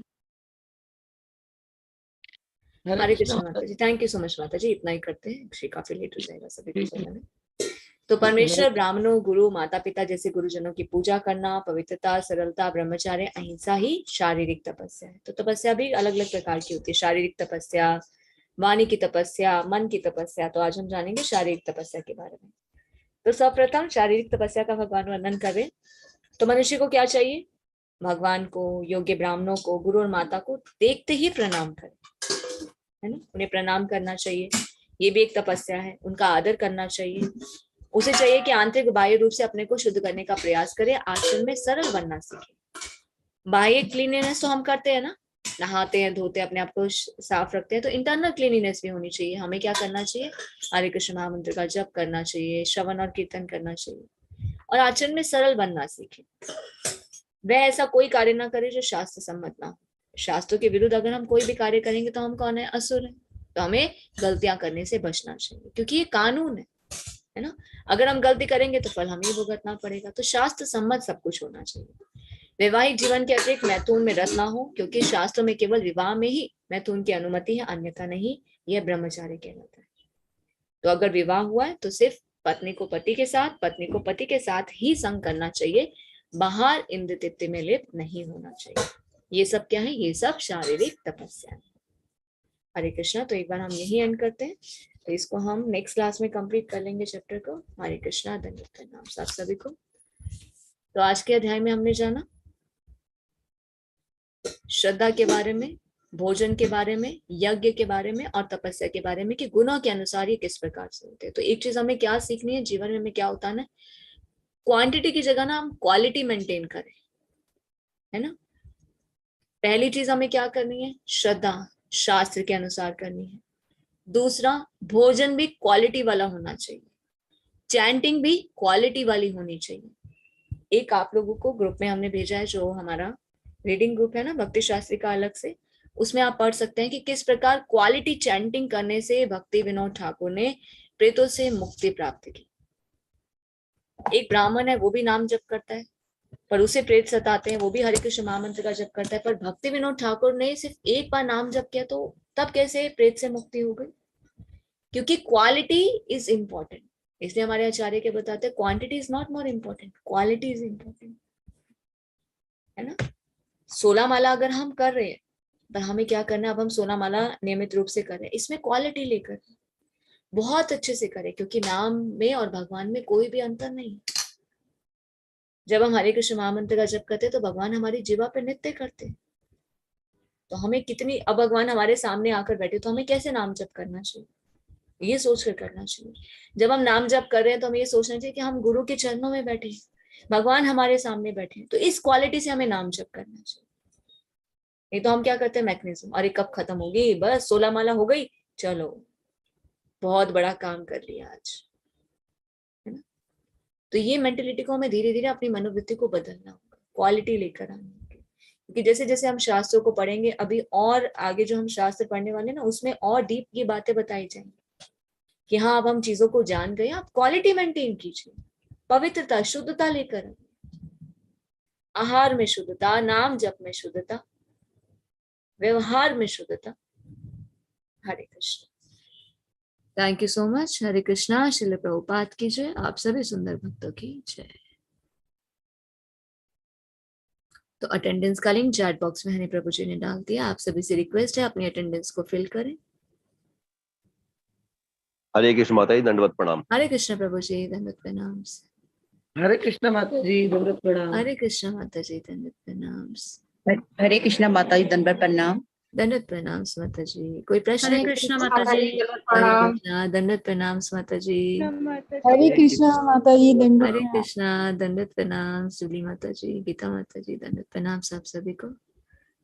A: हरे कृष्ण माता जी। थैंक यू सो मच माता जी। इतना ही करते हैं, श्री काफी लेट हो जाएगा सभी को सोने में। तो परमेश्वर ब्राह्मणों, गुरु, माता पिता जैसे गुरुजनों की पूजा करना, पवित्रता, सरलता, ब्रह्मचर्य, अहिंसा ही शारीरिक तपस्या है। तो तपस्या भी अलग अलग प्रकार की होती है। शारीरिक तपस्या, वाणी की तपस्या, मन की तपस्या। तो आज हम जानेंगे शारीरिक तपस्या के बारे में। तो सर्वप्रथम शारीरिक तपस्या का भगवान वर्णन करें तो मनुष्य को क्या चाहिए? भगवान को, योग्य ब्राह्मणों को, गुरु और माता को देखते ही प्रणाम करें, है ना, उन्हें प्रणाम करना चाहिए। ये भी एक तपस्या है। उनका आदर करना चाहिए। उसे चाहिए कि आंतरिक बाह्य रूप से अपने को शुद्ध करने का प्रयास करे, आचरण में सरल बनना सीखे। बाह्य क्लीनिनेस तो हम करते हैं ना, नहाते हैं, धोते हैं, अपने आप को साफ रखते हैं, तो इंटरनल क्लीनिनेस भी होनी चाहिए। हमें क्या करना चाहिए? हरे कृष्ण महामंत्र का जप करना चाहिए, श्रवण और कीर्तन करना चाहिए और आचरण में सरल बनना सीखे। वह ऐसा कोई कार्य ना करे जो शास्त्र सम्मत ना हो। शास्त्रों के विरुद्ध अगर हम कोई भी कार्य करेंगे तो हम कौन है? असुर है। तो हमें गलतियां करने से बचना चाहिए, क्योंकि ये कानून है ना। अगर हम गलती करेंगे तो फल हमें भुगतना पड़ेगा। तो शास्त्र सम्मत सब कुछ होना चाहिए। वैवाहिक जीवन के अतिरिक्त मैथुन में रत ना हो, क्योंकि शास्त्रों में केवल विवाह में ही मैथुन की अनुमति है, अन्यथा नहीं। यह ब्रह्मचार्य कहलाता है। तो अगर विवाह हुआ है तो सिर्फ पत्नी को पति के साथ, पत्नी को पति के साथ ही संग करना चाहिए, बाहर इंद्र तृप्ति में लिप्त नहीं होना चाहिए। ये सब क्या है? ये सब शारीरिक तपस्या है। हरे कृष्णा। तो एक बार हम यही एंड करते हैं, तो इसको हम नेक्स्ट क्लास में कंप्लीट कर लेंगे चैप्टर को। हरे कृष्णा, धन्यवाद प्रणाम आप सभी को। तो आज के अध्याय में हमने जाना श्रद्धा के बारे में, भोजन के बारे में, यज्ञ के बारे में और तपस्या के बारे में कि गुणों के अनुसार ये किस प्रकार से होते हैं। तो एक चीज हमें क्या सीखनी है जीवन में, हमें क्या होता है ना, क्वांटिटी की जगह ना हम क्वालिटी मेंटेन करें, है ना। पहली चीज हमें क्या करनी है? श्रद्धा शास्त्र के अनुसार करनी है। दूसरा, भोजन भी क्वालिटी वाला होना चाहिए, चैंटिंग भी क्वालिटी वाली होनी चाहिए। एक आप लोगों को ग्रुप में हमने भेजा है, जो हमारा रीडिंग ग्रुप है ना भक्ति शास्त्री का अलग से, उसमें आप पढ़ सकते हैं कि किस प्रकार क्वालिटी चैंटिंग करने से भक्ति विनोद ठाकुर ने प्रेतों से मुक्ति प्राप्त की। एक ब्राह्मण है, वो भी नाम जप करता है, पर उसे प्रेत सताते हैं, वो भी हरे कृष्ण महामंत्र का जप करता है, पर भक्ति विनोद ठाकुर ने सिर्फ एक बार नाम जप किया, तो तब कैसे प्रेत से मुक्ति हो गई? क्योंकि क्वालिटी इज इंपॉर्टेंट। इसलिए हमारे आचार्य के बताते हैं quantity is not more important, quality is important, है ना। 16 माला अगर हम कर रहे हैं, पर हमें क्या करना है? अब हम 16 माला नियमित रूप से कर रहे हैं, इसमें क्वालिटी लेकर बहुत अच्छे से करें, क्योंकि नाम में और भगवान में कोई भी अंतर नहीं। जब हम हरे कृष्ण महामंत्र का जप करते हैं तो भगवान हमारी जीवा पे नृत्य करते हैं। तो हमें कितनी, अब भगवान हमारे सामने आकर बैठे तो हमें कैसे नाम जप करना चाहिए, ये सोच कर करना चाहिए। जब हम नाम जप कर रहे हैं तो हमें ये सोचना चाहिए कि हम गुरु के चरणों में बैठे, भगवान हमारे सामने बैठे, तो इस क्वालिटी से हमें नाम जप करना चाहिए। नहीं तो हम क्या करते हैं? मैकेनिज्म, अरे कब खत्म होगी, बस 16 माला हो गई, चलो बहुत बड़ा काम कर लिया आज, है ना। तो ये मेंटेलिटी को हमें धीरे धीरे अपनी मनोवृत्ति को बदलना होगा, क्वालिटी लेकर आनी होगी। क्योंकि जैसे जैसे हम शास्त्रों को पढ़ेंगे, अभी और आगे जो हम शास्त्र पढ़ने वाले ना, उसमें और डीप ये बातें बताई जाएंगी कि हाँ अब हम चीजों को जान गए, आप क्वालिटी मेंटेन कीजिए, पवित्रता शुद्धता लेकर आइए। आहार में शुद्धता, नाम जप में शुद्धता, व्यवहार में शुद्धता। Hare Krishna. Thank you so much. Hare Krishna. Srila Prabhupada की जय। आप सभी सुंदर भक्तों की जय। तो अटेंडेंस का लिंक चैट बॉक्स में हरि प्रभु जी ने डाल दिया। आप सभी से रिक्वेस्ट है अपनी अटेंडेंस को फिल करें।
C: हरे कृष्ण माता जी, दंडवत प्रणाम।
A: हरे कृष्ण प्रभु जी, दंडवत प्रणाम।
G: हरे कृष्ण माता जी, दंडवत प्रणाम।
A: हरे कृष्ण माता जी, दंडवत प्रणाम।
D: हरे कृष्णा माता जी, दंडवत प्रणाम।
A: दंडवत प्रणाम माता जी। कोई प्रश्न?
H: हरे कृष्णा माता जी,
A: दंडवत प्रणाम माता जी।
H: हरे कृष्णा माता जी, दंडवत
A: हरे
H: प्रणाम।
A: कृष्णा, दंडवत प्रणाम। जुली माता जी, गीता माता जी, दंडवत प्रणाम सब सभी को।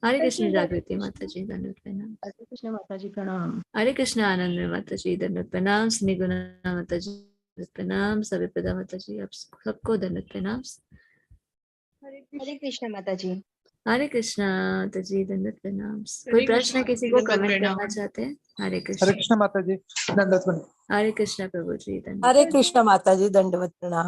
A: हरे कृष्ण जागृति माता जी, दंडवत प्रणाम।
H: हरे कृष्णा माता जी, प्रणाम।
A: हरे कृष्ण आनंद माता जी, दंडवत प्रणाम। स्नेह माता जी, दंडवत प्रणाम। सभी प्रदा माता जी, आप सबको दंडवत प्रणाम।
H: हरे कृष्णा माता जी।
A: हरे कृष्णा माता जी, दंडवत प्रणाम। कोई प्रश्न किसी को कमेंट करना चाहते हैं? हरे कृष्ण।
I: हरे कृष्ण माता जी, दंडवत प्रणाम।
A: हरे कृष्ण प्रभु जी, दंडवत।
B: हरे कृष्ण माता जी, दंडवत प्रणाम।